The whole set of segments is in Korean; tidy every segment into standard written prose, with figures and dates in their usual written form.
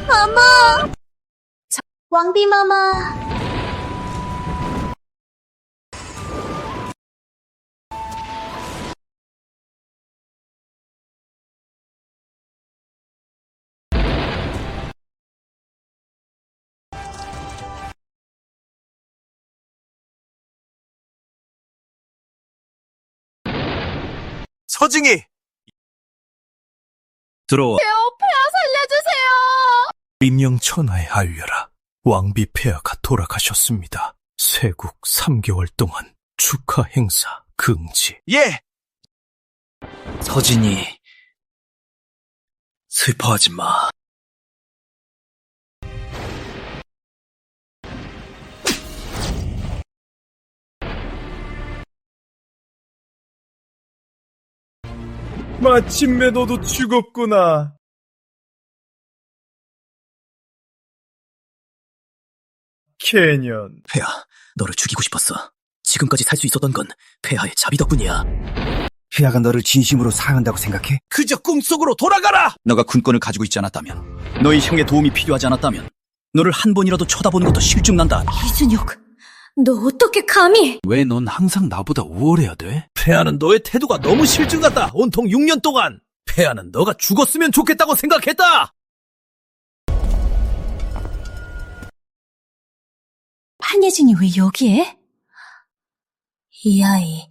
마마! 왕비 마마. 서징이! 들어와. 폐하 살려주세요! 임명천하에 알려라. 왕비 폐하가 돌아가셨습니다. 세국 3개월 동안 축하 행사 금지. 예! 서진이, 슬퍼하지 마. 마침내 너도 죽었구나. 개년. 폐하, 너를 죽이고 싶었어. 지금까지 살 수 있었던 건 폐하의 자비 덕분이야. 폐하가 너를 진심으로 사랑한다고 생각해? 그저 꿈속으로 돌아가라! 너가 군권을 가지고 있지 않았다면, 너희 형의 도움이 필요하지 않았다면, 너를 한 번이라도 쳐다보는 것도 실증난다. 이준혁, 너 어떻게 감히? 왜 넌 항상 나보다 우월해야 돼? 폐하는 너의 태도가 너무 실증 같다. 온통 6년 동안. 폐하는 너가 죽었으면 좋겠다고 생각했다. 한예진이 왜 여기에? 이 아이,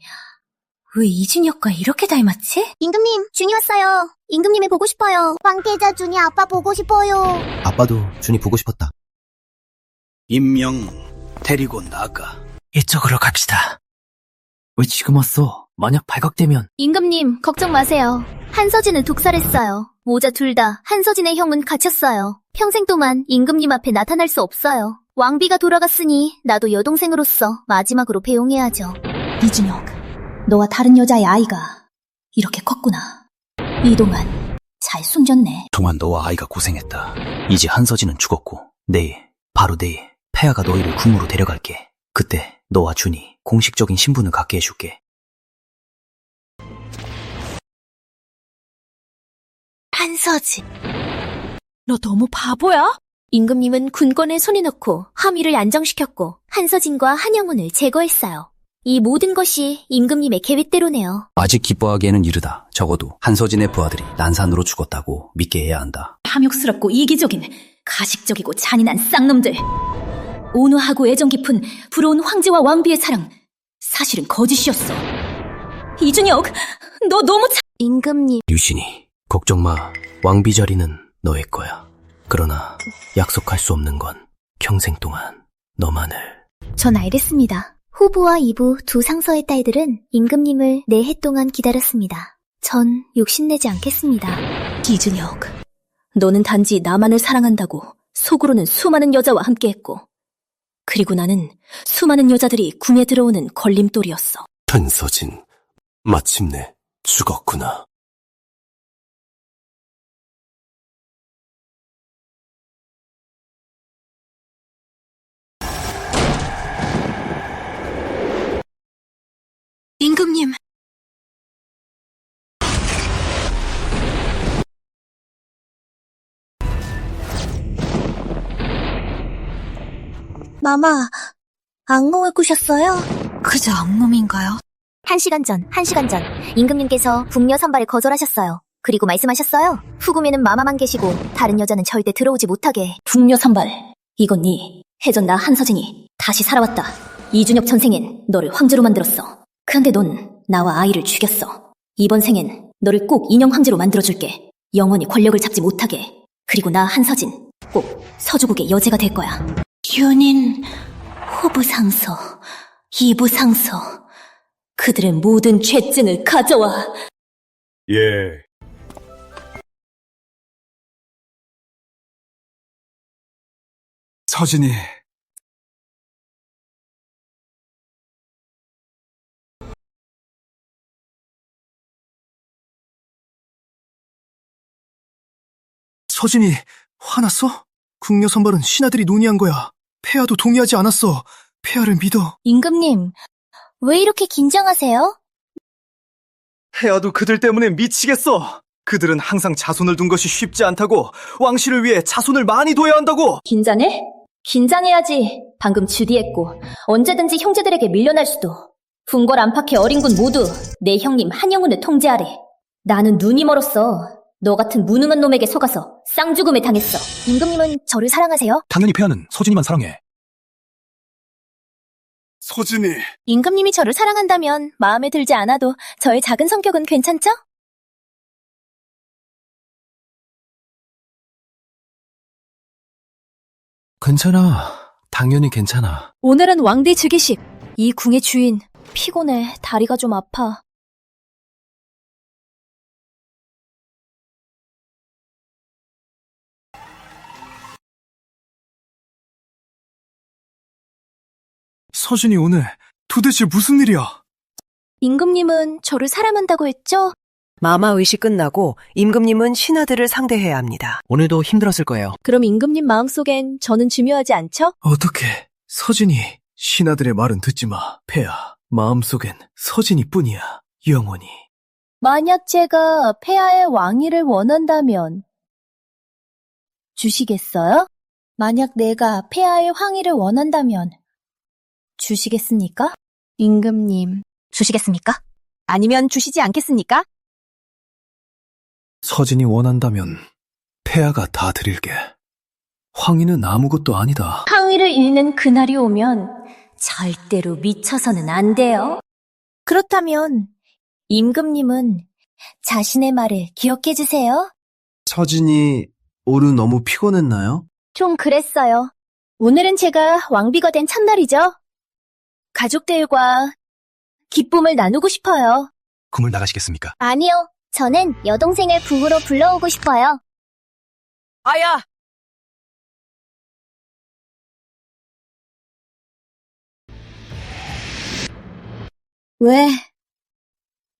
왜 이준혁과 이렇게 닮았지? 임금님, 준이 왔어요. 임금님이 보고 싶어요. 황태자 준이 아빠 보고 싶어요. 아빠도 준이 보고 싶었다. 임명, 데리고 나가. 이쪽으로 갑시다. 왜 지금 왔어? 만약 발각되면. 임금님, 걱정 마세요. 한서진을 독살했어요. 모자 둘 다 한서진의 형은 갇혔어요. 평생 동안 임금님 앞에 나타날 수 없어요. 왕비가 돌아갔으니 나도 여동생으로서 마지막으로 배웅해야죠. 이준혁, 너와 다른 여자의 아이가 이렇게 컸구나. 이동안 잘 숨겼네. 동안 너와 아이가 고생했다. 이제 한서진은 죽었고, 바로 내일 폐하가 너희를 궁으로 데려갈게. 그때 너와 준이 공식적인 신분을 갖게 해줄게. 한서진, 너 너무 바보야? 임금님은 군권에 손에 넣고 함의를 안정시켰고 한서진과 한영훈을 제거했어요. 이 모든 것이 임금님의 계획대로네요. 아직 기뻐하기에는 이르다. 적어도 한서진의 부하들이 난산으로 죽었다고 믿게 해야 한다. 탐욕스럽고 이기적인 가식적이고 잔인한 쌍놈들. 온화하고 애정 깊은 부러운 황제와 왕비의 사랑, 사실은 거짓이었어. 이준혁, 너 너무 임금님. 유신이, 걱정 마. 왕비 자리는 너의 거야. 그러나 약속할 수 없는 건 평생 동안 너만을. 전 알겠습니다. 후보와 이부 두 상서의 딸들은 임금님을 4해 동안 기다렸습니다. 전 욕심내지 않겠습니다. 이준혁, 너는 단지 나만을 사랑한다고 속으로는 수많은 여자와 함께했고, 그리고 나는 수많은 여자들이 궁에 들어오는 걸림돌이었어. 한서진, 마침내 죽었구나. 임금님. 마마, 악몽을 꾸셨어요? 그저 악몽인가요? 1시간 전, 임금님께서 궁녀 선발을 거절하셨어요. 그리고 말씀하셨어요. 후궁에는 마마만 계시고 다른 여자는 절대 들어오지 못하게. 궁녀 선발, 이건 해전 나 한서진이 다시 살아왔다. 이준혁 전생엔 너를 황제로 만들었어. 그런데 넌 나와 아이를 죽였어. 이번 생엔 너를 꼭 인형 황제로 만들어줄게. 영원히 권력을 잡지 못하게. 그리고 나 한서진 꼭 서주국의 여제가 될 거야. 윤인, 후부상서, 이부상서, 그들의 모든 죄증을 가져와. 예. 서진이. 서진이 화났어? 궁녀 선발은 신하들이 논의한 거야. 폐하도 동의하지 않았어. 폐하를 믿어. 임금님, 왜 이렇게 긴장하세요? 폐하도 그들 때문에 미치겠어. 그들은 항상 자손을 둔 것이 쉽지 않다고, 왕실을 위해 자손을 많이 둬야 한다고. 긴장해? 긴장해야지. 방금 주디했고 언제든지 형제들에게 밀려날 수도. 궁궐 안팎의 어린군 모두 내 형님 한영훈을 통제하래. 나는 눈이 멀었어. 너 같은 무능한 놈에게 속아서 쌍죽음에 당했어. 임금님은 저를 사랑하세요? 당연히 폐하는 서진이만 사랑해. 서진이. 임금님이 저를 사랑한다면 마음에 들지 않아도 저의 작은 성격은 괜찮죠? 괜찮아. 당연히 괜찮아. 오늘은 왕비 즉위식. 이 궁의 주인. 피곤해. 다리가 좀 아파. 서진이 오늘 도대체 무슨 일이야? 임금님은 저를 사랑한다고 했죠? 마마의식 끝나고 임금님은 신하들을 상대해야 합니다. 오늘도 힘들었을 거예요. 그럼 임금님 마음속엔 저는 중요하지 않죠? 어떻게? 서진이. 신하들의 말은 듣지 마. 폐하. 마음속엔 서진이뿐이야. 영원히. 만약 제가 폐하의 왕위를 원한다면 주시겠어요? 만약 내가 폐하의 왕위를 원한다면 주시겠습니까? 임금님, 주시겠습니까? 아니면 주시지 않겠습니까? 서진이 원한다면 폐하가 다 드릴게. 황희는 아무것도 아니다. 황위를 잃는 그날이 오면 절대로 미쳐서는 안 돼요. 그렇다면 임금님은 자신의 말을 기억해 주세요. 서진이 오늘 너무 피곤했나요? 좀 그랬어요. 오늘은 제가 왕비가 된 첫날이죠. 가족들과 기쁨을 나누고 싶어요. 궁을 나가시겠습니까? 아니요. 저는 여동생을 궁으로 불러오고 싶어요. 아야! 왜?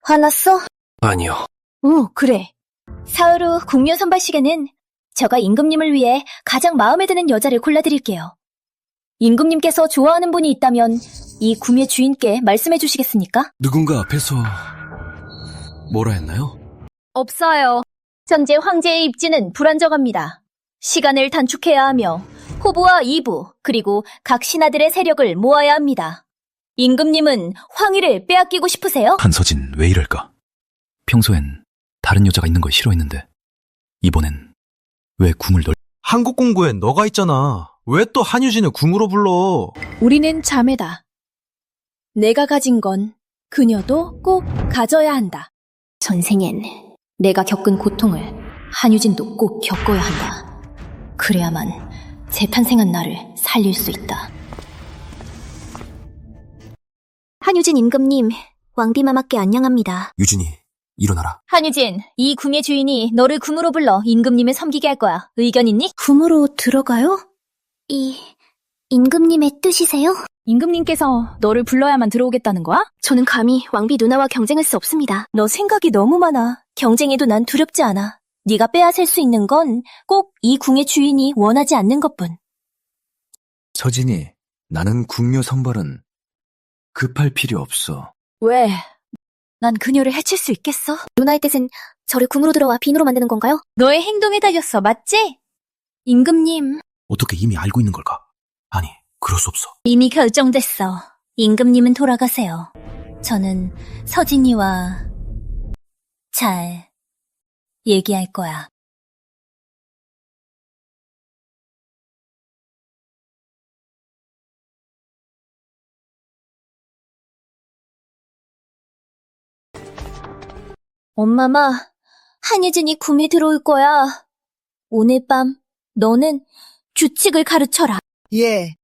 화났어? 아니요. 오, 그래. 사흘 후 궁녀 선발식에는 제가 임금님을 위해 가장 마음에 드는 여자를 골라드릴게요. 임금님께서 좋아하는 분이 있다면 이 궁의 주인께 말씀해 주시겠습니까? 누군가 앞에서 뭐라 했나요? 없어요. 현재 황제의 입지는 불안정합니다. 시간을 단축해야 하며 호부와 이부 그리고 각 신하들의 세력을 모아야 합니다. 임금님은 황위를 빼앗기고 싶으세요? 한서진 왜 이럴까? 평소엔 다른 여자가 있는 걸 싫어했는데 이번엔 왜 궁을 한국 공부엔 너가 있잖아. 왜 또 한유진을 궁으로 불러? 우리는 자매다. 내가 가진 건 그녀도 꼭 가져야 한다. 전생엔 내가 겪은 고통을 한유진도 꼭 겪어야 한다. 그래야만 재탄생한 나를 살릴 수 있다. 한유진 임금님, 왕비마마께 안녕합니다. 유진이 일어나라. 한유진, 이 궁의 주인이 너를 궁으로 불러 임금님을 섬기게 할 거야. 의견 있니? 궁으로 들어가요? 임금님의 뜻이세요? 임금님께서 너를 불러야만 들어오겠다는 거야? 저는 감히 왕비 누나와 경쟁할 수 없습니다. 너 생각이 너무 많아. 경쟁해도 난 두렵지 않아. 네가 빼앗을 수 있는 건 꼭 이 궁의 주인이 원하지 않는 것뿐. 서진이, 나는 궁녀 선발은 급할 필요 없어. 왜? 난 그녀를 해칠 수 있겠어? 누나의 뜻은 저를 궁으로 들어와 빈으로 만드는 건가요? 너의 행동에 달렸어, 맞지? 임금님, 어떻게 이미 알고 있는 걸까? 아니, 그럴 수 없어. 이미 결정됐어. 임금님은 돌아가세요. 저는 서진이와 잘 얘기할 거야. 엄마마, 한유진이 궁에 들어올 거야. 오늘 밤 너는 규칙을 가르쳐라. 예.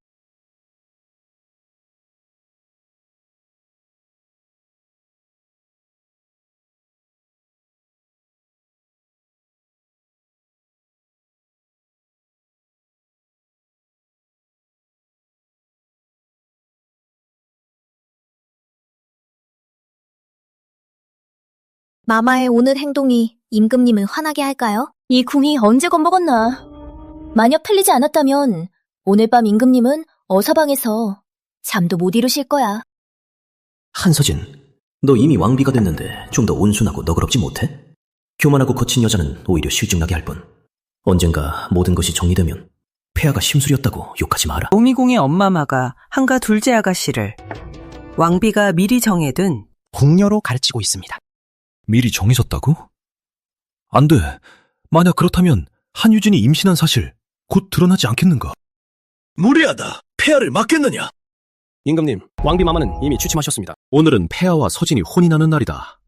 마마의 오늘 행동이 임금님을 화나게 할까요? 이 궁이 언제 겁먹었나? 만약 틀리지 않았다면 오늘 밤 임금님은 어사방에서 잠도 못 이루실 거야. 한서진, 너 이미 왕비가 됐는데 좀 더 온순하고 너그럽지 못해? 교만하고 거친 여자는 오히려 실증나게 할 뿐. 언젠가 모든 것이 정리되면 폐하가 심술이었다고 욕하지 마라. 오미공의 엄마마가 한가 둘째 아가씨를 왕비가 미리 정해둔 궁녀로 가르치고 있습니다. 미리 정해졌다고? 안 돼. 만약 그렇다면 한유진이 임신한 사실 곧 드러나지 않겠는가? 무리하다. 폐하를 막겠느냐? 임금님, 왕비마마는 이미 취침하셨습니다. 오늘은 폐하와 서진이 혼이 나는 날이다.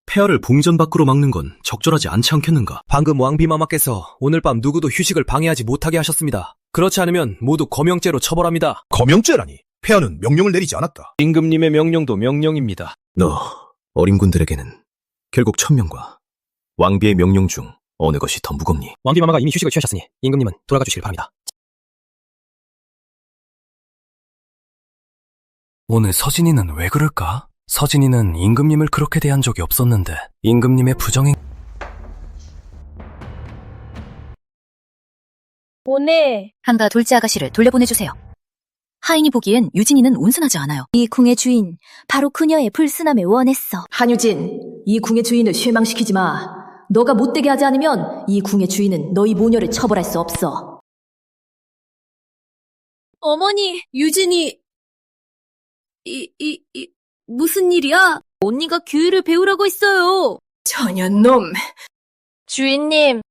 폐하를 봉전 밖으로 막는 건 적절하지 않지 않겠는가? 방금 왕비마마께서 오늘 밤 누구도 휴식을 방해하지 못하게 하셨습니다. 그렇지 않으면 모두 거명죄로 처벌합니다. 거명죄라니. 폐하는 명령을 내리지 않았다. 임금님의 명령도 명령입니다. 너 어린 군들에게는 결국 천명과 왕비의 명령 중 어느 것이 더 무겁니? 왕비마마가 이미 휴식을 취하셨으니 임금님은 돌아가 주시길 바랍니다. 오늘 서진이는 왜 그럴까? 서진이는 임금님을 그렇게 대한 적이 없었는데 임금님의 부정행... 오늘 한가 둘째 아가씨를 돌려보내주세요. 하인이 보기엔 유진이는 온순하지 않아요. 이 궁의 주인, 바로 그녀의 불순함에 원했어. 한유진, 이 궁의 주인을 실망시키지 마. 너가 못되게 하지 않으면 이 궁의 주인은 너희 모녀를 처벌할 수 없어. 어머니, 유진이... 무슨 일이야? 언니가 규율을 배우라고 했어요. 전현놈. 주인님.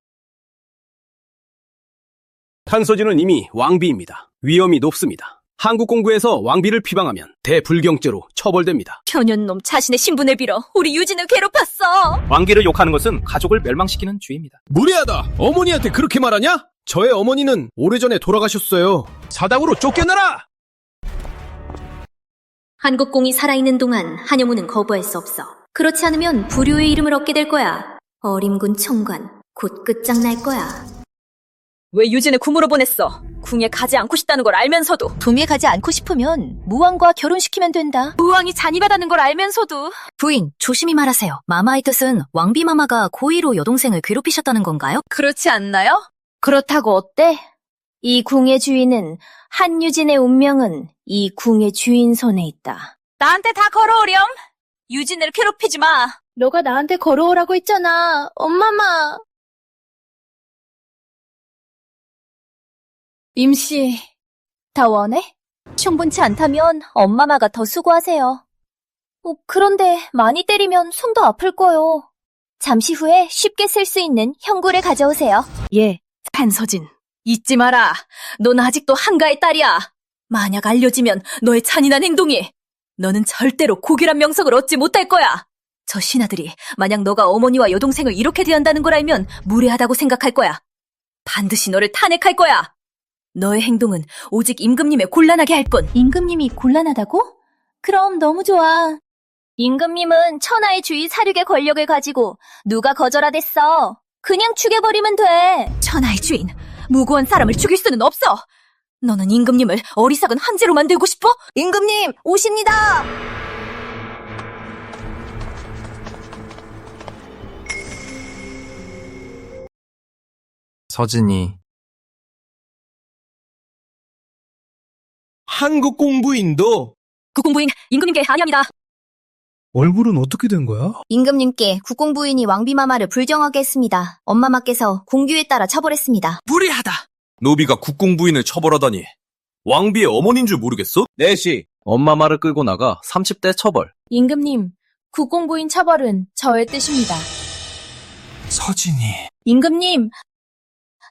한서진은 이미 왕비입니다. 위험이 높습니다. 한국 공부에서 왕비를 비방하면 대불경죄로 처벌됩니다. 전현놈 자신의 신분을 빌어 우리 유진을 괴롭혔어. 왕비를 욕하는 것은 가족을 멸망시키는 죄입니다. 무례하다! 어머니한테 그렇게 말하냐? 저의 어머니는 오래전에 돌아가셨어요. 사당으로 쫓겨나라! 한국공이 살아있는 동안 한여무는 거부할 수 없어. 그렇지 않으면 불효의 이름을 얻게 될 거야. 어림군 총관, 곧 끝장날 거야. 왜 유진을 궁으로 보냈어? 궁에 가지 않고 싶다는 걸 알면서도. 궁에 가지 않고 싶으면 무왕과 결혼시키면 된다. 무왕이 잔이하다는 걸 알면서도. 부인, 조심히 말하세요. 마마의 뜻은 왕비마마가 고의로 여동생을 괴롭히셨다는 건가요? 그렇지 않나요? 그렇다고 어때? 이 궁의 주인은, 한유진의 운명은 이 궁의 주인 손에 있다. 나한테 다 걸어오렴. 유진을 괴롭히지 마. 너가 나한테 걸어오라고 했잖아. 엄마마. 임씨, 다 원해? 충분치 않다면 엄마마가 더 수고하세요. 그런데 많이 때리면 손도 아플 거요. 잠시 후에 쉽게 쓸 수 있는 형구를 가져오세요. 예, 한서진. 잊지 마라. 넌 아직도 한가의 딸이야. 만약 알려지면 너의 잔인한 행동이, 너는 절대로 고귀란 명성을 얻지 못할 거야. 저 신하들이 만약 너가 어머니와 여동생을 이렇게 대한다는 걸 알면 무례하다고 생각할 거야. 반드시 너를 탄핵할 거야. 너의 행동은 오직 임금님의 곤란하게 할 뿐. 임금님이 곤란하다고? 그럼 너무 좋아. 임금님은 천하의 주의 사륙의 권력을 가지고 누가 거절하댔어. 그냥 죽여버리면 돼. 천하의 주인, 무고한 사람을 죽일 수는 없어. 너는 임금님을 어리석은 한재로 만들고 싶어? 임금님, 오십니다. 서진이 한국 공부인도 국공부인 임금님께 항의합니다. 얼굴은 어떻게 된 거야? 임금님께 국공부인이 왕비마마를 불경하게 했습니다. 엄마마께서 공규에 따라 처벌했습니다. 무례하다! 노비가 국공부인을 처벌하다니. 왕비의 어머니인 줄 모르겠어? 내시, 엄마 말을 끌고 나가 30대 처벌. 임금님, 국공부인 처벌은 저의 뜻입니다. 서진이... 임금님,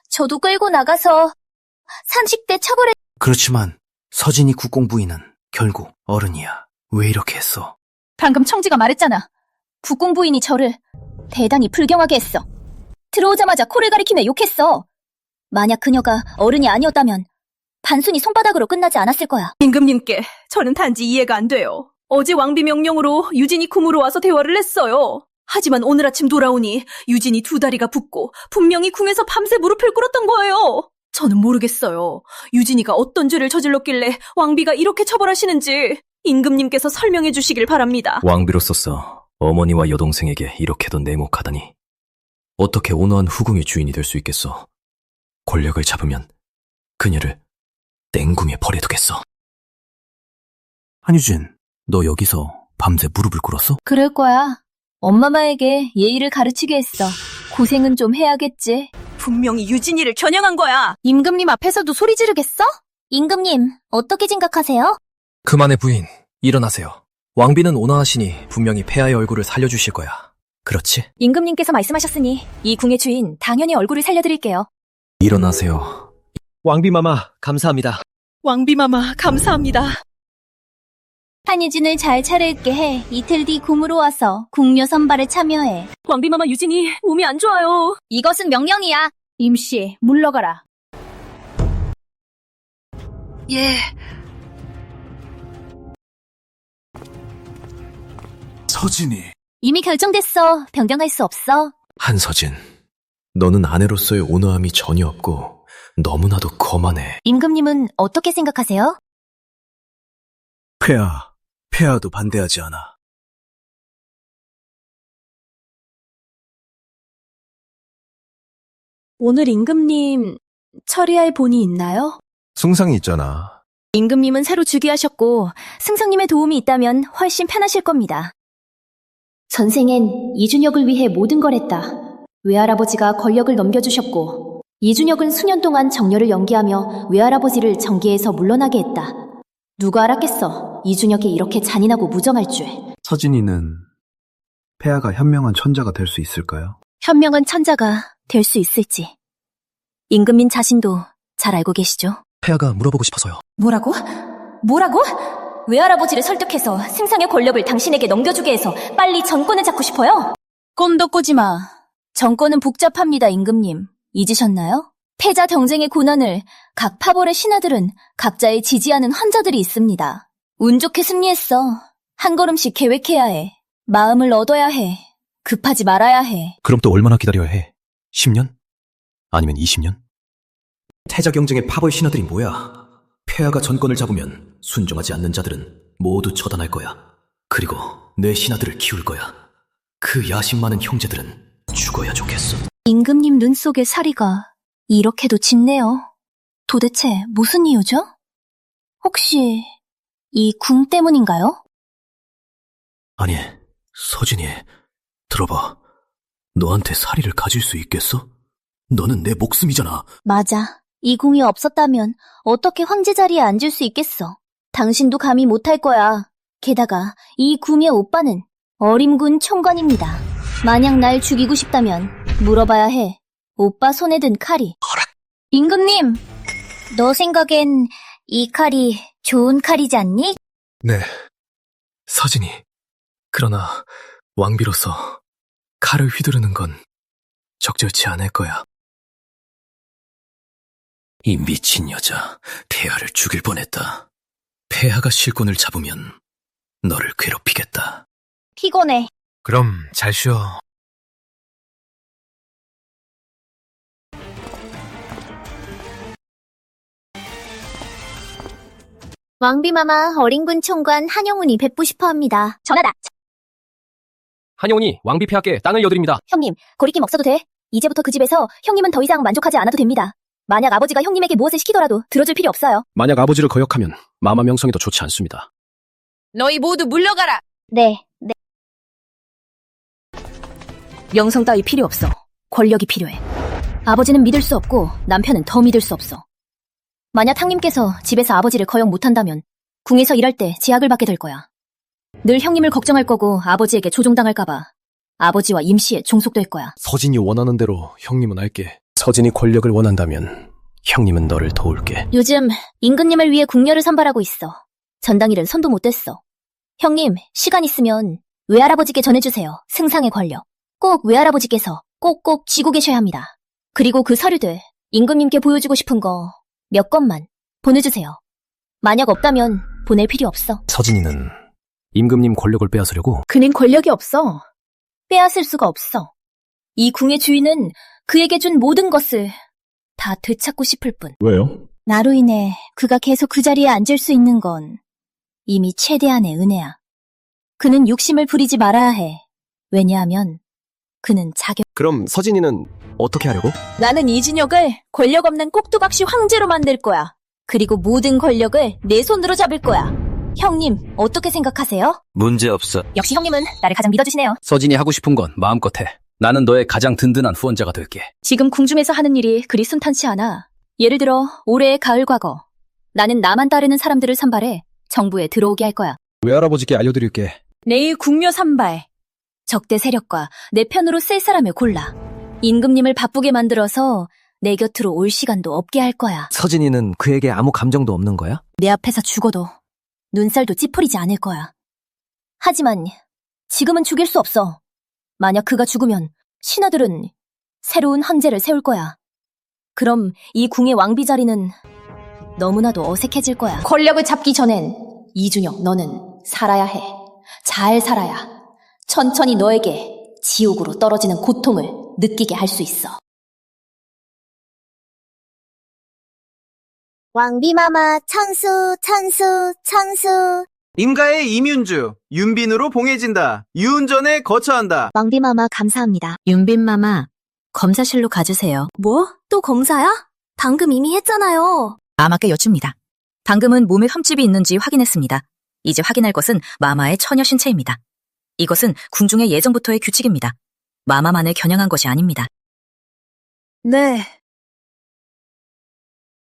저도 끌고 나가서 30대 처벌해. 그렇지만 서진이 국공부인은 결국 어른이야. 왜 이렇게 했어? 방금 청지가 말했잖아. 국공부인이 저를 대단히 불경하게 했어. 들어오자마자 코를 가리키며 욕했어. 만약 그녀가 어른이 아니었다면 단순히 손바닥으로 끝나지 않았을 거야. 임금님께 저는 단지 이해가 안 돼요. 어제 왕비 명령으로 유진이 궁으로 와서 대화를 했어요. 하지만 오늘 아침 돌아오니 유진이 두 다리가 붓고 분명히 궁에서 밤새 무릎을 꿇었던 거예요. 저는 모르겠어요. 유진이가 어떤 죄를 저질렀길래 왕비가 이렇게 처벌하시는지 임금님께서 설명해 주시길 바랍니다. 왕비로서서 어머니와 여동생에게 이렇게도 내목하다니. 어떻게 온화한 후궁의 주인이 될 수 있겠어? 권력을 잡으면 그녀를 땡궁에 버려두겠어. 한유진, 너 여기서 밤새 무릎을 꿇었어? 그럴 거야. 엄마마에게 예의를 가르치게 했어. 고생은 좀 해야겠지. 분명히 유진이를 겨냥한 거야. 임금님 앞에서도 소리 지르겠어? 임금님, 어떻게 생각하세요? 그만해 부인, 일어나세요. 왕비는 온화하시니 분명히 폐하의 얼굴을 살려주실 거야. 그렇지? 임금님께서 말씀하셨으니 이 궁의 주인 당연히 얼굴을 살려드릴게요. 일어나세요. 왕비마마, 감사합니다. 왕비마마, 감사합니다. 한유진을 잘 차려입게 해. 이틀 뒤 궁으로 와서 궁녀 선발에 참여해. 왕비마마 유진이 몸이 안 좋아요. 이것은 명령이야. 임씨, 물러가라. 예. 서진이. 이미 결정됐어. 변경할 수 없어. 한서진, 너는 아내로서의 온화함이 전혀 없고 너무나도 거만해. 임금님은 어떻게 생각하세요? 폐하도 반대하지 않아. 오늘 임금님 처리할 본이 있나요? 승상이 있잖아. 임금님은 새로 즉위하셨고 승상님의 도움이 있다면 훨씬 편하실 겁니다. 전생엔 이준혁을 위해 모든 걸 했다. 외할아버지가 권력을 넘겨주셨고 이준혁은 수년 동안 정렬을 연기하며 외할아버지를 정계에서 물러나게 했다. 누가 알았겠어. 이준혁이 이렇게 잔인하고 무정할 줄. 서진이는 폐하가 현명한 천자가 될 수 있을까요? 현명한 천자가 될 수 있을지. 임금님 자신도 잘 알고 계시죠? 폐하가 물어보고 싶어서요. 뭐라고? 뭐라고? 외할아버지를 설득해서 승상의 권력을 당신에게 넘겨주게 해서 빨리 정권을 잡고 싶어요? 꼼도 꾸지 마. 정권은 복잡합니다, 임금님. 잊으셨나요? 패자 경쟁의 고난을 각 파벌의 신하들은 각자의 지지하는 환자들이 있습니다. 운 좋게 승리했어. 한 걸음씩 계획해야 해. 마음을 얻어야 해. 급하지 말아야 해. 그럼 또 얼마나 기다려야 해? 10년? 아니면 20년? 패자 경쟁의 파벌 신하들이 뭐야? 폐하가 전권을 잡으면 순종하지 않는 자들은 모두 처단할 거야. 그리고 내 신하들을 키울 거야. 그 야심 많은 형제들은 죽어야 좋겠어. 임금님 눈 속의 사리가 이렇게도 짙네요. 도대체 무슨 이유죠? 혹시 이 궁 때문인가요? 아니, 서진이, 들어봐. 너한테 사리를 가질 수 있겠어? 너는 내 목숨이잖아. 맞아. 이 궁이 없었다면 어떻게 황제 자리에 앉을 수 있겠어. 당신도 감히 못할 거야. 게다가 이 궁의 오빠는 어림군 총관입니다. 만약 날 죽이고 싶다면 물어봐야 해. 오빠 손에 든 칼이. 임금님, 너 생각엔 이 칼이 좋은 칼이지 않니? 네, 서진이. 그러나 왕비로서 칼을 휘두르는 건 적절치 않을 거야. 이 미친 여자, 폐하를 죽일 뻔했다. 폐하가 실권을 잡으면 너를 괴롭히겠다. 피곤해. 그럼 잘 쉬어. 왕비마마 어린군 총관 한영훈이 뵙고 싶어 합니다. 전하다. 한영훈이 왕비 폐하께 땅을 여드립니다. 형님, 거리낌 없어도 돼. 이제부터 그 집에서 형님은 더 이상 만족하지 않아도 됩니다. 만약 아버지가 형님에게 무엇을 시키더라도 들어줄 필요 없어요. 만약 아버지를 거역하면 마마 명성에도 좋지 않습니다. 너희 모두 물러가라. 네. 명성 따위 필요 없어. 권력이 필요해. 아버지는 믿을 수 없고 남편은 더 믿을 수 없어. 만약 형님께서 집에서 아버지를 거역 못한다면 궁에서 일할 때 제약을 받게 될 거야. 늘 형님을 걱정할 거고 아버지에게 조종당할까봐 아버지와 임시에 종속될 거야. 서진이 원하는 대로 형님은 할게. 서진이 권력을 원한다면 형님은 너를 도울게. 요즘 임금님을 위해 궁녀를 선발하고 있어. 전당일은 손도 못 댔어. 형님, 시간 있으면 외할아버지께 전해주세요. 승상의 권력. 꼭 외할아버지께서 꼭꼭 쥐고 계셔야 합니다. 그리고 그 서류들 임금님께 보여주고 싶은 거 몇 건만 보내주세요. 만약 없다면 보낼 필요 없어. 서진이는 임금님 권력을 빼앗으려고? 그는 권력이 없어. 빼앗을 수가 없어. 이 궁의 주인은 그에게 준 모든 것을 다 되찾고 싶을 뿐. 왜요? 나로 인해 그가 계속 그 자리에 앉을 수 있는 건 이미 최대한의 은혜야. 그는 욕심을 부리지 말아야 해. 왜냐하면 그는 자격... 그럼 서진이는 어떻게 하려고? 나는 이준혁을 권력 없는 꼭두각시 황제로 만들 거야. 그리고 모든 권력을 내 손으로 잡을 거야. 형님, 어떻게 생각하세요? 문제 없어. 역시 형님은 나를 가장 믿어주시네요. 서진이 하고 싶은 건 마음껏 해. 나는 너의 가장 든든한 후원자가 될게. 지금 궁중에서 하는 일이 그리 순탄치 않아. 예를 들어 올해의 가을 과거. 나는 나만 따르는 사람들을 선발해 정부에 들어오게 할 거야. 외할아버지께 알려드릴게. 내일 궁묘 선발. 적대 세력과 내 편으로 쓸 사람을 골라. 임금님을 바쁘게 만들어서 내 곁으로 올 시간도 없게 할 거야. 서진이는 그에게 아무 감정도 없는 거야? 내 앞에서 죽어도 눈살도 찌푸리지 않을 거야. 하지만 지금은 죽일 수 없어. 만약 그가 죽으면 신하들은 새로운 황제를 세울 거야. 그럼 이 궁의 왕비 자리는 너무나도 어색해질 거야. 권력을 잡기 전엔 이준혁 너는 살아야 해. 잘 살아야 천천히 너에게 지옥으로 떨어지는 고통을 느끼게 할 수 있어. 왕비마마 천수, 천수, 천수. 임가의 임윤주, 윤빈으로 봉해진다. 유운전에 거처한다. 왕비마마 감사합니다. 윤빈마마, 검사실로 가주세요. 뭐? 또 검사야? 방금 이미 했잖아요. 마마께 여쭙니다. 방금은 몸에 흠집이 있는지 확인했습니다. 이제 확인할 것은 마마의 처녀 신체입니다. 이것은 궁중의 예정부터의 규칙입니다. 마마만을 겨냥한 것이 아닙니다. 네.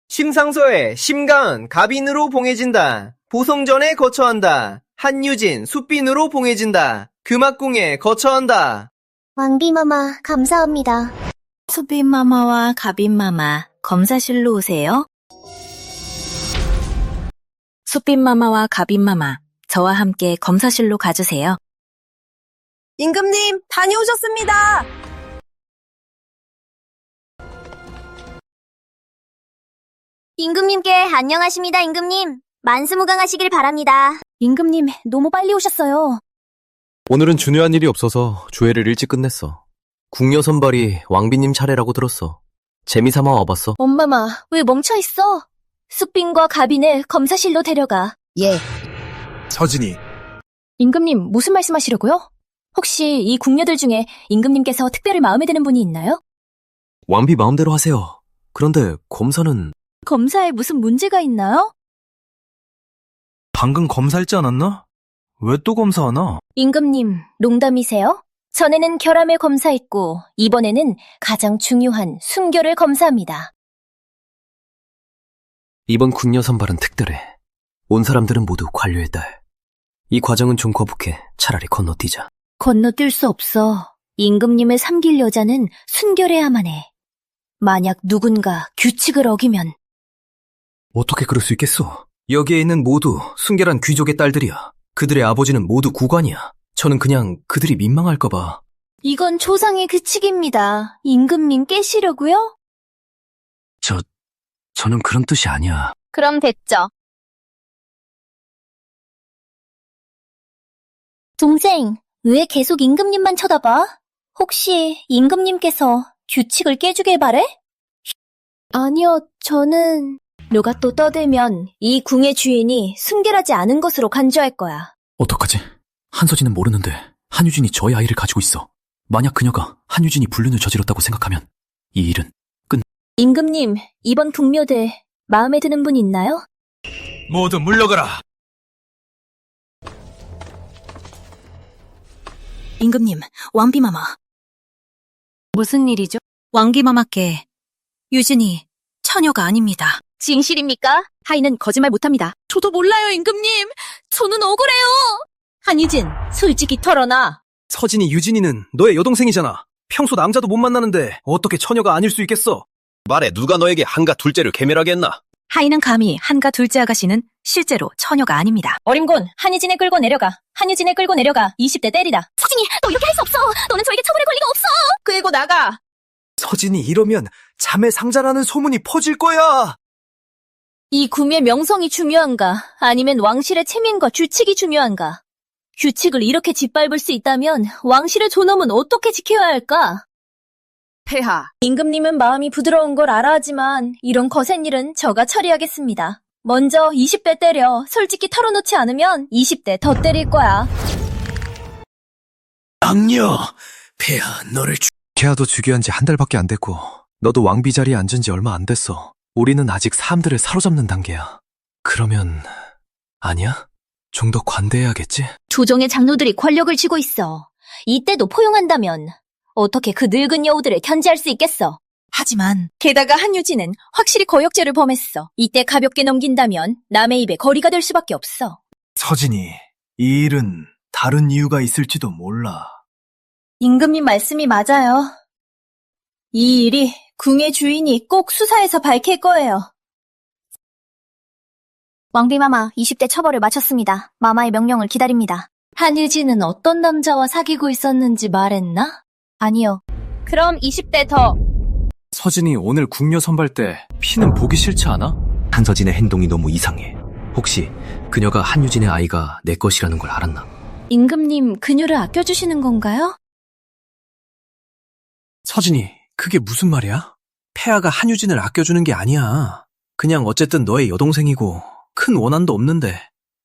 심상서에 심가은, 갑인으로 봉해진다. 보성전에 거처한다. 한유진, 숫빈으로 봉해진다. 금악궁에 거처한다. 왕비마마 감사합니다. 수빈마마와 가빈마마, 검사실로 오세요. 수빈마마와 가빈마마, 저와 함께 검사실로 가주세요. 임금님, 다녀오셨습니다. 임금님께 안녕하십니다, 임금님. 만수무강하시길 바랍니다. 임금님, 너무 빨리 오셨어요. 오늘은 중요한 일이 없어서 조회를 일찍 끝냈어. 궁녀 선발이 왕비님 차례라고 들었어. 재미삼아 와봤어. 엄마마, 왜 멈춰있어? 수빈과 가빈을 검사실로 데려가. 예. 서진이, 임금님, 무슨 말씀하시려고요? 혹시 이 궁녀들 중에 임금님께서 특별히 마음에 드는 분이 있나요? 왕비 마음대로 하세요. 그런데 검사는... 검사에 무슨 문제가 있나요? 방금 검사했지 않았나? 왜 또 검사하나? 임금님, 농담이세요? 전에는 결함을 검사했고 이번에는 가장 중요한 순결을 검사합니다. 이번 궁녀 선발은 특별해. 온 사람들은 모두 관료의 딸. 이 과정은 좀 거북해. 차라리 건너뛰자. 건너뛸 수 없어. 임금님을 삼길 여자는 순결해야만 해. 만약 누군가 규칙을 어기면 어떻게 그럴 수 있겠어? 여기에 있는 모두 순결한 귀족의 딸들이야. 그들의 아버지는 모두 구관이야. 저는 그냥 그들이 민망할까봐. 이건 조상의 규칙입니다. 임금님 깨시려고요? 저는 그런 뜻이 아니야. 그럼 됐죠. 동생, 왜 계속 임금님만 쳐다봐? 혹시 임금님께서 규칙을 깨주길 바래? 아니요, 저는... 누가 또 떠들면 이 궁의 주인이 순결하지 않은 것으로 간주할 거야. 어떡하지? 한서진은 모르는데 한유진이 저의 아이를 가지고 있어. 만약 그녀가 한유진이 불륜을 저질렀다고 생각하면 이 일은 임금님, 이번 궁묘들 마음에 드는 분 있나요? 모두 물러가라. 임금님, 왕비마마. 무슨 일이죠? 왕비마마께 유진이 처녀가 아닙니다. 진실입니까? 하인은 거짓말 못합니다. 저도 몰라요, 임금님. 저는 억울해요. 한유진, 솔직히 털어놔. 서진이 유진이는 너의 여동생이잖아. 평소 남자도 못 만나는데 어떻게 처녀가 아닐 수 있겠어? 말해, 누가 너에게 한가 둘째를 계멸하게 했나? 하인은 감히 한가 둘째 아가씨는 실제로 처녀가 아닙니다. 어림곤, 한유진을 끌고 내려가. 한유진을 끌고 내려가. 20대 때리다. 서진이, 너 이렇게 할 수 없어. 너는 저에게 처벌의 권리가 없어. 끌고 나가. 서진이 이러면 자매 상자라는 소문이 퍼질 거야. 이 궁의 명성이 중요한가? 아니면 왕실의 체면과 규칙이 중요한가? 규칙을 이렇게 짓밟을 수 있다면 왕실의 존엄은 어떻게 지켜야 할까? 폐하. 임금님은 마음이 부드러운 걸 알아 하지만 이런 거센 일은 저가 처리하겠습니다. 먼저 20대 때려. 솔직히 털어놓지 않으면 20대 더 때릴 거야. 악녀, 폐하 너를 케아도 즉위한 지 한 달밖에 안 됐고 너도 왕비 자리에 앉은 지 얼마 안 됐어. 우리는 아직 사람들을 사로잡는 단계야. 그러면 아니야? 좀 더 관대해야겠지? 조정의 장로들이 권력을 쥐고 있어. 이때도 포용한다면 어떻게 그 늙은 여우들을 견제할 수 있겠어? 하지만 게다가 한유진은 확실히 거역죄를 범했어. 이때 가볍게 넘긴다면 남의 입에 거리가 될 수밖에 없어. 서진이, 이 일은 다른 이유가 있을지도 몰라. 임금님 말씀이 맞아요. 이 일이 궁의 주인이 꼭 수사해서 밝힐 거예요. 왕비마마 20대 처벌을 마쳤습니다. 마마의 명령을 기다립니다. 한유진은 어떤 남자와 사귀고 있었는지 말했나? 아니요. 그럼 20대 더. 서진이 오늘 궁녀 선발 때 피는 보기 싫지 않아? 한서진의 행동이 너무 이상해. 혹시 그녀가 한유진의 아이가 내 것이라는 걸 알았나? 임금님 그녀를 아껴주시는 건가요? 서진이, 그게 무슨 말이야? 폐하가 한유진을 아껴주는 게 아니야. 그냥 어쨌든 너의 여동생이고 큰 원한도 없는데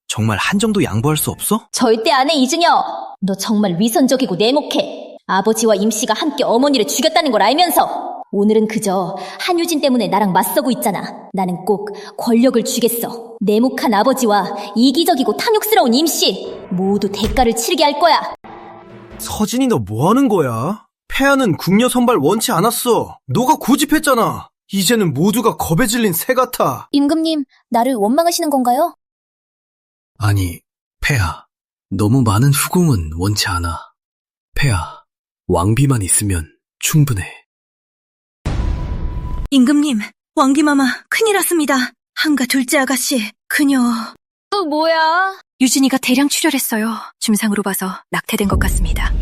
정말 한 정도 양보할 수 없어? 절대 안 해, 이준혁! 너 정말 위선적이고 내목해. 아버지와 임씨가 함께 어머니를 죽였다는 걸 알면서 오늘은 그저 한유진 때문에 나랑 맞서고 있잖아. 나는 꼭 권력을 주겠어. 내목한 아버지와 이기적이고 탐욕스러운 임씨 모두 대가를 치르게 할 거야. 서진이 너 뭐 하는 거야? 폐하는 궁녀 선발 원치 않았어. 너가 고집했잖아. 이제는 모두가 겁에 질린 새 같아. 임금님, 나를 원망하시는 건가요? 아니, 폐하. 너무 많은 후궁은 원치 않아. 폐하, 왕비만 있으면 충분해. 임금님, 왕비마마 큰일 났습니다. 한가 둘째 아가씨, 그녀 또 뭐야? 유진이가 대량 출혈했어요. 증상으로 봐서 낙태된 것 같습니다.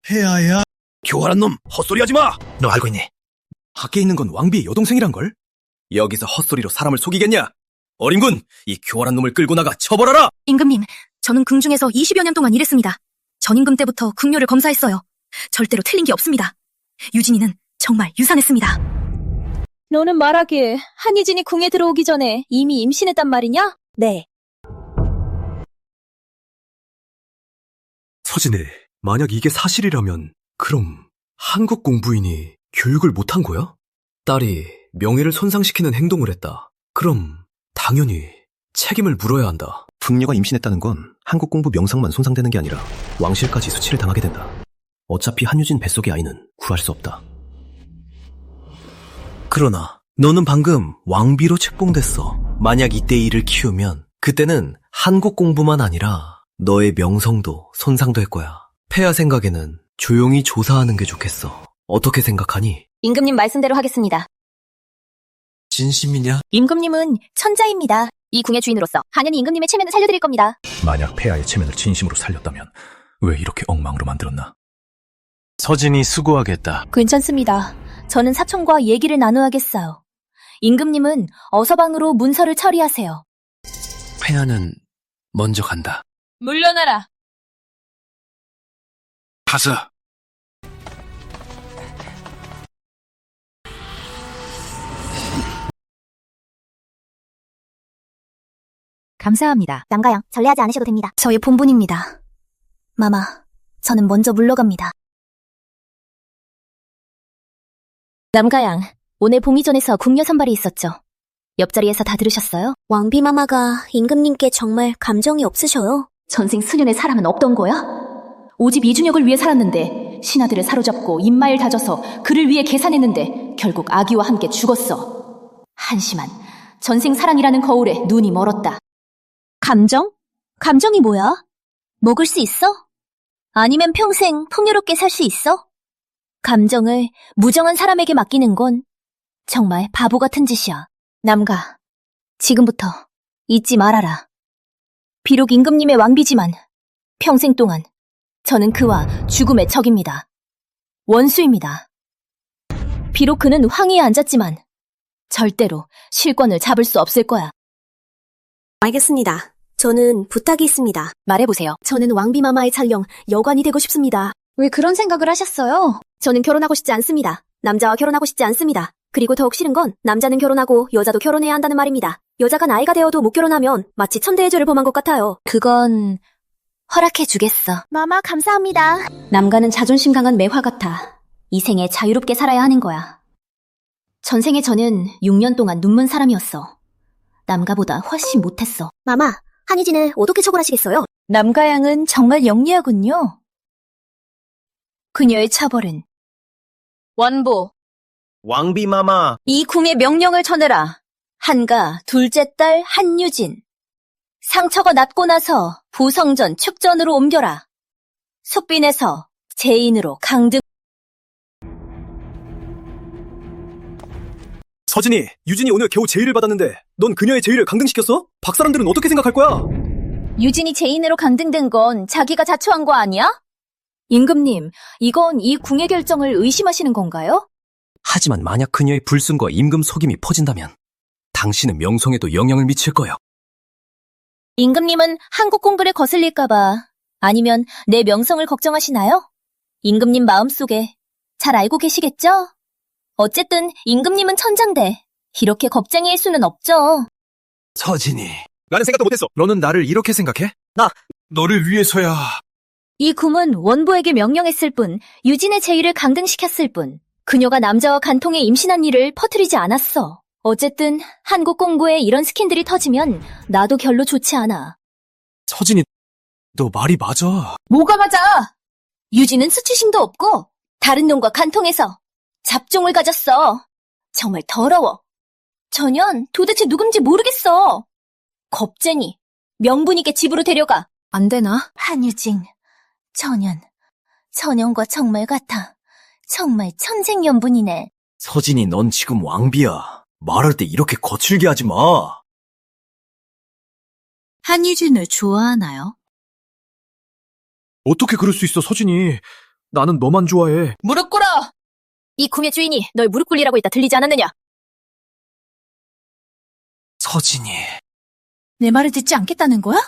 폐하야. 교활한 놈, 헛소리하지 마! 너 알고 있니? 밖에 있는 건 왕비의 여동생이란걸? 여기서 헛소리로 사람을 속이겠냐? 어린군, 이 교활한 놈을 끌고 나가 처벌하라! 임금님, 저는 궁중에서 20여 년 동안 일했습니다. 전임금 때부터 궁녀를 검사했어요. 절대로 틀린 게 없습니다. 유진이는 정말 유산했습니다. 너는 말하길 한유진이 궁에 들어오기 전에 이미 임신했단 말이냐? 네. 서진이, 만약 이게 사실이라면 그럼 한국 공부인이 교육을 못한 거야? 딸이 명예를 손상시키는 행동을 했다. 그럼 당연히 책임을 물어야 한다. 궁녀가 임신했다는 건 한국 공부 명성만 손상되는 게 아니라 왕실까지 수치를 당하게 된다. 어차피 한유진 뱃속의 아이는 구할 수 없다. 그러나 너는 방금 왕비로 책봉됐어. 만약 이때 이를 키우면 그때는 한국 공부만 아니라 너의 명성도 손상될 거야. 폐하 생각에는 조용히 조사하는 게 좋겠어. 어떻게 생각하니? 임금님 말씀대로 하겠습니다. 진심이냐? 임금님은 천자입니다. 이 궁의 주인으로서 한연히 임금님의 체면을 살려드릴 겁니다. 만약 폐하의 체면을 진심으로 살렸다면 왜 이렇게 엉망으로 만들었나? 서진이 수고하겠다. 괜찮습니다. 저는 사촌과 얘기를 나누어야겠어요. 임금님은 어서 방으로 문서를 처리하세요. 폐하는 먼저 간다. 물러나라. 가서. 감사합니다. 남가영, 전례하지 않으셔도 됩니다. 저의 본분입니다. 마마, 저는 먼저 물러갑니다. 남가양, 오늘 봉의전에서 궁녀 선발이 있었죠. 옆자리에서 다 들으셨어요? 왕비마마가 임금님께 정말 감정이 없으셔요. 전생 수년의 사랑은 없던 거야? 오직 이준혁을 위해 살았는데 신하들을 사로잡고 입마일 다져서 그를 위해 계산했는데 결국 아기와 함께 죽었어. 한심한 전생 사랑이라는 거울에 눈이 멀었다. 감정? 감정이 뭐야? 먹을 수 있어? 아니면 평생 풍요롭게 살 수 있어? 감정을 무정한 사람에게 맡기는 건 정말 바보 같은 짓이야. 남가, 지금부터 잊지 말아라. 비록 임금님의 왕비지만 평생 동안 저는 그와 죽음의 적입니다. 원수입니다. 비록 그는 황위에 앉았지만 절대로 실권을 잡을 수 없을 거야. 알겠습니다. 저는 부탁이 있습니다. 말해보세요. 저는 왕비마마의 촬영 여관이 되고 싶습니다. 왜 그런 생각을 하셨어요? 저는 결혼하고 싶지 않습니다. 남자와 결혼하고 싶지 않습니다. 그리고 더욱 싫은 건 남자는 결혼하고 여자도 결혼해야 한다는 말입니다. 여자가 나이가 되어도 못 결혼하면 마치 천대의 죄를 범한 것 같아요. 그건 허락해주겠어. 마마 감사합니다. 남가는 자존심 강한 매화 같아. 이 생에 자유롭게 살아야 하는 거야. 전생에 저는 6년 동안 눈먼 사람이었어. 남가보다 훨씬 못했어. 마마, 한유진을 어떻게 처벌하시겠어요? 남가양은 정말 영리하군요. 그녀의 처벌은 원보, 왕비마마. 이 궁에 명령을 전해라. 한가 둘째 딸 한유진. 상처가 낫고 나서 부성전 축전으로 옮겨라. 속빈에서 제인으로 강등. 서진이, 유진이 오늘 겨우 제의를 받았는데 넌 그녀의 제의를 강등시켰어? 박 사람들은 어떻게 생각할 거야? 유진이 제인으로 강등된 건 자기가 자초한 거 아니야? 임금님, 이건 이 궁의 결정을 의심하시는 건가요? 하지만 만약 그녀의 불순과 임금 속임이 퍼진다면 당신의 명성에도 영향을 미칠 거야. 임금님은 한국 공부를 거슬릴까봐 아니면 내 명성을 걱정하시나요? 임금님 마음속에 잘 알고 계시겠죠? 어쨌든 임금님은 천장대. 이렇게 겁쟁이일 수는 없죠. 서진이, 나는 생각도 못했어. 너는 나를 이렇게 생각해? 너를 위해서야. 이 궁은 원보에게 명령했을 뿐, 유진의 제의를 강등시켰을 뿐, 그녀가 남자와 간통에 임신한 일을 퍼뜨리지 않았어. 어쨌든 한국 공부에 이런 스캔들이 터지면 나도 별로 좋지 않아. 서진이, 너 말이 맞아. 뭐가 맞아? 유진은 수치심도 없고 다른 놈과 간통해서 잡종을 가졌어. 정말 더러워. 전현 도대체 누군지 모르겠어. 겁쟁이. 명분 있게 집으로 데려가. 안 되나? 한유진, 전현과 정말 같아. 정말 천생연분이네. 서진이, 넌 지금 왕비야. 말할 때 이렇게 거칠게 하지 마. 한유진을 좋아하나요? 어떻게 그럴 수 있어, 서진이. 나는 너만 좋아해. 무릎 꿇어! 이 궁의 주인이 널 무릎 꿇리라고 했다 들리지 않았느냐? 서진이. 내 말을 듣지 않겠다는 거야?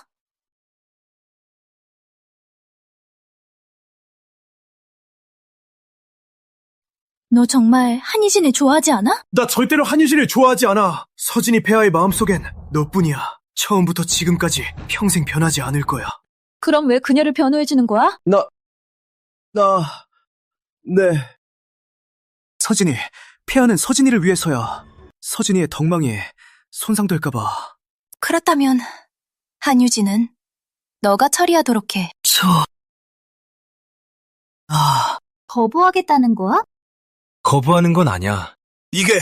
너 정말 한유진을 좋아하지 않아? 나 절대로 한유진을 좋아하지 않아. 서진이 폐하의 마음속엔 너뿐이야. 처음부터 지금까지 평생 변하지 않을 거야. 그럼 왜 그녀를 변호해주는 거야? 네. 서진이, 폐하는 서진이를 위해서야. 서진이의 덕망이 손상될까봐. 그렇다면 한유진은 너가 처리하도록 해. 거부하겠다는 거야? 거부하는 건 아니야. 이게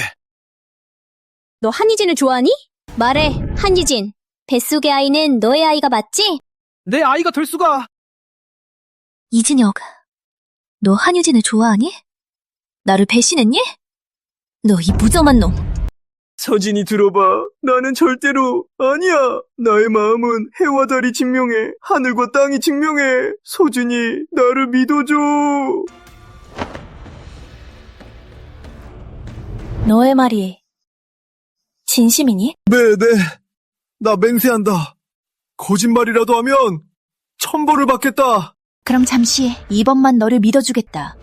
너 한유진을 좋아하니? 말해, 한유진. 뱃속의 아이는 너의 아이가 맞지? 내 아이가 될 수가. 이진혁, 너 한유진을 좋아하니? 나를 배신했니? 너 이 무정한 놈. 서진이 들어봐. 나는 절대로 아니야. 나의 마음은 해와 달이 증명해. 하늘과 땅이 증명해. 서진이, 나를 믿어줘. 너의 말이 진심이니? 네. 나 맹세한다. 거짓말이라도 하면 천벌을 받겠다. 그럼 잠시 이번만 너를 믿어주겠다.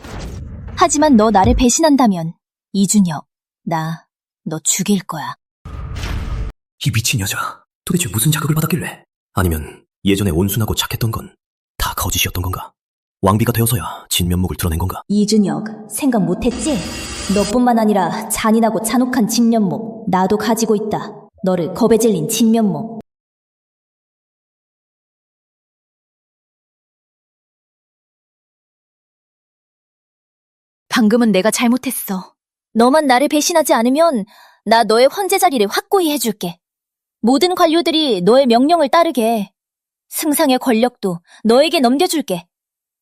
하지만 너 나를 배신한다면 이준혁, 나 너 죽일 거야. 이 미친 여자, 도대체 무슨 자극을 받았길래? 아니면 예전에 온순하고 착했던 건 다 거짓이었던 건가? 왕비가 되어서야 진면목을 드러낸 건가? 이준혁, 생각 못했지? 너뿐만 아니라 잔인하고 잔혹한 진면목 나도 가지고 있다. 너를 겁에 질린 진면목. 방금은 내가 잘못했어. 너만 나를 배신하지 않으면 나 너의 황제 자리를 확고히 해줄게. 모든 관료들이 너의 명령을 따르게. 승상의 권력도 너에게 넘겨줄게.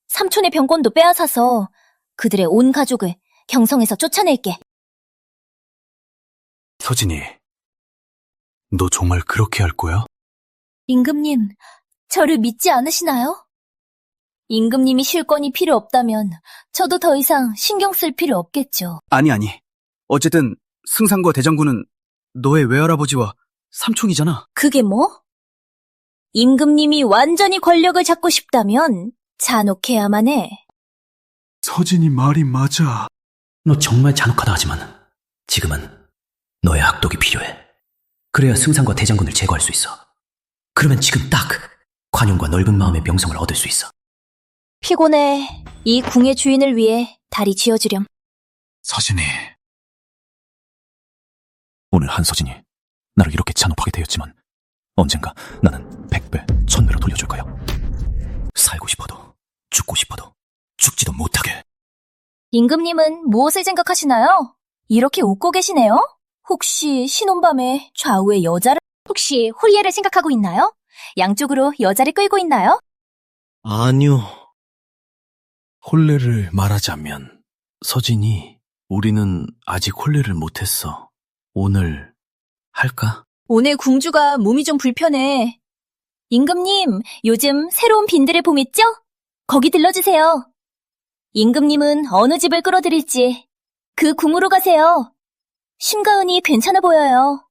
삼촌의 병권도 빼앗아서 그들의 온 가족을 경성에서 쫓아낼게. 서진이, 너 정말 그렇게 할 거야? 임금님, 저를 믿지 않으시나요? 임금님이 쉴 건이 필요 없다면 저도 더 이상 신경 쓸 필요 없겠죠. 아니. 어쨌든 승상과 대장군은 너의 외할아버지와 삼촌이잖아. 그게 뭐? 임금님이 완전히 권력을 잡고 싶다면 잔혹해야만 해. 서진이 말이 맞아. 너 정말 잔혹하다 하지만 지금은 너의 악독이 필요해. 그래야 승상과 대장군을 제거할 수 있어. 그러면 지금 딱 관용과 넓은 마음의 명성을 얻을 수 있어. 피곤해. 이 궁의 주인을 위해 다리 쥐어주렴. 서진이. 오늘 한서진이 나를 이렇게 잔혹하게 되었지만 언젠가 나는 100배, 1000배로 돌려줄 거야. 살고 싶어도 죽고 싶어도 죽지도 못하게. 임금님은 무엇을 생각하시나요? 이렇게 웃고 계시네요? 혹시 신혼밤에 좌우에 여자를... 혹시 홀예를 생각하고 있나요? 양쪽으로 여자를 끌고 있나요? 아니요. 혼례를 말하자면, 서진이, 우리는 아직 혼례를 못했어. 오늘 할까? 오늘 궁주가 몸이 좀 불편해. 임금님, 요즘 새로운 빈들의 봄 있죠? 거기 들러주세요. 임금님은 어느 집을 끌어들일지 그 궁으로 가세요. 심가은이 괜찮아 보여요.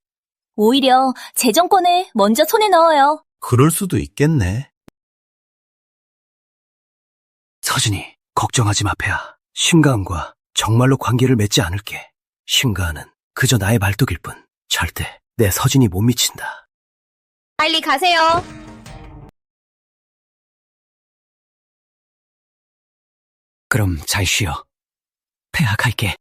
오히려 제 정권을 먼저 손에 넣어요. 그럴 수도 있겠네. 서진이, 걱정하지 마, 폐하. 심가은과 정말로 관계를 맺지 않을게. 심가은은 그저 나의 말뚝일 뿐. 절대 내 서진이 못 미친다. 빨리 가세요. 그럼 잘 쉬어. 폐하 갈게.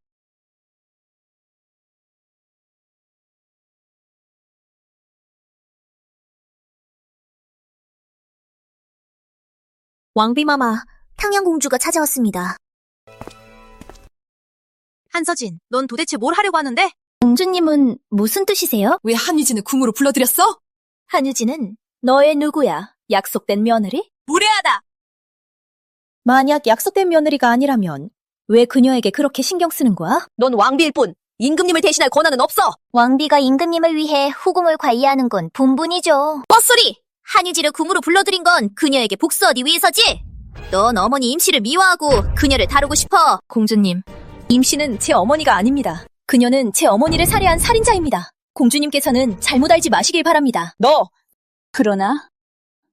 왕비마마, 평양공주가 찾아왔습니다. 한서진, 넌 도대체 뭘 하려고 하는데? 공주님은 무슨 뜻이세요? 왜 한유진을 궁으로 불러들였어? 한유진은 너의 누구야? 약속된 며느리? 무례하다! 만약 약속된 며느리가 아니라면 왜 그녀에게 그렇게 신경 쓰는 거야? 넌 왕비일 뿐 임금님을 대신할 권한은 없어! 왕비가 임금님을 위해 후궁을 관리하는 건 본분이죠. 헛소리! 한유지를 궁으로 불러들인 건 그녀에게 복수하기 위해서지. 넌 어머니 임씨를 미워하고 그녀를 다루고 싶어. 공주님, 임씨는 제 어머니가 아닙니다. 그녀는 제 어머니를 살해한 살인자입니다. 공주님께서는 잘못 알지 마시길 바랍니다. 너! 그러나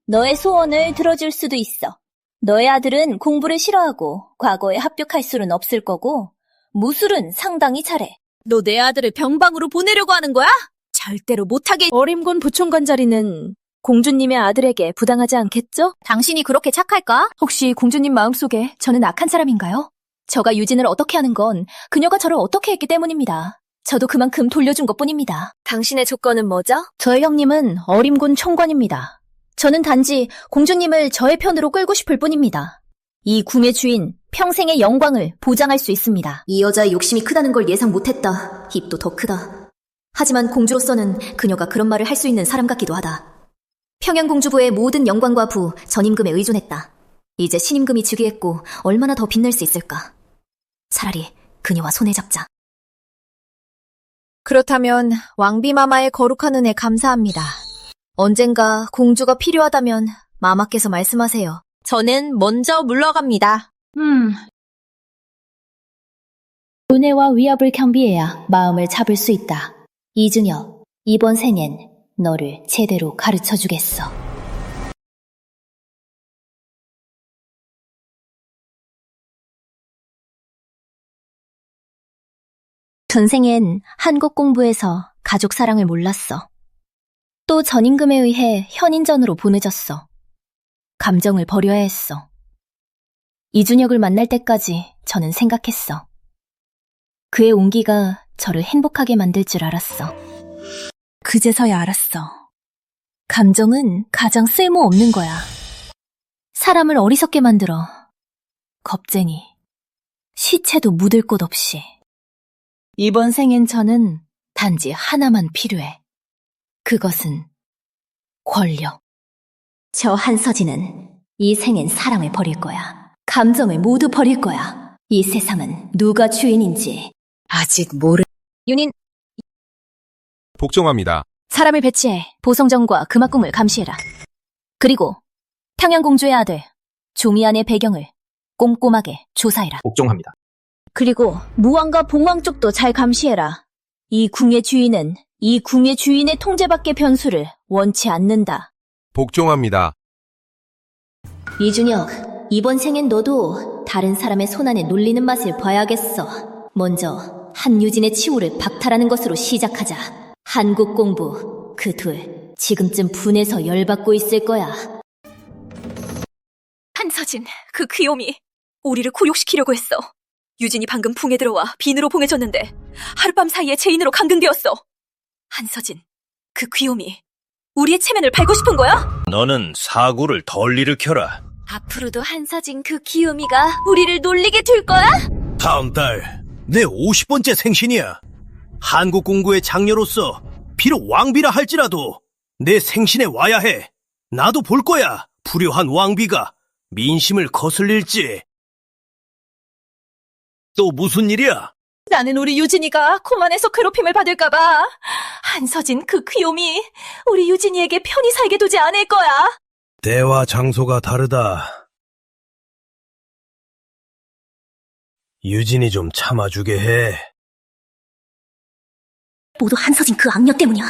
너의 소원을 들어줄 수도 있어. 너의 아들은 공부를 싫어하고 과거에 합격할 수는 없을 거고 무술은 상당히 잘해. 너 내 아들을 병방으로 보내려고 하는 거야? 절대로 못하게. 어림곤 부총관 자리는 공주님의 아들에게 부당하지 않겠죠? 당신이 그렇게 착할까? 혹시 공주님 마음속에 저는 악한 사람인가요? 저가 유진을 어떻게 하는 건 그녀가 저를 어떻게 했기 때문입니다. 저도 그만큼 돌려준 것뿐입니다. 당신의 조건은 뭐죠? 저의 형님은 어림군 총관입니다. 저는 단지 공주님을 저의 편으로 끌고 싶을 뿐입니다. 이 궁의 주인 평생의 영광을 보장할 수 있습니다. 이 여자의 욕심이 크다는 걸 예상 못했다. 입도 더 크다. 하지만 공주로서는 그녀가 그런 말을 할 수 있는 사람 같기도 하다. 평양공주부의 모든 영광과 부 전임금에 의존했다. 이제 신임금이 즉위했고 얼마나 더 빛날 수 있을까. 차라리 그녀와 손에 잡자. 그렇다면 왕비마마의 거룩한 은혜 감사합니다. 언젠가 공주가 필요하다면 마마께서 말씀하세요. 저는 먼저 물러갑니다. 은혜와 위협을 겸비해야 마음을 잡을 수 있다. 이준혁, 이번 생엔 너를 제대로 가르쳐주겠어. 전생엔 한국 공부에서 가족 사랑을 몰랐어. 또 전임금에 의해 현인전으로 보내졌어. 감정을 버려야 했어. 이준혁을 만날 때까지 저는 생각했어. 그의 온기가 저를 행복하게 만들 줄 알았어. 그제서야 알았어. 감정은 가장 쓸모없는 거야. 사람을 어리석게 만들어. 겁쟁이. 시체도 묻을 곳 없이. 이번 생엔 저는 단지 하나만 필요해. 그것은 권력. 저 한서진은 이 생엔 사랑을 버릴 거야. 감정을 모두 버릴 거야. 이 세상은 누가 주인인지 아직 모르... 윤인, 복종합니다. 사람을 배치해 보성정과 금화궁을 감시해라. 그리고 평양공주의 아들 종이안의 배경을 꼼꼼하게 조사해라. 복종합니다. 그리고 무왕과 봉왕 쪽도 잘 감시해라. 이 궁의 주인은 이 궁의 주인의 통제밖에 변수를 원치 않는다. 복종합니다. 이준혁, 이번 생엔 너도 다른 사람의 손안에 놀리는 맛을 봐야겠어. 먼저 한유진의 치우를 박탈하는 것으로 시작하자. 한국 공부, 그 둘 지금쯤 분해서 열받고 있을 거야. 한서진, 그 귀요미. 우리를 굴욕시키려고 했어. 유진이 방금 궁에 들어와 빈으로 봉해졌는데 하룻밤 사이에 죄인으로 감금되었어. 한서진, 그 귀요미. 우리의 체면을 밟고 싶은 거야? 너는 사고를 덜 일으켜라. 앞으로도 한서진 그 귀요미가 우리를 놀리게 둘 거야? 다음 달 내 50번째 생신이야. 한국 공구의 장녀로서 비록 왕비라 할지라도 내 생신에 와야 해. 나도 볼 거야. 불효한 왕비가 민심을 거슬릴지. 또 무슨 일이야? 나는 우리 유진이가 코만에서 괴롭힘을 받을까봐. 한서진 그 귀요미 우리 유진이에게 편히 살게 두지 않을 거야. 때와 장소가 다르다. 유진이 좀 참아주게 해. 모두 한서진 그 악녀 때문이야.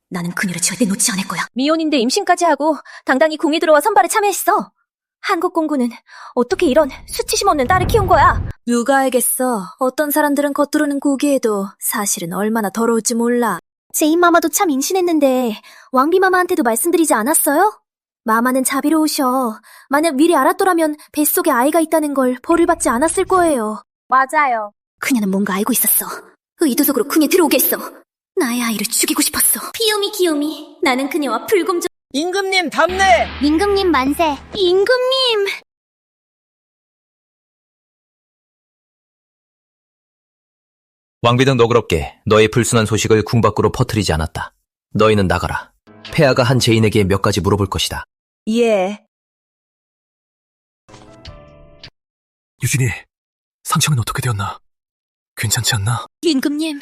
나는 그녀를 절대 놓지 않을 거야. 미혼인데 임신까지 하고 당당히 궁에 들어와 선발에 참여했어. 한국 공군은 어떻게 이런 수치심 없는 딸을 키운 거야? 누가 알겠어. 어떤 사람들은 겉으로는 고귀해도 사실은 얼마나 더러울지 몰라. 제인 마마도 참 임신했는데 왕비 마마한테도 말씀드리지 않았어요? 마마는 자비로우셔. 만약 미리 알았더라면 뱃속에 아이가 있다는 걸 벌을 받지 않았을 거예요. 맞아요. 그녀는 뭔가 알고 있었어. 의도적으로 궁에 들어오게 했어. 나의 아이를 죽이고 싶었어. 귀요미, 나는 그녀와 불공정... 임금님 답례! 임금님 만세. 임금님! 왕비등 너그럽게 너의 불순한 소식을 궁 밖으로 퍼뜨리지 않았다. 너희는 나가라. 폐하가 한 제인에게 몇 가지 물어볼 것이다. 예. 유진이, 상처는 어떻게 되었나? 괜찮지 않나? 임금님,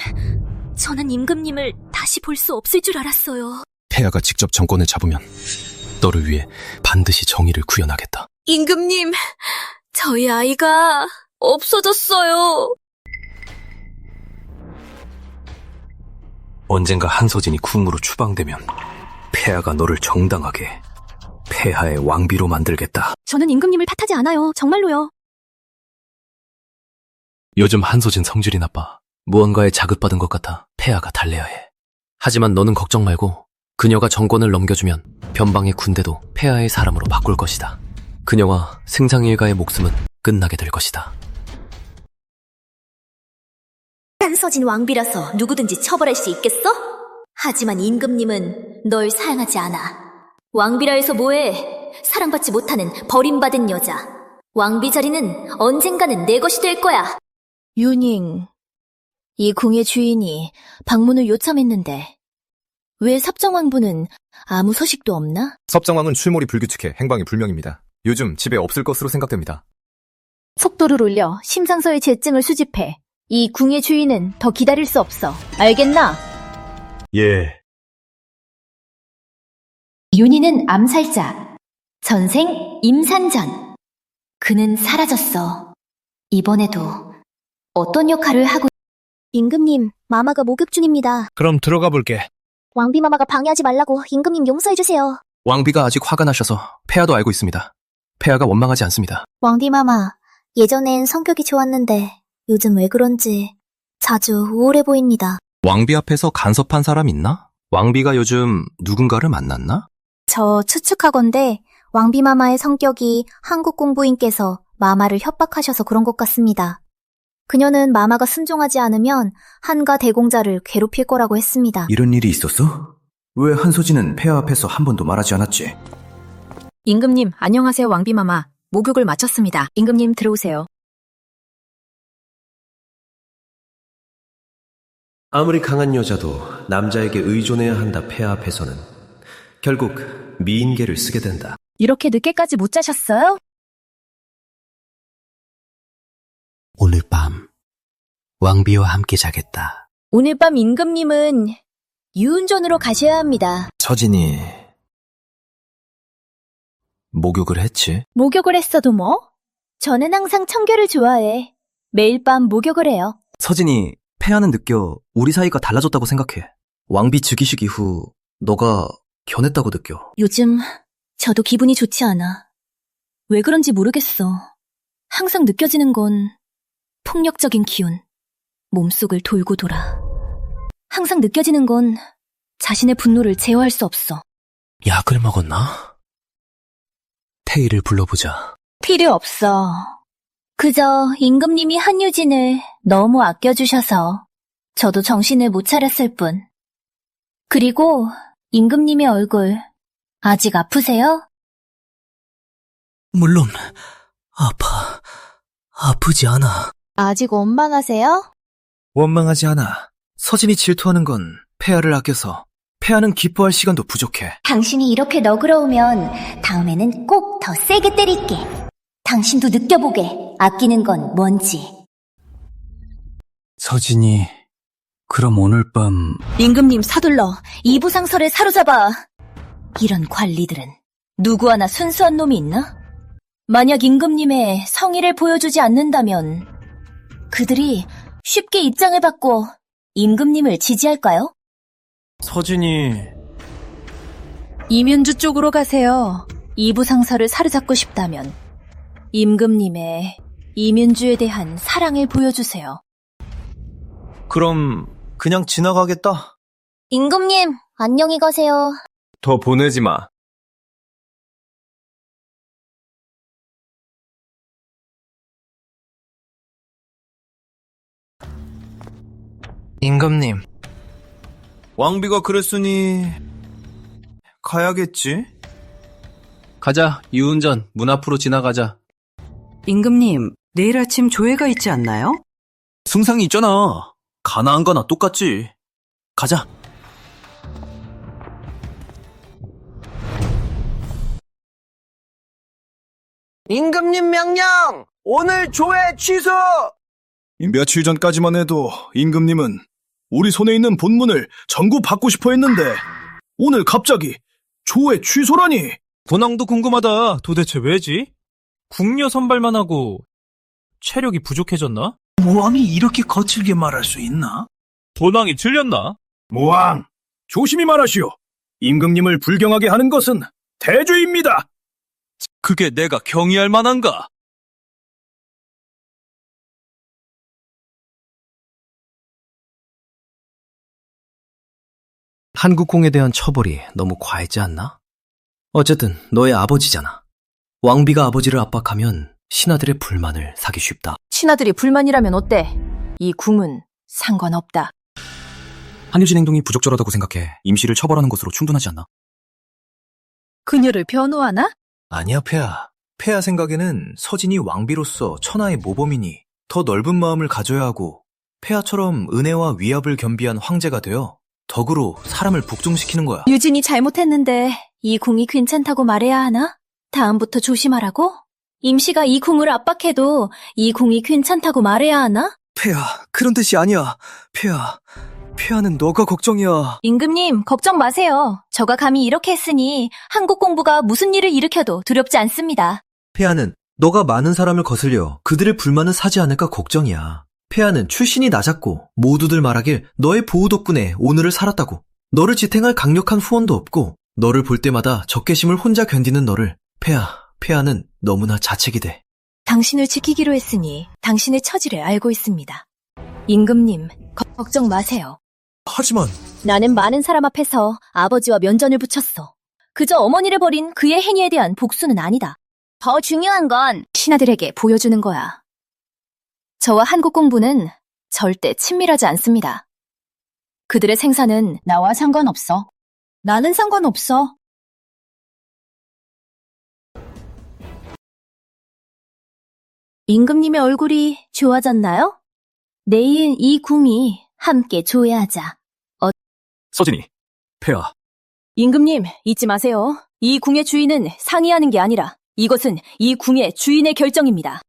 저는 임금님을 다시 볼 수 없을 줄 알았어요. 폐하가 직접 정권을 잡으면 너를 위해 반드시 정의를 구현하겠다. 임금님, 저희 아이가 없어졌어요. 언젠가 한서진이 궁으로 추방되면 폐하가 너를 정당하게 폐하의 왕비로 만들겠다. 저는 임금님을 탓하지 않아요. 정말로요. 요즘 한서진 성질이 나빠. 무언가에 자극받은 것 같아 폐하가 달래야 해. 하지만 너는 걱정 말고 그녀가 정권을 넘겨주면 변방의 군대도 폐하의 사람으로 바꿀 것이다. 그녀와 승상일가의 목숨은 끝나게 될 것이다. 한서진 왕비라서 누구든지 처벌할 수 있겠어? 하지만 임금님은 널 사랑하지 않아. 왕비라 해서 뭐해? 사랑받지 못하는 버림받은 여자. 왕비 자리는 언젠가는 내 것이 될 거야. 윤잉, 이 궁의 주인이 방문을 요청했는데 왜 섭정왕부는 아무 소식도 없나? 섭정왕은 출몰이 불규칙해 행방이 불명입니다. 요즘 집에 없을 것으로 생각됩니다. 속도를 올려 심상서의 재증을 수집해. 이 궁의 주인은 더 기다릴 수 없어. 알겠나? 예. 윤희는 암살자. 전생 임산전. 그는 사라졌어. 이번에도 어떤 역할을 하고... 임금님, 마마가 목욕 중입니다. 그럼 들어가 볼게. 왕비 마마가 방해하지 말라고 임금님 용서해주세요. 왕비가 아직 화가 나셔서 폐하도 알고 있습니다. 폐하가 원망하지 않습니다. 왕비 마마, 예전엔 성격이 좋았는데 요즘 왜 그런지 자주 우울해 보입니다. 왕비 앞에서 간섭한 사람 있나? 왕비가 요즘 누군가를 만났나? 저 추측하건대 왕비 마마의 성격이 한국 공부인께서 마마를 협박하셔서 그런 것 같습니다. 그녀는 마마가 순종하지 않으면 한가 대공자를 괴롭힐 거라고 했습니다. 이런 일이 있었어? 왜 한서진은 폐하 앞에서 한 번도 말하지 않았지? 임금님, 안녕하세요, 왕비마마. 목욕을 마쳤습니다. 임금님, 들어오세요. 아무리 강한 여자도 남자에게 의존해야 한다 폐하 앞에서는 결국 미인계를 쓰게 된다. 이렇게 늦게까지 못 자셨어요? 오늘 밤 왕비와 함께 자겠다. 오늘 밤 임금님은 유운전으로 가셔야 합니다. 서진이 목욕을 했지? 목욕을 했어도 뭐? 저는 항상 청결을 좋아해. 매일 밤 목욕을 해요. 서진이 폐하는 느껴 우리 사이가 달라졌다고 생각해. 왕비 즉위식 이후 너가 변했다고 느껴. 요즘 저도 기분이 좋지 않아. 왜 그런지 모르겠어. 항상 느껴지는 건 폭력적인 기운, 몸속을 돌고 돌아. 항상 느껴지는 건 자신의 분노를 제어할 수 없어. 약을 먹었나? 태희를 불러보자. 필요 없어. 그저 임금님이 한유진을 너무 아껴주셔서 저도 정신을 못 차렸을 뿐. 그리고 임금님의 얼굴 아직 아프세요? 물론 아프지 않아. 아직 원망하세요? 원망하지 않아. 서진이 질투하는 건 폐하를 아껴서 폐하는 기뻐할 시간도 부족해. 당신이 이렇게 너그러우면 다음에는 꼭 더 세게 때릴게. 당신도 느껴보게. 아끼는 건 뭔지. 서진이, 그럼 오늘 밤 임금님 서둘러 이부상설에 사로잡아. 이런 관리들은 누구 하나 순수한 놈이 있나? 만약 임금님의 성의를 보여주지 않는다면 그들이 쉽게 입장을 바꿔 임금님을 지지할까요? 서진이 이면주 쪽으로 가세요. 이부상설을 사로잡고 싶다면 임금님의 이면주에 대한 사랑을 보여주세요. 그럼 그냥 지나가겠다. 임금님, 안녕히 가세요. 더 보내지 마. 임금님. 왕비가 그랬으니 가야겠지? 가자, 유운전, 문 앞으로 지나가자. 임금님, 내일 아침 조회가 있지 않나요? 승상이 있잖아. 가나안 거나 똑같지. 가자. 임금님 명령! 오늘 조회 취소! 며칠 전까지만 해도 임금님은 우리 손에 있는 본문을 전부 받고 싶어 했는데 오늘 갑자기 조회 취소라니. 본왕도 궁금하다. 도대체 왜지? 궁녀 선발만 하고 체력이 부족해졌나? 모왕이 이렇게 거칠게 말할 수 있나? 본왕이 틀렸나? 모왕, 조심히 말하시오. 임금님을 불경하게 하는 것은 대죄입니다. 그게 내가 경의할 만한가? 한국공에 대한 처벌이 너무 과했지 않나? 어쨌든 너의 아버지잖아. 왕비가 아버지를 압박하면 신하들의 불만을 사기 쉽다. 신하들이 불만이라면 어때? 이 궁은 상관없다. 한유진 행동이 부적절하다고 생각해 임시를 처벌하는 것으로 충분하지 않나? 그녀를 변호하나? 아니야, 폐하. 폐하 생각에는 서진이 왕비로서 천하의 모범이니 더 넓은 마음을 가져야 하고 폐하처럼 은혜와 위압을 겸비한 황제가 되어 덕으로 사람을 복종시키는 거야. 유진이 잘못했는데 이 궁이 괜찮다고 말해야 하나? 다음부터 조심하라고? 임시가 이 궁을 압박해도 이 궁이 괜찮다고 말해야 하나? 폐하, 그런 뜻이 아니야. 폐하, 폐하는 너가 걱정이야. 임금님, 걱정 마세요. 저가 감히 이렇게 했으니 한국 공부가 무슨 일을 일으켜도 두렵지 않습니다. 폐하는 너가 많은 사람을 거슬려 그들의 불만은 사지 않을까 걱정이야. 폐하는 출신이 낮았고 모두들 말하길 너의 보호 덕분에 오늘을 살았다고. 너를 지탱할 강력한 후원도 없고 너를 볼 때마다 적개심을 혼자 견디는 너를 폐하는 너무나 자책이 돼. 당신을 지키기로 했으니 당신의 처지를 알고 있습니다. 임금님, 걱정 마세요. 하지만 나는 많은 사람 앞에서 아버지와 면전을 붙였어. 그저 어머니를 버린 그의 행위에 대한 복수는 아니다. 더 중요한 건 신하들에게 보여주는 거야. 저와 한국 공부는 절대 친밀하지 않습니다. 그들의 생사는 나와 상관없어. 나는 상관없어. 임금님의 얼굴이 좋아졌나요? 내일 이 궁이 함께 조회하자. 서진이, 폐하. 임금님, 잊지 마세요. 이 궁의 주인은 상의하는 게 아니라 이것은 이 궁의 주인의 결정입니다.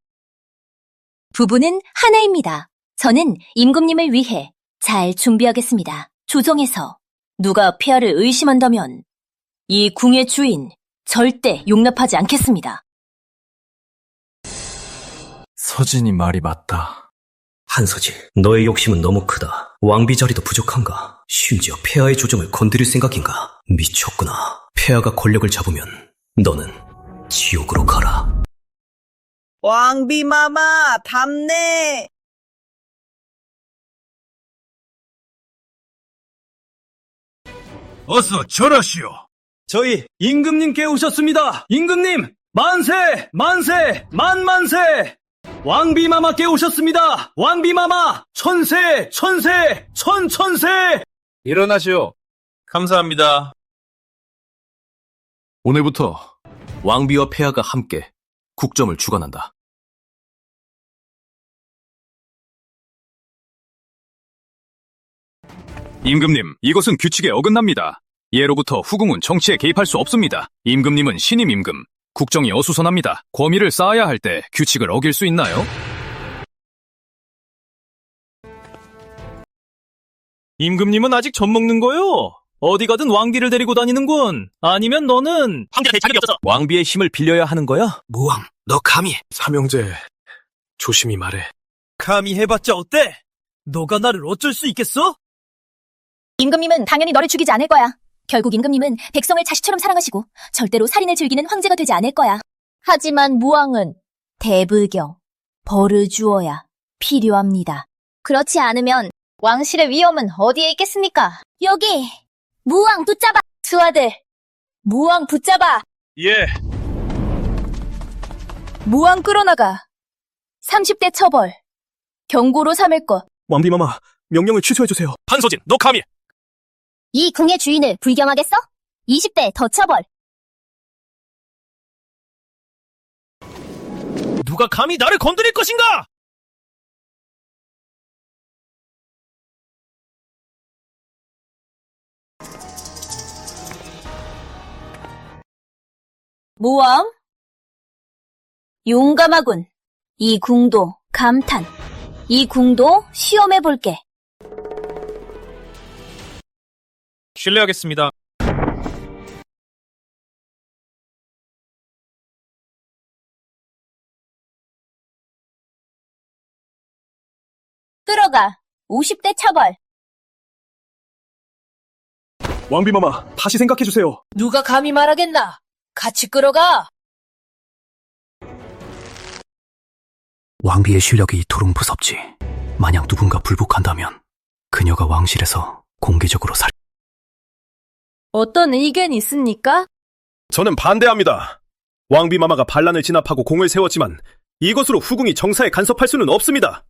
부부는 하나입니다. 저는 임금님을 위해 잘 준비하겠습니다. 조정에서 누가 폐하를 의심한다면 이 궁의 주인 절대 용납하지 않겠습니다. 서진이 말이 맞다. 한서진, 너의 욕심은 너무 크다. 왕비 자리도 부족한가? 심지어 폐하의 조정을 건드릴 생각인가? 미쳤구나. 폐하가 권력을 잡으면 너는 지옥으로 가라. 왕비마마 답네. 어서 절하시오. 저희 임금님께 오셨습니다. 임금님, 만세, 만세, 만만세. 왕비마마께 오셨습니다. 왕비마마, 천세, 천세, 천천세. 일어나시오. 감사합니다. 오늘부터 왕비와 폐하가 함께 국정을 주관한다. 임금님, 이것은 규칙에 어긋납니다. 예로부터 후궁은 정치에 개입할 수 없습니다. 임금님은 신임 임금, 국정이 어수선합니다. 권위를 쌓아야 할 때 규칙을 어길 수 있나요? 임금님은 아직 젖 먹는 거요? 어디 가든 왕비를 데리고 다니는군. 아니면 너는 황제가 될 자격이 없어서 왕비의 힘을 빌려야 하는 거야? 무왕, 너 감히. 삼형제, 조심히 말해. 감히 해봤자 어때? 너가 나를 어쩔 수 있겠어? 임금님은 당연히 너를 죽이지 않을 거야. 결국 임금님은 백성을 자식처럼 사랑하시고 절대로 살인을 즐기는 황제가 되지 않을 거야. 하지만 무왕은 대불경, 벌을 주어야 필요합니다. 그렇지 않으면 왕실의 위험은 어디에 있겠습니까? 여기! 무왕 붙잡아! 수하들, 무왕 붙잡아! 예. 무왕 끌어나가. 30대 처벌. 경고로 삼을 것. 왕비마마, 명령을 취소해주세요. 한서진, 너 감히! 이 궁의 주인을 불경하겠어? 20대 더 처벌. 누가 감히 나를 건드릴 것인가? 무왕? 용감하군. 이 궁도 감탄. 이 궁도 시험해볼게. 실례하겠습니다. 끌어가. 50대 처벌. 왕비마마, 다시 생각해주세요. 누가 감히 말하겠나? 같이 끌어가! 왕비의 실력이 이토록 무섭지. 만약 누군가 불복한다면 그녀가 왕실에서 공개적으로 어떤 의견 있습니까? 저는 반대합니다. 왕비마마가 반란을 진압하고 공을 세웠지만 이것으로 후궁이 정사에 간섭할 수는 없습니다.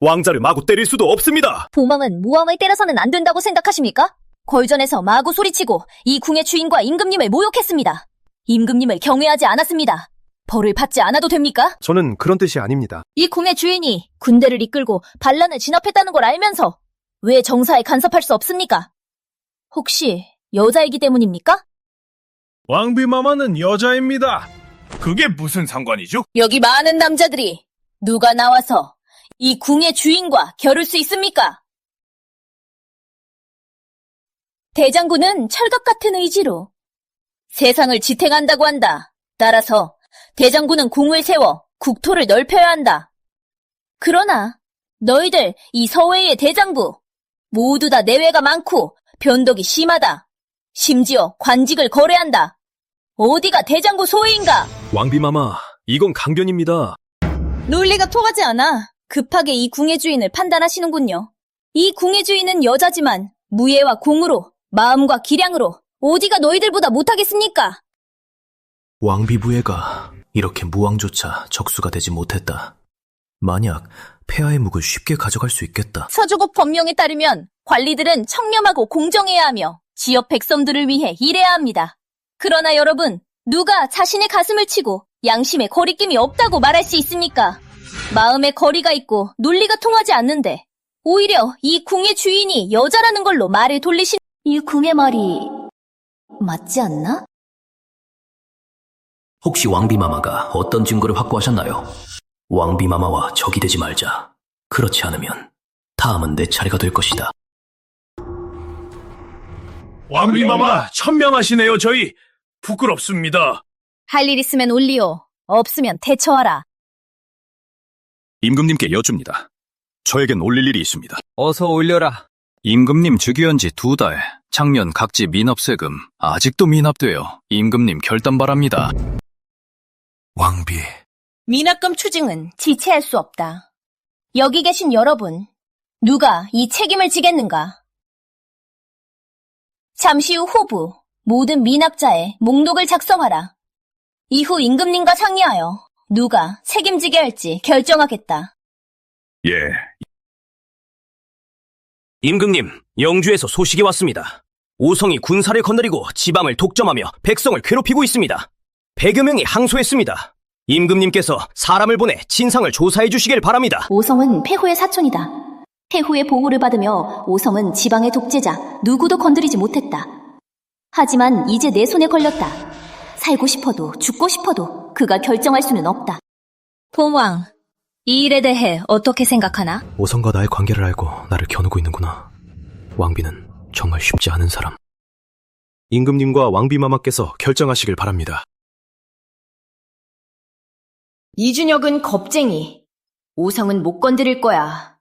왕자를 마구 때릴 수도 없습니다. 보망은 무왕을 때려서는 안 된다고 생각하십니까? 걸전에서 마구 소리치고 이 궁의 주인과 임금님을 모욕했습니다. 임금님을 경외하지 않았습니다. 벌을 받지 않아도 됩니까? 저는 그런 뜻이 아닙니다. 이 궁의 주인이 군대를 이끌고 반란을 진압했다는 걸 알면서 왜 정사에 간섭할 수 없습니까? 혹시 여자이기 때문입니까? 왕비마마는 여자입니다. 그게 무슨 상관이죠? 여기 많은 남자들이 누가 나와서 이 궁의 주인과 겨룰 수 있습니까? 대장군은 철갑 같은 의지로 세상을 지탱한다고 한다. 따라서 대장군은 궁을 세워 국토를 넓혀야 한다. 그러나 너희들 이 서외의 대장부 모두 다 내외가 많고 변덕이 심하다. 심지어 관직을 거래한다. 어디가 대장부 소위인가? 왕비마마, 이건 강변입니다. 논리가 통하지 않아. 급하게 이 궁의 주인을 판단하시는군요. 이 궁의 주인은 여자지만 무예와 공으로 마음과 기량으로 어디가 너희들보다 못하겠습니까? 왕비부애가 이렇게 무왕조차 적수가 되지 못했다. 만약 폐하의 묵을 쉽게 가져갈 수 있겠다. 서주국 법령에 따르면 관리들은 청렴하고 공정해야 하며 지역 백성들을 위해 일해야 합니다. 그러나 여러분, 누가 자신의 가슴을 치고 양심에 거리낌이 없다고 말할 수 있습니까? 마음에 거리가 있고 논리가 통하지 않는데 오히려 이 궁의 주인이 여자라는 걸로 말을 돌리신 이 궁의 말이 맞지 않나? 혹시 왕비마마가 어떤 증거를 확보하셨나요? 왕비마마와 적이 되지 말자. 그렇지 않으면 다음은 내 차례가 될 것이다. 왕비마마, 천명하시네요, 저희. 부끄럽습니다. 할 일 있으면 올리오. 없으면 대처하라. 임금님께 여쭙니다. 저에겐 올릴 일이 있습니다. 어서 올려라. 임금님 즉위한 지 2달, 작년 각지 미납세금 아직도 미납되어 임금님 결단 바랍니다. 왕비. 미납금 추징은 지체할 수 없다. 여기 계신 여러분, 누가 이 책임을 지겠는가? 잠시 후 호부, 모든 미납자의 목록을 작성하라. 이후 임금님과 상의하여 누가 책임지게 할지 결정하겠다. 예. 임금님, 영주에서 소식이 왔습니다. 오성이 군사를 거느리고 지방을 독점하며 백성을 괴롭히고 있습니다. 100여 명이 항소했습니다. 임금님께서 사람을 보내 진상을 조사해 주시길 바랍니다. 오성은 폐호의 사촌이다. 폐후의 보호를 받으며 오성은 지방의 독재자 누구도 건드리지 못했다. 하지만 이제 내 손에 걸렸다. 살고 싶어도 죽고 싶어도 그가 결정할 수는 없다. 봄왕, 이 일에 대해 어떻게 생각하나? 오성과 나의 관계를 알고 나를 겨누고 있는구나. 왕비는 정말 쉽지 않은 사람. 임금님과 왕비마마께서 결정하시길 바랍니다. 이준혁은 겁쟁이. 오성은 못 건드릴 거야.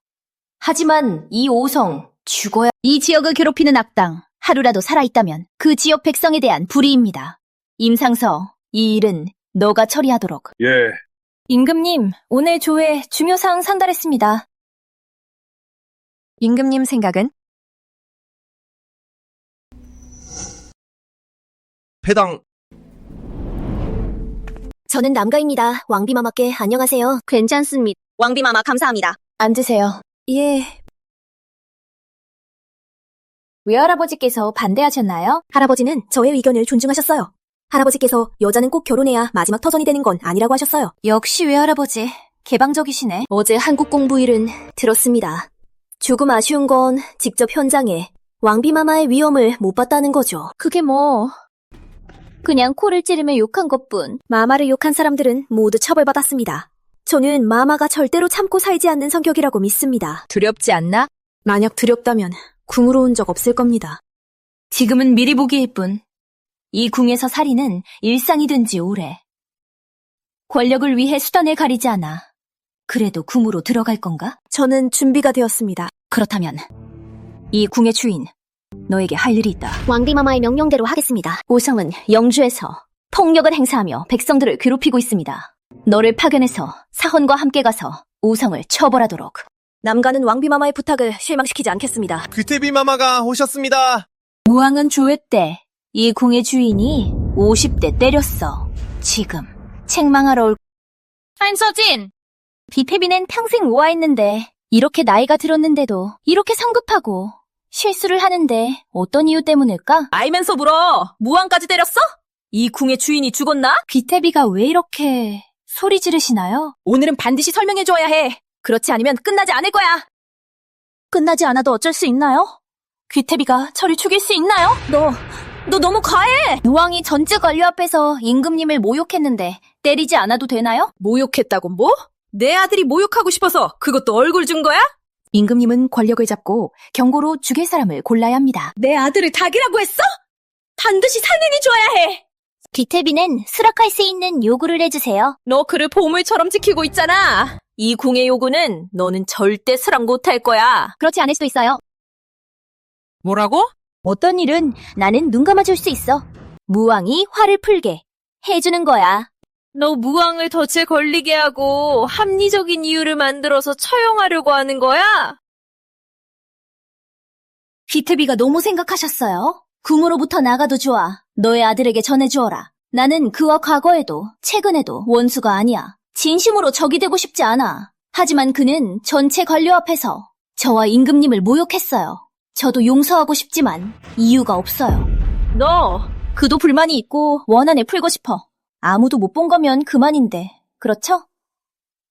하지만 이 오성 죽어야. 이 지역을 괴롭히는 악당 하루라도 살아있다면 그 지역 백성에 대한 불이입니다. 임상서, 이 일은 너가 처리하도록. 예. 임금님, 오늘 조회 중요 사항 상달했습니다. 임금님 생각은? 패당. 저는 남가입니다. 왕비마마께 안녕하세요. 괜찮습니다. 왕비마마 감사합니다. 앉으세요. 예. 외할아버지께서 반대하셨나요? 할아버지는 저의 의견을 존중하셨어요. 할아버지께서 여자는 꼭 결혼해야 마지막 터전이 되는 건 아니라고 하셨어요. 역시 외할아버지, 개방적이시네. 어제 한국 공부일은 들었습니다. 조금 아쉬운 건 직접 현장에 왕비마마의 위험을 못 봤다는 거죠. 그게 뭐... 그냥 코를 찌르며 욕한 것뿐. 마마를 욕한 사람들은 모두 처벌받았습니다. 저는 마마가 절대로 참고 살지 않는 성격이라고 믿습니다. 두렵지 않나? 만약 두렵다면 궁으로 온 적 없을 겁니다. 지금은 미리 보기일 뿐. 이 궁에서 살인은 일상이든지 오래. 권력을 위해 수단을 가리지 않아. 그래도 궁으로 들어갈 건가? 저는 준비가 되었습니다. 그렇다면 이 궁의 주인, 너에게 할 일이 있다. 왕비마마의 명령대로 하겠습니다. 오성은 영주에서 폭력을 행사하며 백성들을 괴롭히고 있습니다. 너를 파견해서 사헌과 함께 가서 오성을 처벌하도록. 남가는 왕비마마의 부탁을 실망시키지 않겠습니다. 귀태비 마마가 오셨습니다. 무왕은 조회 때 이 궁의 주인이 50대 때렸어. 지금 책망하러 올. 한서진! 비태비는 평생 우아했는데 이렇게 나이가 들었는데도 이렇게 성급하고 실수를 하는데 어떤 이유 때문일까? 알면서 물어! 무왕까지 때렸어? 이 궁의 주인이 죽었나? 비태비가 왜 이렇게 소리 지르시나요? 오늘은 반드시 설명해줘야 해. 그렇지 않으면 끝나지 않을 거야. 끝나지 않아도 어쩔 수 있나요? 귀태비가 저를 죽일 수 있나요? 너 너무 과해! 무왕이 전직 관료 앞에서 임금님을 모욕했는데 때리지 않아도 되나요? 모욕했다고 뭐? 내 아들이 모욕하고 싶어서 그것도 얼굴 준 거야? 임금님은 권력을 잡고 경고로 죽일 사람을 골라야 합니다. 내 아들을 닭이라고 했어? 반드시 살인이 줘야 해! 비태비는 수락할 수 있는 요구를 해주세요. 너 그를 보물처럼 지키고 있잖아. 이 궁의 요구는 너는 절대 수락 못할 거야. 그렇지 않을 수도 있어요. 뭐라고? 어떤 일은 나는 눈 감아줄 수 있어. 무왕이 화를 풀게 해주는 거야. 너 무왕을 덫에 걸리게 하고 합리적인 이유를 만들어서 처형하려고 하는 거야? 비태비가 너무 생각하셨어요. 궁으로부터 나가도 좋아. 너의 아들에게 전해주어라. 나는 그와 과거에도 최근에도 원수가 아니야. 진심으로 적이 되고 싶지 않아. 하지만 그는 전체 관료 앞에서 저와 임금님을 모욕했어요. 저도 용서하고 싶지만 이유가 없어요. 너 그도 불만이 있고 원한을 풀고 싶어. 아무도 못 본 거면 그만인데. 그렇죠?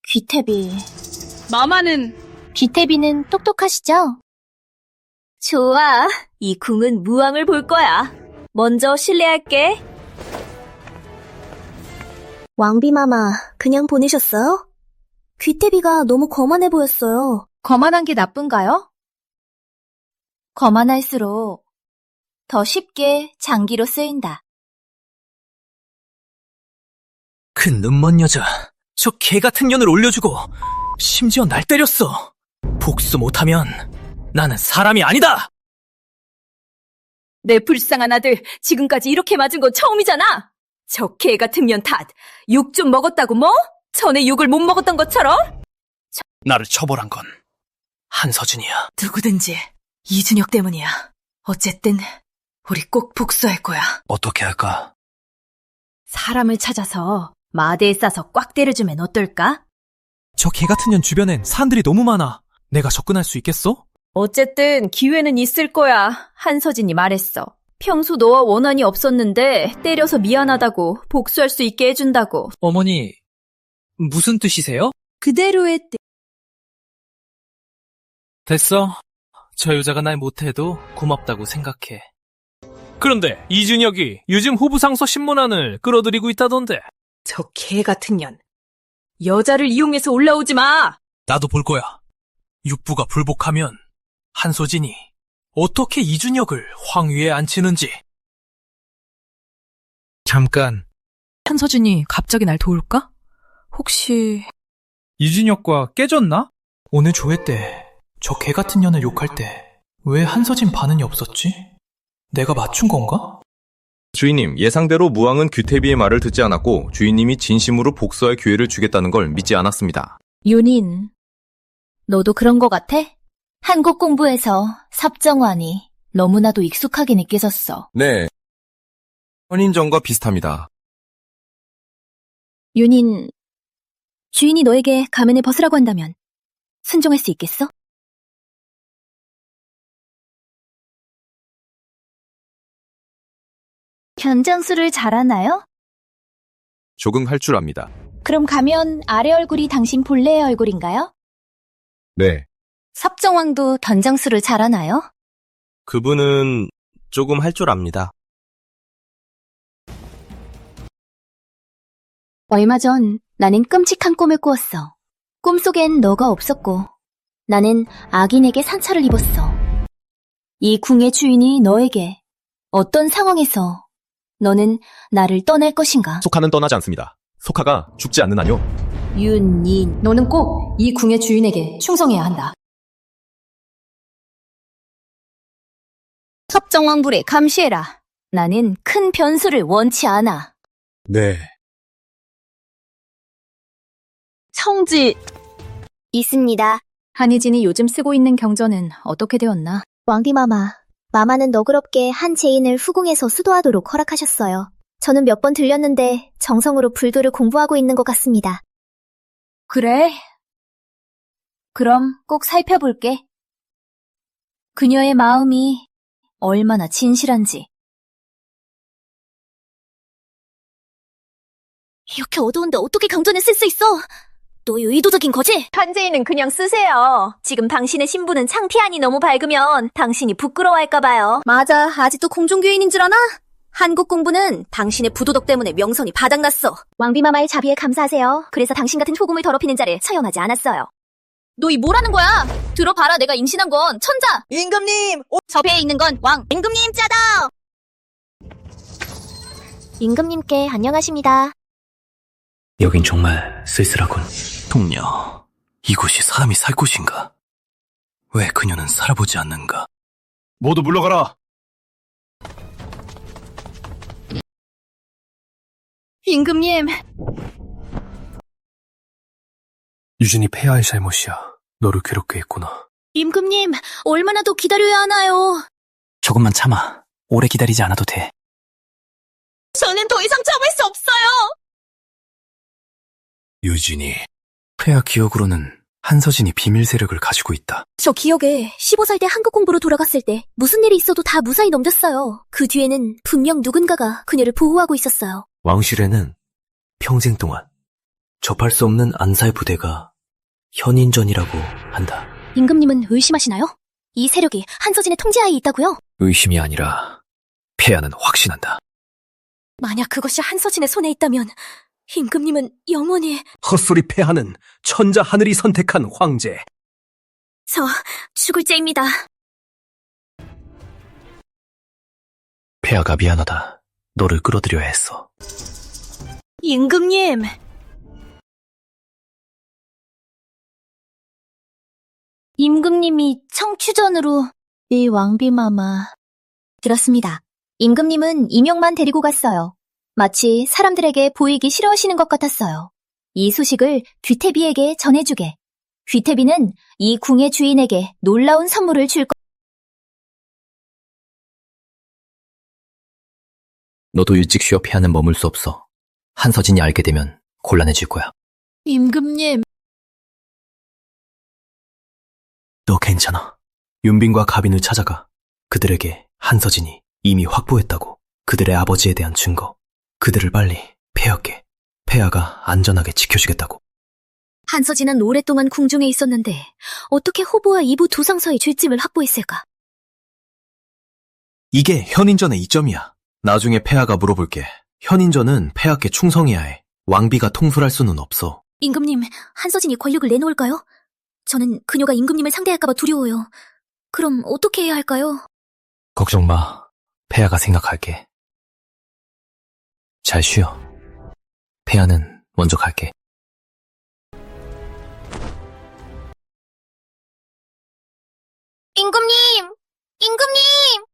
귀태비. 마마는 귀태비는 똑똑하시죠? 좋아. 이 궁은 무왕을 볼 거야. 먼저 실례할게. 왕비마마, 그냥 보내셨어요? 귀태비가 너무 거만해 보였어요. 거만한 게 나쁜가요? 거만할수록 더 쉽게 장기로 쓰인다. 그 눈먼 여자, 저 개 같은 년을 올려주고 심지어 날 때렸어. 복수 못하면 나는 사람이 아니다. 내 불쌍한 아들 지금까지 이렇게 맞은 건 처음이잖아. 저 개 같은 년 탓. 욕 좀 먹었다고 뭐? 전에 욕을 못 먹었던 것처럼? 나를 처벌한 건 한서진이야. 누구든지 이준혁 때문이야. 어쨌든 우리 꼭 복수할 거야. 어떻게 할까? 사람을 찾아서 마대에 싸서 꽉 때려주면 어떨까? 저 개 같은 년 주변엔 사람들이 너무 많아. 내가 접근할 수 있겠어? 어쨌든 기회는 있을 거야. 한서진이 말했어. 평소 너와 원한이 없었는데 때려서 미안하다고 복수할 수 있게 해준다고. 어머니, 무슨 뜻이세요? 그대로의 뜻. 됐어. 저 여자가 날 못해도 고맙다고 생각해. 그런데 이준혁이 요즘 후부상서 신문안을 끌어들이고 있다던데. 저 개 같은 년. 여자를 이용해서 올라오지 마! 나도 볼 거야. 육부가 불복하면 한소진이 어떻게 이준혁을 황위에 앉히는지. 잠깐. 한서진이 갑자기 날 도울까? 혹시... 이준혁과 깨졌나? 오늘 조회 때 저 개 같은 년을 욕할 때 왜 한서진 반응이 없었지? 내가 맞춘 건가? 주인님, 예상대로 무왕은 규태비의 말을 듣지 않았고 주인님이 진심으로 복수할 기회를 주겠다는 걸 믿지 않았습니다. 윤인, 너도 그런 거 같아? 한국 공부에서 삽정환이 너무나도 익숙하게 느껴졌어. 네. 선인전과 비슷합니다. 윤인, 주인이 너에게 가면을 벗으라고 한다면 순종할 수 있겠어? 변장수를 잘하나요? 적응할 줄 압니다. 그럼 가면 아래 얼굴이 당신 본래의 얼굴인가요? 네. 삽정왕도 변장수를 잘하나요? 그분은 조금 할 줄 압니다. 얼마 전 나는 끔찍한 꿈을 꾸었어. 꿈속엔 너가 없었고 나는 악인에게 상처를 입었어. 이 궁의 주인이 너에게 어떤 상황에서 너는 나를 떠날 것인가? 소카는 떠나지 않습니다. 소카가 죽지 않는 한요. 윤인, 너는 꼭 이 궁의 주인에게 충성해야 한다. 섭정왕불에 감시해라. 나는 큰 변수를 원치 않아. 네. 청지. 있습니다. 한희진이 요즘 쓰고 있는 경전은 어떻게 되었나? 왕비마마. 마마는 너그럽게 한 제인을 후궁에서 수도하도록 허락하셨어요. 저는 몇 번 들렸는데 정성으로 불도를 공부하고 있는 것 같습니다. 그래? 그럼 꼭 살펴볼게. 그녀의 마음이 얼마나 진실한지. 이렇게 어두운데 어떻게 경전을 쓸 수 있어? 너 의도적인 거지? 한재인은 그냥 쓰세요. 지금 당신의 신부는 창피하니 너무 밝으면 당신이 부끄러워할까봐요. 맞아, 아직도 공중교인인 줄 아나? 한국 공부는 당신의 부도덕 때문에 명성이 바닥났어. 왕비마마의 자비에 감사하세요. 그래서 당신 같은 호금을 더럽히는 자를 처형하지 않았어요. 너 이 뭐라는 거야? 들어봐라, 내가 임신한 건 천자! 임금님! 저 배에 있는 건 왕! 임금님 짜다! 임금님께 안녕하십니다. 여긴 정말 쓸쓸하군. 동녀, 이곳이 사람이 살 곳인가? 왜 그녀는 살아보지 않는가? 모두 물러가라. 임금님! 유진이 폐하의 잘못이야. 너를 괴롭게 했구나. 임금님, 얼마나 더 기다려야 하나요? 조금만 참아. 오래 기다리지 않아도 돼. 저는 더 이상 참을 수 없어요! 유진이. 폐하 기억으로는 한서진이 비밀 세력을 가지고 있다. 저 기억에 15살 때 한국 공부로 돌아갔을 때 무슨 일이 있어도 다 무사히 넘겼어요. 그 뒤에는 분명 누군가가 그녀를 보호하고 있었어요. 왕실에는 평생 동안 접할 수 없는 안살 부대가 현인전이라고 한다. 임금님은 의심하시나요? 이 세력이 한서진의 통제하에 있다고요? 의심이 아니라 폐하는 확신한다. 만약 그것이 한서진의 손에 있다면 임금님은 영원히... 헛소리 폐하는 천자 하늘이 선택한 황제. 저 죽을 죄입니다. 폐하가 미안하다. 너를 끌어들여야 했어. 임금님! 임금님이 청추전으로 이 왕비마마... 들었습니다. 임금님은 임용만 데리고 갔어요. 마치 사람들에게 보이기 싫어하시는 것 같았어요. 이 소식을 귀태비에게 전해주게. 귀태비는 이 궁의 주인에게 놀라운 선물을 줄 것. 너도 일찍 쉬어 폐하는 머물 수 없어. 한서진이 알게 되면 곤란해질 거야. 임금님. 너 괜찮아. 윤빈과 가빈을 찾아가. 그들에게 한서진이 이미 확보했다고. 그들의 아버지에 대한 증거. 그들을 빨리 폐하께. 폐하가 안전하게 지켜주겠다고. 한서진은 오랫동안 궁중에 있었는데 어떻게 호부와 이부 두 상서의 쥐집을 확보했을까? 이게 현인전의 이점이야. 나중에 폐하가 물어볼게. 현인전은 폐하께 충성해야 해. 왕비가 통솔할 수는 없어. 임금님, 한서진이 권력을 내놓을까요? 저는 그녀가 임금님을 상대할까봐 두려워요. 그럼 어떻게 해야 할까요? 걱정 마. 폐하가 생각할게. 잘 쉬어. 폐하는 먼저 갈게. 임금님! 임금님!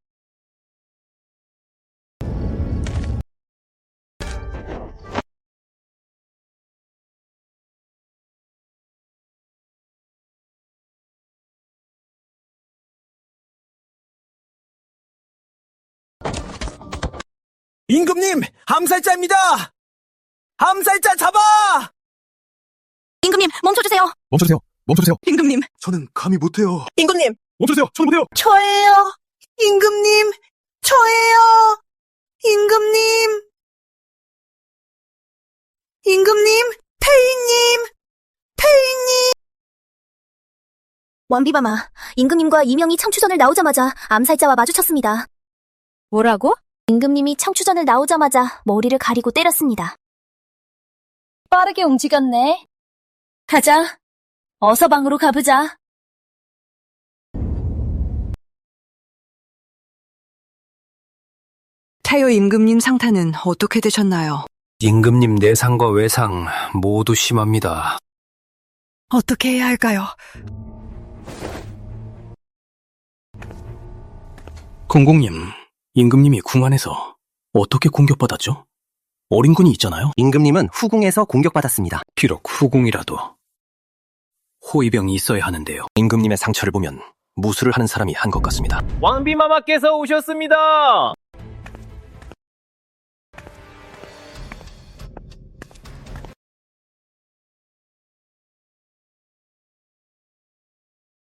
임금님, 암살자입니다! 암살자 잡아! 임금님, 멈춰주세요! 멈춰주세요. 멈춰주세요. 임금님! 저는 감히 못해요. 임금님, 멈춰주세요. 저는 못해요. 저예요. 임금님, 저예요. 임금님. 임금님, 태희님, 태희님. 왕비마마, 임금님과 이명이 청추전을 나오자마자 암살자와 마주쳤습니다. 뭐라고? 임금님이 청추전을 나오자마자 머리를 가리고 때렸습니다. 빠르게 움직였네. 가자. 어서 방으로 가보자. 태효 임금님 상태는 어떻게 되셨나요? 임금님 내상과 외상 모두 심합니다. 어떻게 해야 할까요? 공공님, 임금님이 궁 안에서 어떻게 공격받았죠? 어린 군이 있잖아요. 임금님은 후궁에서 공격받았습니다. 비록 후궁이라도 호위병이 있어야 하는데요. 임금님의 상처를 보면 무술을 하는 사람이 한 것 같습니다. 왕비마마께서 오셨습니다.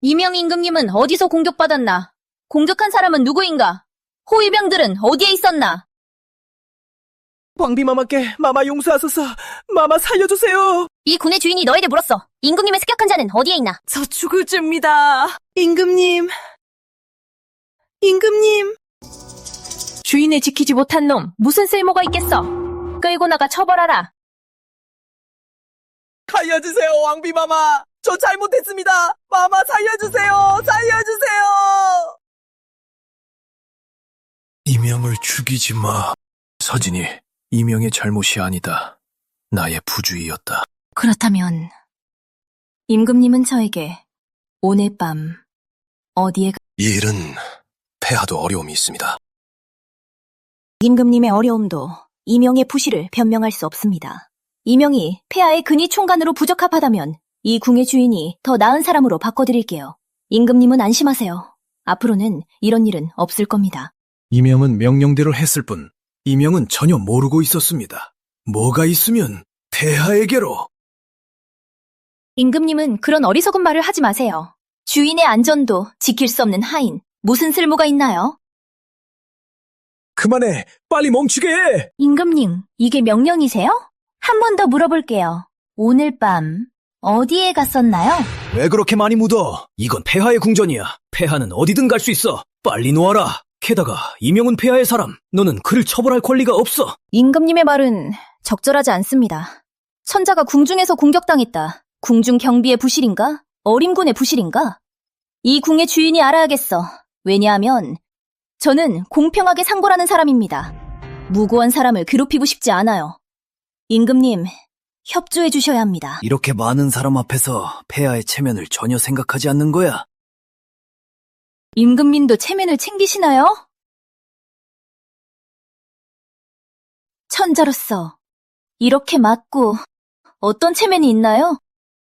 이명 임금님은 어디서 공격받았나? 공격한 사람은 누구인가? 호위병들은 어디에 있었나? 왕비마마께 마마 용서하소서. 마마 살려주세요. 이 군의 주인이 너에게 물었어. 임금님을 습격한 자는 어디에 있나? 저 죽을 줍니다. 임금님. 임금님. 주인을 지키지 못한 놈 무슨 쓸모가 있겠어? 끌고 나가 처벌하라. 살려주세요, 왕비마마. 저 잘못했습니다. 마마 살려주세요. 살려주세요. 이명을 죽이지 마. 서진이 이명의 잘못이 아니다. 나의 부주의였다. 그렇다면 임금님은 저에게 오늘 밤 어디에 이 일은 폐하도 어려움이 있습니다. 임금님의 어려움도 이명의 부실을 변명할 수 없습니다. 이명이 폐하의 근위 총관으로 부적합하다면 이 궁의 주인이 더 나은 사람으로 바꿔드릴게요. 임금님은 안심하세요. 앞으로는 이런 일은 없을 겁니다. 이명은 명령대로 했을 뿐 이명은 전혀 모르고 있었습니다. 뭐가 있으면 폐하에게로. 임금님은 그런 어리석은 말을 하지 마세요. 주인의 안전도 지킬 수 없는 하인, 무슨 쓸모가 있나요? 그만해. 빨리 멈추게 해. 임금님, 이게 명령이세요? 한 번 더 물어볼게요. 오늘 밤 어디에 갔었나요? 왜 그렇게 많이 묻어? 이건 폐하의 궁전이야. 폐하는 어디든 갈 수 있어. 빨리 놓아라. 게다가 이명은 폐하의 사람. 너는 그를 처벌할 권리가 없어. 임금님의 말은 적절하지 않습니다. 천자가 궁중에서 공격당했다. 궁중 경비의 부실인가? 어림군의 부실인가? 이 궁의 주인이 알아야겠어. 왜냐하면 저는 공평하게 상고라는 사람입니다. 무고한 사람을 괴롭히고 싶지 않아요. 임금님, 협조해 주셔야 합니다. 이렇게 많은 사람 앞에서 폐하의 체면을 전혀 생각하지 않는 거야. 임금님도 체면을 챙기시나요? 천자로서 이렇게 맞고 어떤 체면이 있나요?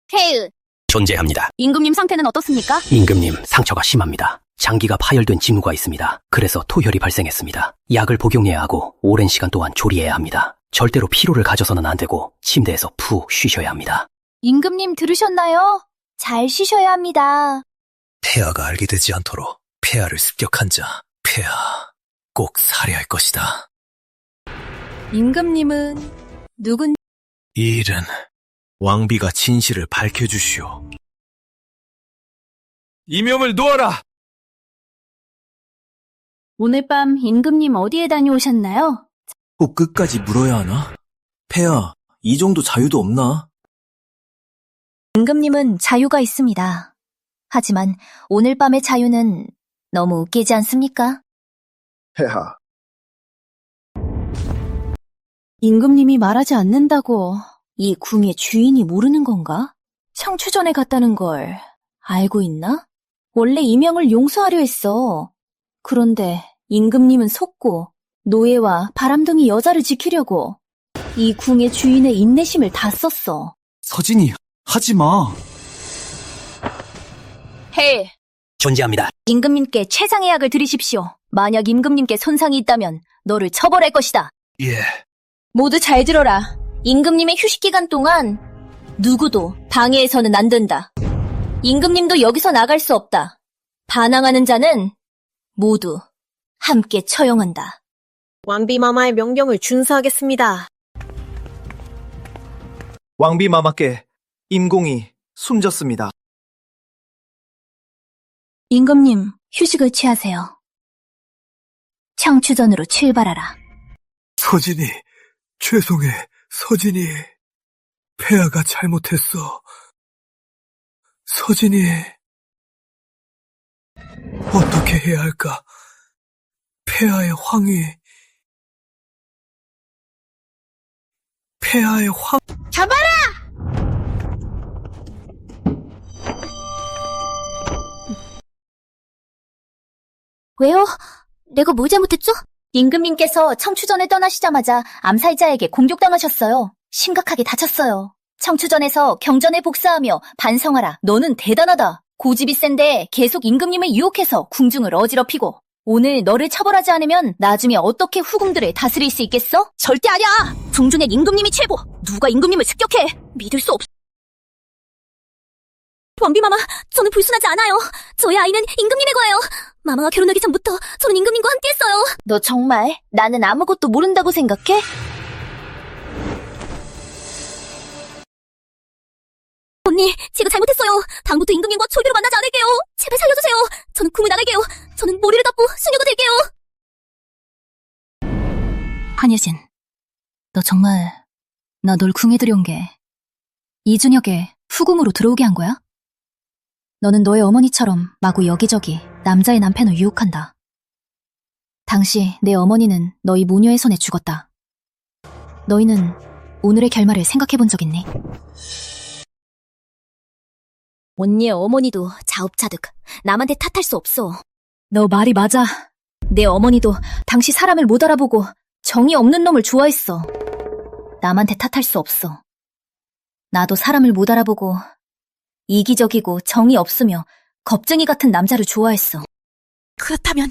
태의, 존재합니다. 임금님 상태는 어떻습니까? 임금님 상처가 심합니다. 장기가 파열된 징후가 있습니다. 그래서 토혈이 발생했습니다. 약을 복용해야 하고 오랜 시간 동안 조리해야 합니다. 절대로 피로를 가져서는 안 되고 침대에서 푹 쉬셔야 합니다. 임금님 들으셨나요? 잘 쉬셔야 합니다. 폐하가 알게 되지 않도록 폐하를 습격한 자, 폐하 꼭 살해할 것이다. 임금님은 누군 이 일은 왕비가 진실을 밝혀주시오. 이명을 놓아라! 오늘 밤 임금님 어디에 다녀오셨나요? 꼭 끝까지 물어야 하나? 폐하, 이 정도 자유도 없나? 임금님은 자유가 있습니다. 하지만 오늘 밤의 자유는 너무 웃기지 않습니까? 폐하, 임금님이 말하지 않는다고 이 궁의 주인이 모르는 건가? 청추전에 갔다는 걸 알고 있나? 원래 이명을 용서하려 했어. 그런데 임금님은 속고 노예와 바람둥이 여자를 지키려고 이 궁의 주인의 인내심을 다 썼어. 서진이, 하지 마. 해! 존재합니다. 임금님께 최상의 약을 드리십시오. 만약 임금님께 손상이 있다면 너를 처벌할 것이다. 예. 모두 잘 들어라. 임금님의 휴식 기간 동안 누구도 방해해서는 안 된다. 임금님도 여기서 나갈 수 없다. 반항하는 자는 모두 함께 처형한다. 왕비마마의 명령을 준수하겠습니다. 왕비 마마께 임공이 숨졌습니다. 임금님, 휴식을 취하세요. 청추전으로 출발하라. 서진이, 죄송해, 서진이. 폐하가 잘못했어. 서진이. 어떻게 해야 할까? 폐하의 잡아라! 왜요? 내가 뭘 잘못했죠? 임금님께서 청추전에 떠나시자마자 암살자에게 공격당하셨어요. 심각하게 다쳤어요. 청추전에서 경전에 복사하며 반성하라. 너는 대단하다. 고집이 센데 계속 임금님을 유혹해서 궁중을 어지럽히고 오늘 너를 처벌하지 않으면 나중에 어떻게 후궁들을 다스릴 수 있겠어? 절대 아니야! 궁중엔 임금님이 최고! 누가 임금님을 습격해! 믿을 수 없어. 왕비마마, 저는 불순하지 않아요. 저희 아이는 임금님의 거예요. 마마와 결혼하기 전부터 저는 임금님과 함께했어요. 너 정말 나는 아무것도 모른다고 생각해? 언니, 제가 잘못했어요. 다음부터 임금님과 초비로 만나지 않을게요. 제발 살려주세요. 저는 궁을 나갈게요. 저는 머리를 닫고 수녀가 될게요. 한예진, 너 정말 나 널 궁에 들여온 게 이준혁의 후궁으로 들어오게 한 거야? 너는 너의 어머니처럼 마구 여기저기 남자의 남편을 유혹한다. 당시 내 어머니는 너희 모녀의 손에 죽었다. 너희는 오늘의 결말을 생각해본 적 있니? 언니의 어머니도 자업자득 남한테 탓할 수 없어. 너 말이 맞아. 내 어머니도 당시 사람을 못 알아보고 정이 없는 놈을 좋아했어. 남한테 탓할 수 없어. 나도 사람을 못 알아보고 이기적이고 정이 없으며 겁쟁이 같은 남자를 좋아했어. 그렇다면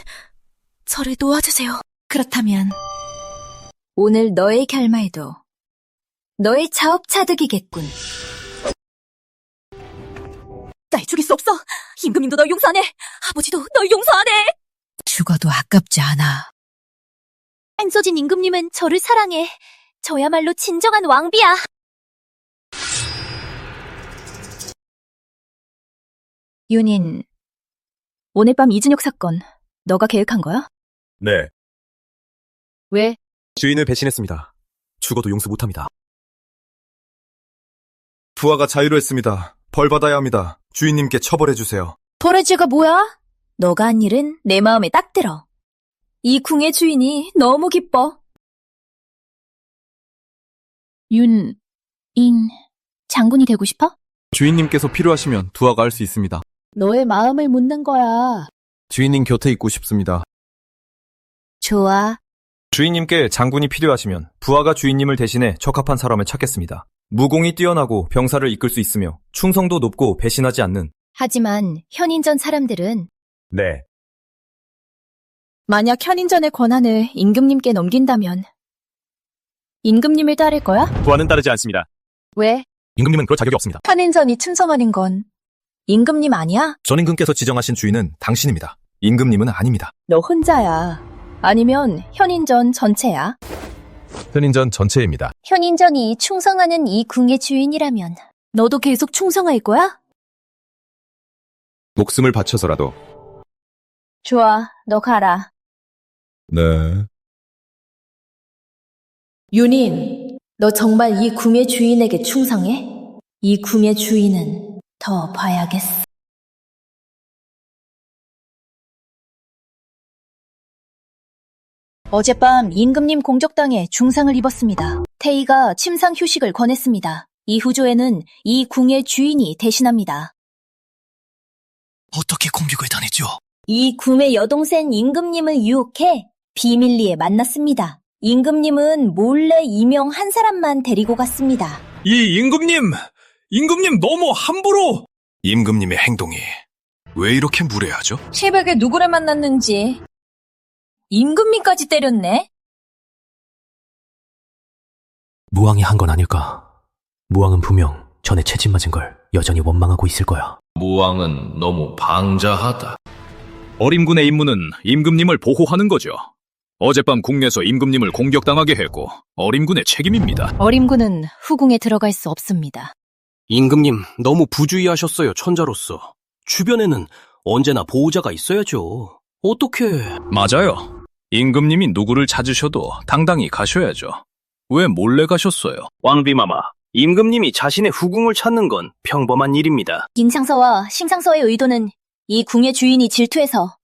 저를 놓아주세요. 그렇다면 오늘 너의 결말도 너의 자업자득이겠군. 날 죽일 수 없어. 임금님도 널 용서 안 해. 아버지도 널 용서 안 해. 죽어도 아깝지 않아. 한서진 임금님은 저를 사랑해. 저야말로 진정한 왕비야. 윤인, 오늘 밤 이준혁 사건 너가 계획한 거야? 네. 왜? 주인을 배신했습니다. 죽어도 용서 못합니다. 부하가 자유로 했습니다. 벌 받아야 합니다. 주인님께 처벌해주세요. 벌해죄가 뭐야? 너가 한 일은 내 마음에 딱 들어. 이 궁의 주인이 너무 기뻐. 윤인, 장군이 되고 싶어? 주인님께서 필요하시면 부하가 할 수 있습니다. 너의 마음을 묻는 거야. 주인님 곁에 있고 싶습니다. 좋아. 주인님께 장군이 필요하시면 부하가 주인님을 대신해 적합한 사람을 찾겠습니다. 무공이 뛰어나고 병사를 이끌 수 있으며 충성도 높고 배신하지 않는. 하지만 현인전 사람들은 네. 만약 현인전의 권한을 임금님께 넘긴다면 임금님을 따를 거야? 부하는 따르지 않습니다. 왜? 임금님은 그럴 자격이 없습니다. 현인전이 충성하는 건 임금님 아니야? 전임금께서 지정하신 주인은 당신입니다. 임금님은 아닙니다. 너 혼자야. 아니면 현인전 전체야? 현인전 전체입니다. 현인전이 충성하는 이 궁의 주인이라면 너도 계속 충성할 거야? 목숨을 바쳐서라도. 좋아, 너 가라. 네. 윤인, 너 정말 이 궁의 주인에게 충성해? 이 궁의 주인은 더 봐야겠어. 어젯밤 임금님 공격당해 중상을 입었습니다. 태희가 침상 휴식을 권했습니다. 이후 조에는 이 궁의 주인이 대신합니다. 어떻게 공격을 당했죠? 이 궁의 여동생 임금님을 유혹해 비밀리에 만났습니다. 임금님은 몰래 이명 한 사람만 데리고 갔습니다. 이 임금님 너무 함부로! 임금님의 행동이 왜 이렇게 무례하죠? 새벽에 누구를 만났는지 임금님까지 때렸네? 무왕이 한 건 아닐까? 무왕은 분명 전에 채집 맞은 걸 여전히 원망하고 있을 거야. 무왕은 너무 방자하다. 어림군의 임무는 임금님을 보호하는 거죠. 어젯밤 궁내에서 임금님을 공격당하게 했고 어림군의 책임입니다. 어림군은 후궁에 들어갈 수 없습니다. 임금님 너무 부주의하셨어요, 천자로서. 주변에는 언제나 보호자가 있어야죠. 어떻게... 맞아요. 임금님이 누구를 찾으셔도 당당히 가셔야죠. 왜 몰래 가셨어요? 왕비마마, 임금님이 자신의 후궁을 찾는 건 평범한 일입니다. 임상서와 심상서의 의도는 이 궁의 주인이 질투해서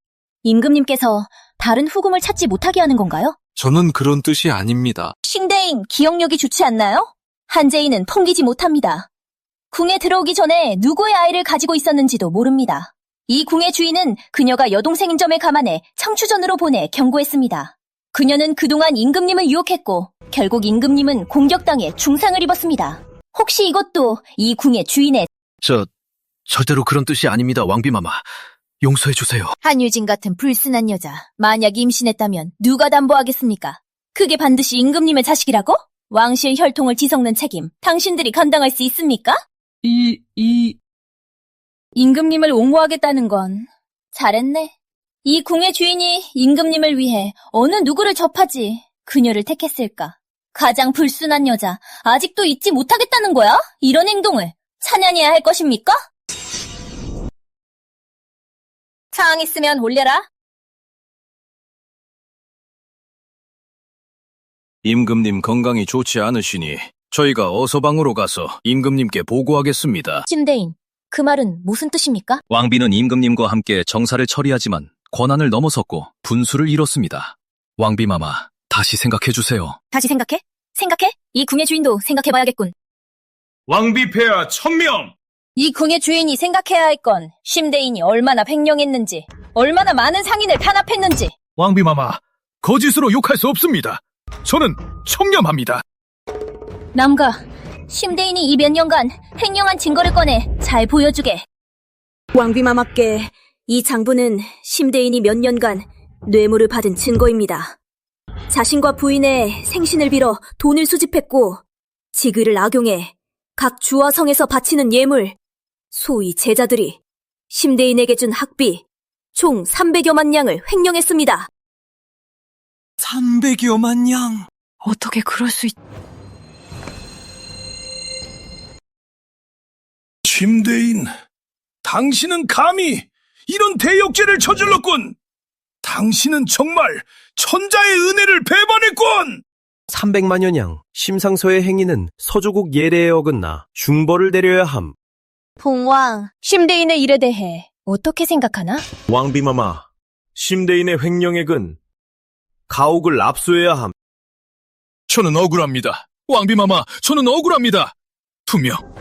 임금님께서 다른 후궁을 찾지 못하게 하는 건가요? 저는 그런 뜻이 아닙니다. 신대인 기억력이 좋지 않나요? 한재인은 풍기지 못합니다. 궁에 들어오기 전에 누구의 아이를 가지고 있었는지도 모릅니다. 이 궁의 주인은 그녀가 여동생인 점을 감안해 청추전으로 보내 경고했습니다. 그녀는 그동안 임금님을 유혹했고 결국 임금님은 공격당해 중상을 입었습니다. 혹시 이것도 이 궁의 주인의... 절대로 그런 뜻이 아닙니다, 왕비마마. 용서해주세요. 한유진 같은 불순한 여자, 만약 임신했다면 누가 담보하겠습니까? 그게 반드시 임금님의 자식이라고? 왕실 혈통을 뒤섞는 책임, 당신들이 감당할 수 있습니까? 임금님을 옹호하겠다는 건 잘했네. 이 궁의 주인이 임금님을 위해 어느 누구를 접하지 그녀를 택했을까? 가장 불순한 여자, 아직도 잊지 못하겠다는 거야? 이런 행동을 찬양해야 할 것입니까? 사항 있으면 올려라. 임금님 건강이 좋지 않으시니 저희가 어서 방으로 가서 임금님께 보고하겠습니다. 신대인, 그 말은 무슨 뜻입니까? 왕비는 임금님과 함께 정사를 처리하지만 권한을 넘어섰고 분수를 잃었습니다. 왕비마마, 다시 생각해주세요. 다시 생각해? 생각해? 이 궁의 주인도 생각해봐야겠군. 왕비 폐하 1000명! 이 궁의 주인이 생각해야 할 건 심대인이 얼마나 횡령했는지, 얼마나 많은 상인을 탄압했는지. 왕비마마, 거짓으로 욕할 수 없습니다. 저는 청렴합니다. 남가, 심대인이 이 몇 년간 횡령한 증거를 꺼내 잘 보여주게. 왕비마마께 이 장부는 심대인이 몇 년간 뇌물을 받은 증거입니다. 자신과 부인의 생신을 빌어 돈을 수집했고 지그를 악용해 각 주와 성에서 바치는 예물, 소위 제자들이 심대인에게 준 학비 총 300여만 양을 횡령했습니다. 300여만 양? 어떻게 그럴 수 있... 심대인, 당신은 감히 이런 대역죄를 저질렀군! 당신은 정말 천자의 은혜를 배반했군! 300만여 양, 심상서의 행위는 서조국 예례에 어긋나 중벌을 내려야 함. 봉왕, 심대인의 일에 대해 어떻게 생각하나? 왕비마마, 심대인의 횡령액은 가옥을 압수해야 함. 저는 억울합니다. 왕비마마, 저는 억울합니다.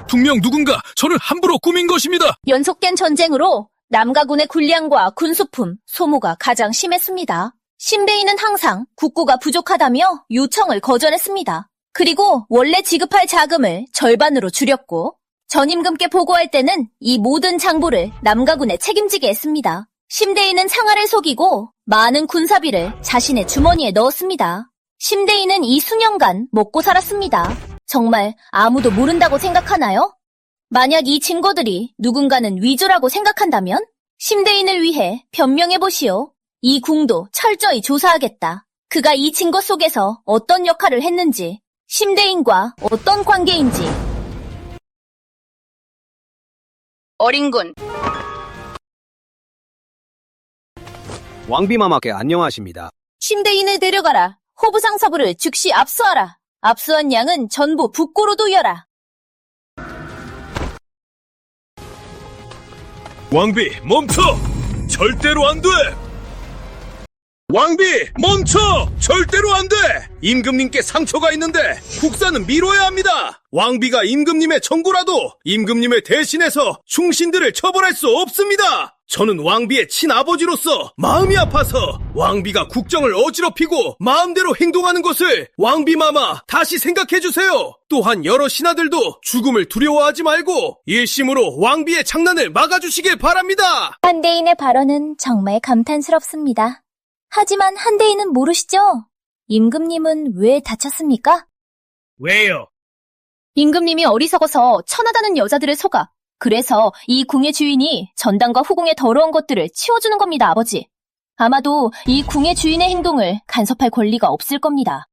분명 누군가 저를 함부로 꾸민 것입니다. 연속된 전쟁으로 남가군의 군량과 군수품, 소모가 가장 심했습니다. 심대인은 항상 국고가 부족하다며 요청을 거절했습니다. 그리고 원래 지급할 자금을 절반으로 줄였고 전임금께 보고할 때는 이 모든 장부를 남가군에 책임지게 했습니다. 심대인은 창하를 속이고 많은 군사비를 자신의 주머니에 넣었습니다. 심대인은 이 수년간 먹고 살았습니다. 정말 아무도 모른다고 생각하나요? 만약 이 증거들이 누군가는 위조라고 생각한다면 심대인을 위해 변명해보시오. 이 궁도 철저히 조사하겠다. 그가 이 증거 속에서 어떤 역할을 했는지, 심대인과 어떤 관계인지. 어린군. 왕비마마께 안녕하십니다. 심대인을 데려가라. 호부상 서부를 즉시 압수하라. 압수한 양은 전부 북고로 도열하. 왕비, 멈춰! 절대로 안 돼! 왕비, 멈춰! 절대로 안 돼! 임금님께 상처가 있는데 국사는 미뤄야 합니다! 왕비가 임금님의 청구라도 임금님을 대신해서 충신들을 처벌할 수 없습니다! 저는 왕비의 친아버지로서 마음이 아파서 왕비가 국정을 어지럽히고 마음대로 행동하는 것을 왕비마마 다시 생각해주세요! 또한 여러 신하들도 죽음을 두려워하지 말고 일심으로 왕비의 장난을 막아주시길 바랍니다! 한대인의 발언은 정말 감탄스럽습니다. 하지만 한대인은 모르시죠? 임금님은 왜 다쳤습니까? 왜요? 임금님이 어리석어서 천하다는 여자들을 속아. 그래서 이 궁의 주인이 전당과 후궁의 더러운 것들을 치워주는 겁니다, 아버지. 아마도 이 궁의 주인의 행동을 간섭할 권리가 없을 겁니다.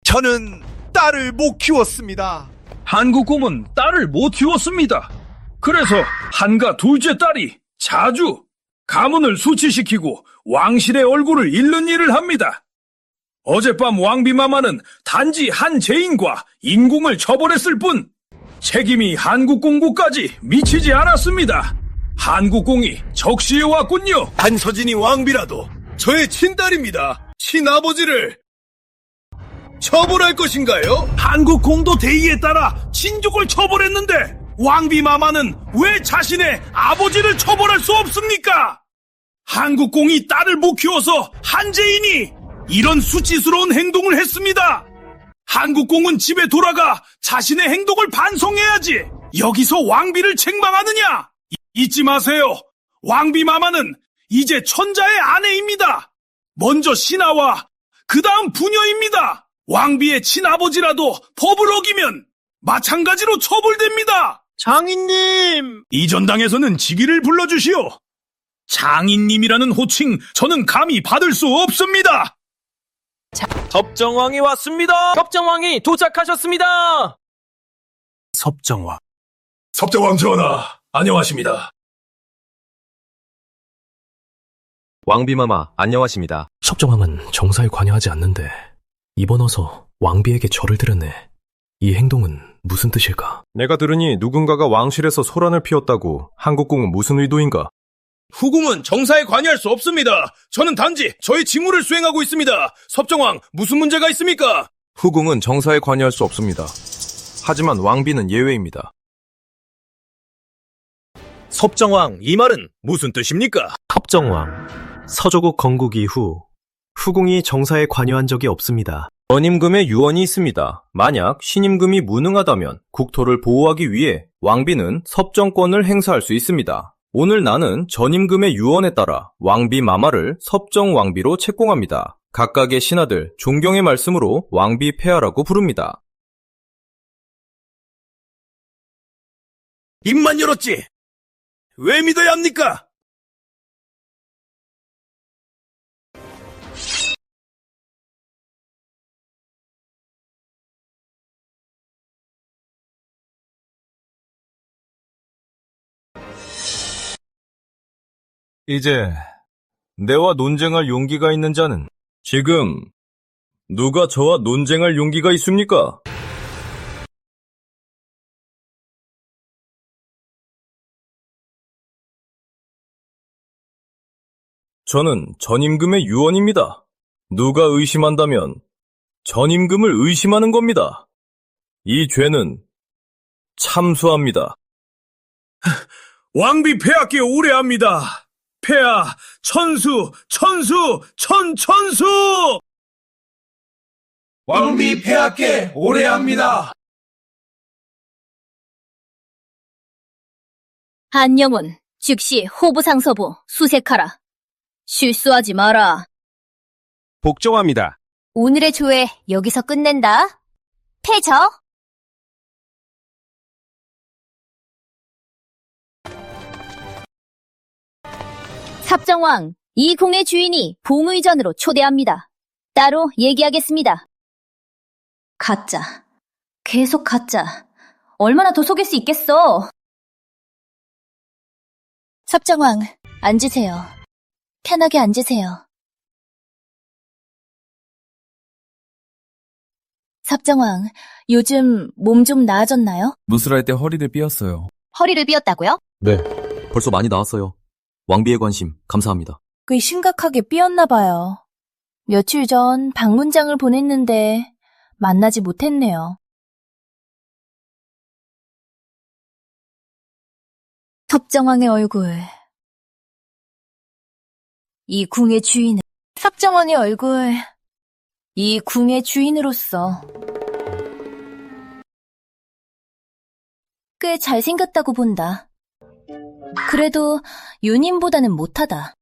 저는 딸을 못 키웠습니다. 한국궁은 딸을 못 키웠습니다. 그래서 한가 둘째 딸이 자주 가문을 수치시키고 왕실의 얼굴을 잃는 일을 합니다. 어젯밤 왕비마마는 단지 한 죄인과 인궁을 처벌했을 뿐 책임이 한국공부까지 미치지 않았습니다. 한국공이 적시해 왔군요. 한서진이 왕비라도 저의 친딸입니다. 친아버지를 처벌할 것인가요? 한국공도 대의에 따라 친족을 처벌했는데 왕비마마는 왜 자신의 아버지를 처벌할 수 없습니까? 한국공이 딸을 못 키워서 한재인이 이런 수치스러운 행동을 했습니다. 한국공은 집에 돌아가 자신의 행동을 반성해야지. 여기서 왕비를 책망하느냐? 잊지 마세요. 왕비마마는 이제 천자의 아내입니다. 먼저 신하와 그 다음 부녀입니다. 왕비의 친아버지라도 법을 어기면 마찬가지로 처벌됩니다. 장인님! 이 전당에서는 직위를 불러주시오. 장인님이라는 호칭 저는 감히 받을 수 없습니다. 섭정왕이 왔습니다. 섭정왕이 도착하셨습니다. 섭정왕. 섭정왕 전하, 안녕하십니다. 왕비마마, 안녕하십니다. 섭정왕은 정사에 관여하지 않는데 이번 어서 왕비에게 절을 드렸네. 이 행동은 무슨 뜻일까? 내가 들으니 누군가가 왕실에서 소란을 피웠다고. 한국궁은 무슨 의도인가? 후궁은 정사에 관여할 수 없습니다. 저는 단지 저의 직무를 수행하고 있습니다. 섭정왕, 무슨 문제가 있습니까? 후궁은 정사에 관여할 수 없습니다. 하지만 왕비는 예외입니다. 섭정왕, 이 말은 무슨 뜻입니까? 섭정왕, 서조국 건국 이후 후궁이 정사에 관여한 적이 없습니다. 전임금의 유언이 있습니다. 만약 신임금이 무능하다면 국토를 보호하기 위해 왕비는 섭정권을 행사할 수 있습니다. 오늘 나는 전임금의 유언에 따라 왕비 마마를 섭정왕비로 책봉합니다. 각각의 신하들 존경의 말씀으로 왕비 폐하라고 부릅니다. 입만 열었지. 왜 믿어야 합니까? 이제 내와 논쟁할 용기가 있는 자는 지금 누가 저와 논쟁할 용기가 있습니까? 저는 전임금의 유언입니다. 누가 의심한다면 전임금을 의심하는 겁니다. 이 죄는 참수합니다. 왕비 폐하께 오래합니다. 폐하, 천수, 천천수! 왕비 폐하께 오래합니다. 한영훈, 즉시 호부상서부 수색하라. 실수하지 마라. 복종합니다. 오늘의 조회 여기서 끝낸다. 패저. 섭정왕, 이 궁의 주인이 봉의전으로 초대합니다. 따로 얘기하겠습니다. 가짜. 계속 가짜. 얼마나 더 속일 수 있겠어? 섭정왕, 앉으세요. 편하게 앉으세요. 섭정왕, 요즘 몸 좀 나아졌나요? 무술할 때 허리를 삐었어요. 허리를 삐었다고요? 네, 벌써 많이 나았어요. 왕비의 관심 감사합니다. 꽤 심각하게 삐었나 봐요. 며칠 전 방문장을 보냈는데 만나지 못했네요. 섭정왕의 얼굴. 이 궁의 주인은 섭정왕의 얼굴. 이 궁의 주인으로서 꽤 잘생겼다고 본다. 그래도 유님보다는 못하다.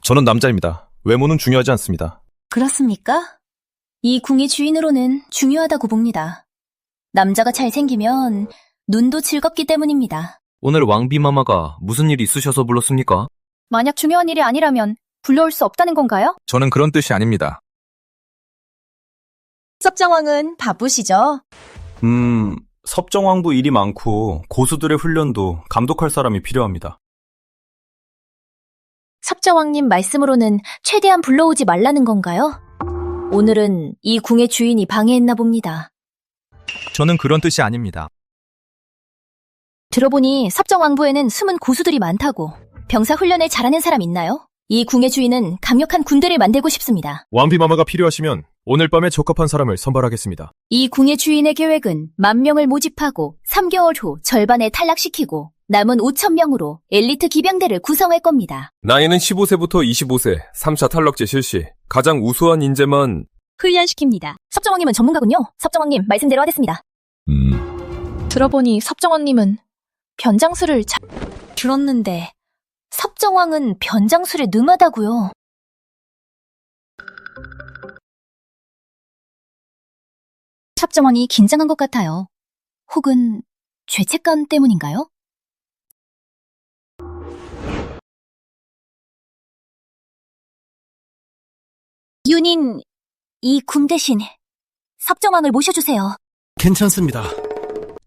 저는 남자입니다. 외모는 중요하지 않습니다. 그렇습니까? 이 궁의 주인으로는 중요하다고 봅니다. 남자가 잘생기면 눈도 즐겁기 때문입니다. 오늘 왕비마마가 무슨 일 있으셔서 불렀습니까? 만약 중요한 일이 아니라면 불러올 수 없다는 건가요? 저는 그런 뜻이 아닙니다. 섭정왕은 바쁘시죠? 섭정왕도 일이 많고 고수들의 훈련도 감독할 사람이 필요합니다. 섭정왕님 말씀으로는 최대한 불러오지 말라는 건가요? 오늘은 이 궁의 주인이 방해했나 봅니다. 저는 그런 뜻이 아닙니다. 들어보니 섭정왕부에는 숨은 고수들이 많다고. 병사 훈련을 잘하는 사람 있나요? 이 궁의 주인은 강력한 군대를 만들고 싶습니다. 왕비마마가 필요하시면 오늘 밤에 적합한 사람을 선발하겠습니다. 이 궁의 주인의 계획은 10,000명을 모집하고 3개월 후 절반에 탈락시키고 남은 5,000명으로 엘리트 기병대를 구성할 겁니다. 나이는 15세부터 25세, 3차 탈락제 실시. 가장 우수한 인재만 훈련시킵니다. 섭정왕님은 전문가군요. 섭정왕님 말씀대로 하겠습니다. 들어보니 섭정왕님은 변장술을 잘 들었는데 섭정왕은 변장술에 능하다고요. 섭정왕이 긴장한 것 같아요. 혹은 죄책감 때문인가요? 윤인, 이 궁 대신 섭정왕을 모셔주세요. 괜찮습니다.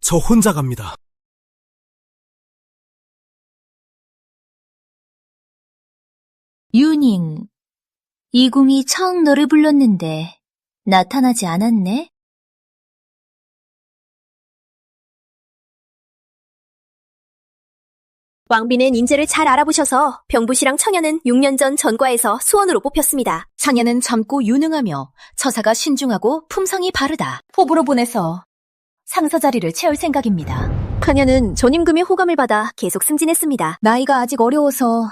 저 혼자 갑니다. 윤인, 이 궁이 처음 너를 불렀는데 나타나지 않았네? 왕비는 인재를 잘 알아보셔서 병부씨랑 처녀는 6년 전 전과에서 수원으로 뽑혔습니다. 처녀는 젊고 유능하며 처사가 신중하고 품성이 바르다. 호부로 보내서 상서 자리를 채울 생각입니다. 처녀는 전임금의 호감을 받아 계속 승진했습니다. 나이가 아직 어려워서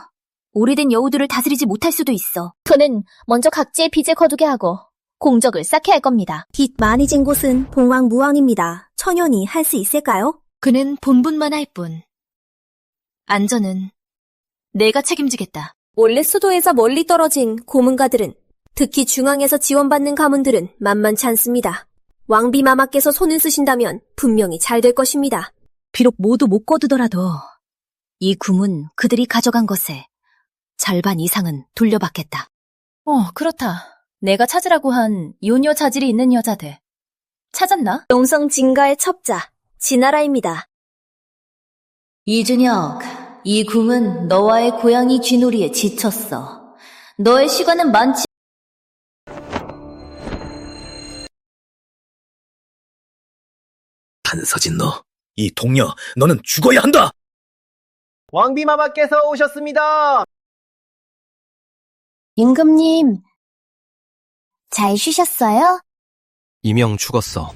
오래된 여우들을 다스리지 못할 수도 있어. 그는 먼저 각지의 빚을 거두게 하고 공적을 쌓게 할 겁니다. 빚 많이 진 곳은 봉황무왕입니다. 처녀니 할 수 있을까요? 그는 본분만 할 뿐. 안전은 내가 책임지겠다. 원래 수도에서 멀리 떨어진 고문가들은, 특히 중앙에서 지원받는 가문들은 만만치 않습니다. 왕비마마께서 손을 쓰신다면 분명히 잘 될 것입니다. 비록 모두 못 거두더라도 이 궁은 그들이 가져간 것에 절반 이상은 돌려받겠다. 그렇다. 내가 찾으라고 한 요녀 자질이 있는 여자들. 찾았나? 영성 진가의 첩자, 진아라입니다. 이준혁, 이 궁은 너와의 고양이 쥐놀이에 지쳤어. 너의 시간은 많지. 한서진 너, 이 동녀, 너는 죽어야 한다! 왕비마마께서 오셨습니다. 임금님, 잘 쉬셨어요? 이명 죽었어.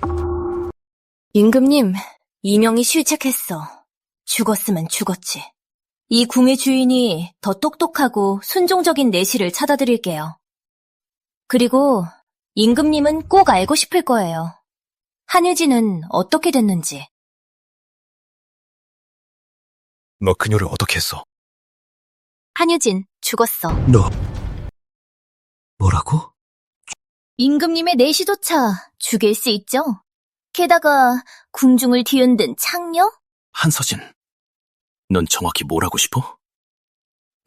임금님, 이명이 실책했어. 죽었으면 죽었지. 이 궁의 주인이 더 똑똑하고 순종적인 내시를 찾아드릴게요. 그리고 임금님은 꼭 알고 싶을 거예요. 한유진은 어떻게 됐는지. 너 그녀를 어떻게 했어? 한유진, 죽었어. 너, 뭐라고? 임금님의 내시조차 죽일 수 있죠? 게다가 궁중을 뒤흔든 창녀? 한서진, 넌 정확히 뭘 하고 싶어?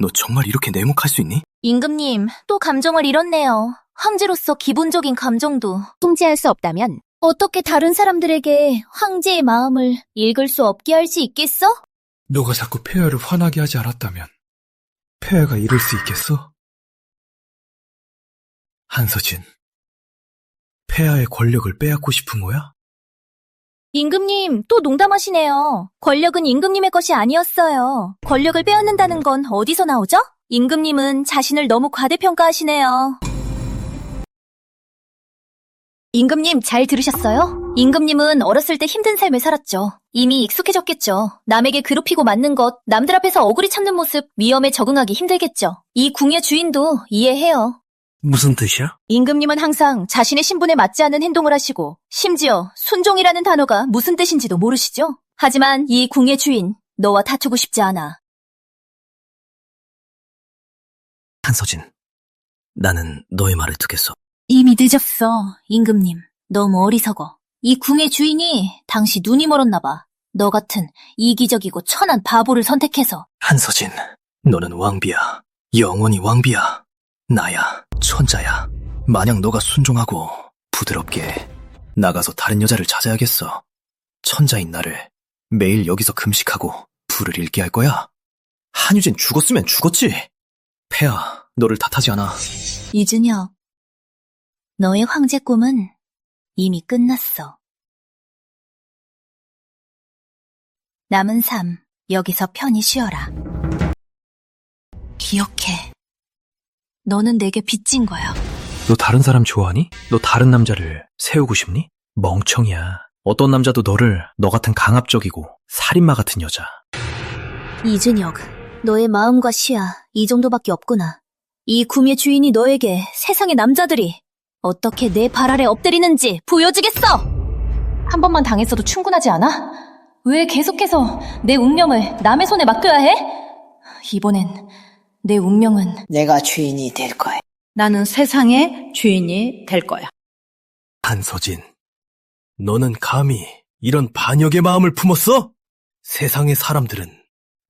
너 정말 이렇게 내목할 수 있니? 임금님, 또 감정을 잃었네요. 황제로서 기본적인 감정도 통제할 수 없다면 어떻게 다른 사람들에게 황제의 마음을 읽을 수 없게 할 수 있겠어? 너가 자꾸 폐하를 화나게 하지 않았다면 폐하가 이럴 수 있겠어? 한서진, 폐하의 권력을 빼앗고 싶은 거야? 임금님, 또 농담하시네요. 권력은 임금님의 것이 아니었어요. 권력을 빼앗는다는 건 어디서 나오죠? 임금님은 자신을 너무 과대평가하시네요. 임금님, 잘 들으셨어요? 임금님은 어렸을 때 힘든 삶을 살았죠. 이미 익숙해졌겠죠. 남에게 괴롭히고 맞는 것, 남들 앞에서 어구리 참는 모습, 위험에 적응하기 힘들겠죠. 이 궁의 주인도 이해해요. 무슨 뜻이야? 임금님은 항상 자신의 신분에 맞지 않는 행동을 하시고 심지어 순종이라는 단어가 무슨 뜻인지도 모르시죠? 하지만 이 궁의 주인, 너와 다투고 싶지 않아. 한서진, 나는 너의 말을 듣겠어. 이미 늦었어, 임금님. 너무 어리석어. 이 궁의 주인이 당시 눈이 멀었나 봐. 너 같은 이기적이고 천한 바보를 선택해서. 한서진, 너는 왕비야. 영원히 왕비야. 나야, 천자야. 만약 너가 순종하고 부드럽게 나가서 다른 여자를 찾아야겠어. 천자인 나를 매일 여기서 금식하고 불을 읽게 할 거야. 한유진 죽었으면 죽었지. 폐하, 너를 탓하지 않아. 이준혁, 너의 황제 꿈은 이미 끝났어. 남은 삶, 여기서 편히 쉬어라. 기억해. 너는 내게 빚진 거야. 너 다른 사람 좋아하니? 너 다른 남자를 세우고 싶니? 멍청이야. 어떤 남자도 너를 너 같은 강압적이고 살인마 같은 여자. 이준혁, 너의 마음과 시야 이 정도밖에 없구나. 이 궁의 주인이 너에게 세상의 남자들이 어떻게 내 발 아래 엎드리는지 보여주겠어! 한 번만 당했어도 충분하지 않아? 왜 계속해서 내 운명을 남의 손에 맡겨야 해? 이번엔 내 운명은 내가 주인이 될 거야. 나는 세상의 주인이 될 거야. 한서진, 너는 감히 이런 반역의 마음을 품었어? 세상의 사람들은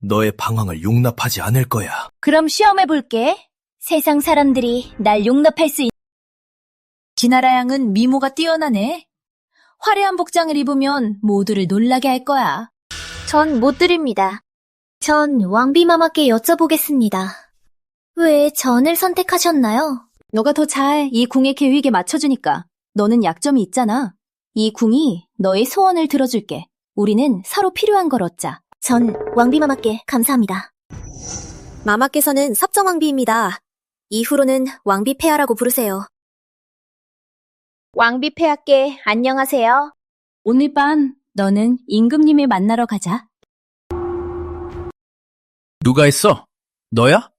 너의 방황을 용납하지 않을 거야. 그럼 시험해볼게. 세상 사람들이 날 용납할 수 진아라 양은 미모가 뛰어나네. 화려한 복장을 입으면 모두를 놀라게 할 거야. 전 못 드립니다. 전 왕비마마께 여쭤보겠습니다. 왜 전을 선택하셨나요? 너가 더 잘 이 궁의 계획에 맞춰주니까. 너는 약점이 있잖아. 이 궁이 너의 소원을 들어줄게. 우리는 서로 필요한 걸 얻자. 전 왕비마마께 감사합니다. 마마께서는 섭정왕비입니다. 이후로는 왕비폐하라고 부르세요. 왕비폐하께 안녕하세요. 오늘 밤 너는 임금님을 만나러 가자. 누가 했어? 너야?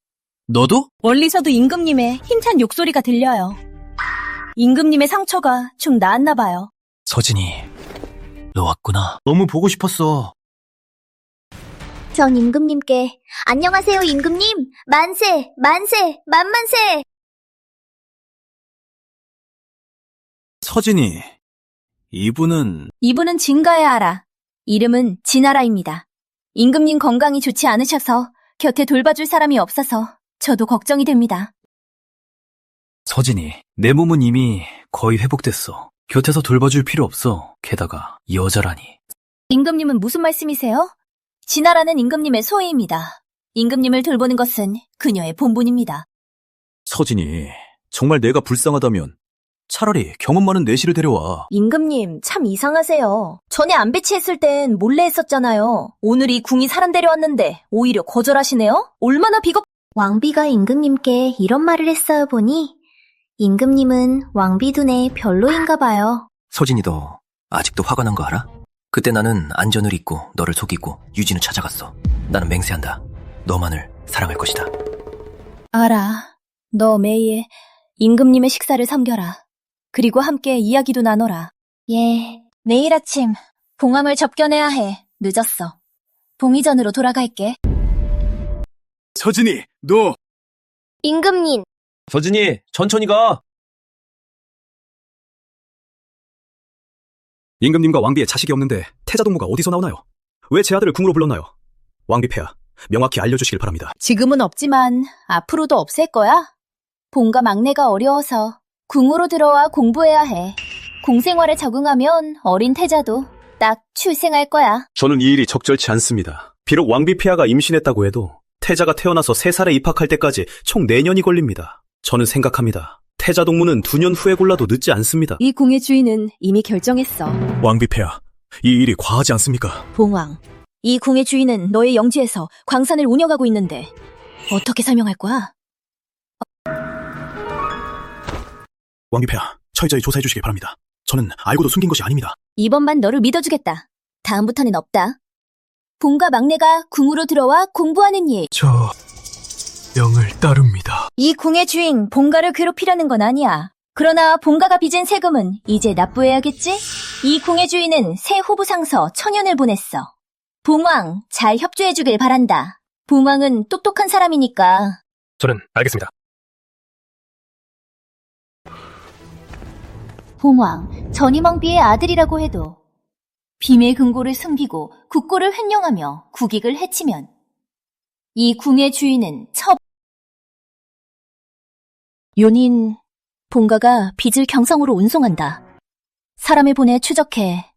너도? 멀리서도 임금님의 힘찬 욕소리가 들려요. 임금님의 상처가 좀 나았나 봐요. 서진이, 너 왔구나. 너무 보고 싶었어. 전 임금님께 안녕하세요 임금님, 만세, 만세, 만만세. 서진이, 이분은 진가야 알아. 이름은 진아라입니다. 임금님 건강이 좋지 않으셔서 곁에 돌봐줄 사람이 없어서 저도 걱정이 됩니다. 서진이, 내 몸은 이미 거의 회복됐어. 곁에서 돌봐줄 필요 없어. 게다가 여자라니. 임금님은 무슨 말씀이세요? 진아라는 임금님의 소위입니다. 임금님을 돌보는 것은 그녀의 본분입니다. 서진이, 정말 내가 불쌍하다면 차라리 경험 많은 내시를 데려와. 임금님 참 이상하세요. 전에 안 배치했을 땐 몰래 했었잖아요. 오늘 이 궁이 사람 데려왔는데 오히려 거절하시네요? 얼마나 비겁... 왕비가 임금님께 이런 말을 했어요 보니 임금님은 왕비 눈에 별로인가 봐요. 서진이, 너 아직도 화가 난 거 알아? 그때 나는 안전을 잊고 너를 속이고 유진을 찾아갔어. 나는 맹세한다. 너만을 사랑할 것이다. 알아. 너 매일 임금님의 식사를 섬겨라. 그리고 함께 이야기도 나눠라. 예, 내일 아침 봉함을 접견해야 해. 늦었어. 봉의전으로 돌아갈게. 서진이, 너! 임금님. 서진이, 천천히 가. 임금님과 왕비의 자식이 없는데 태자 동무가 어디서 나오나요? 왜 제 아들을 궁으로 불렀나요? 왕비 폐하, 명확히 알려주시길 바랍니다. 지금은 없지만 앞으로도 없앨 거야? 본가 막내가 어려워서 궁으로 들어와 공부해야 해. 공생활에 적응하면 어린 태자도 딱 출생할 거야. 저는 이 일이 적절치 않습니다. 비록 왕비 폐하가 임신했다고 해도 태자가 태어나서 3살에 입학할 때까지 총 4년이 걸립니다. 저는 생각합니다. 태자 동무는 2년 후에 골라도 늦지 않습니다. 이 궁의 주인은 이미 결정했어. 왕비 폐하, 이 일이 과하지 않습니까? 봉왕, 이 궁의 주인은 너의 영지에서 광산을 운영하고 있는데 어떻게 설명할 거야? 왕비 폐하, 철저히 조사해 주시기 바랍니다. 저는 알고도 숨긴 것이 아닙니다. 이번만 너를 믿어주겠다. 다음부터는 없다. 본가 막내가 궁으로 들어와 공부하는 일. 저 명을 따릅니다. 이 궁의 주인 본가를 괴롭히려는 건 아니야. 그러나 본가가 빚은 세금은 이제 납부해야겠지? 이 궁의 주인은 새 호부상서 천연을 보냈어. 봉왕, 잘 협조해주길 바란다. 봉왕은 똑똑한 사람이니까. 저는 알겠습니다. 봉왕, 전임왕비의 아들이라고 해도 비밀 금고를 숨기고 국고를 횡령하며 국익을 해치면 이 궁의 주인은 윤인, 본가가 빚을 경성으로 운송한다. 사람을 보내 추적해.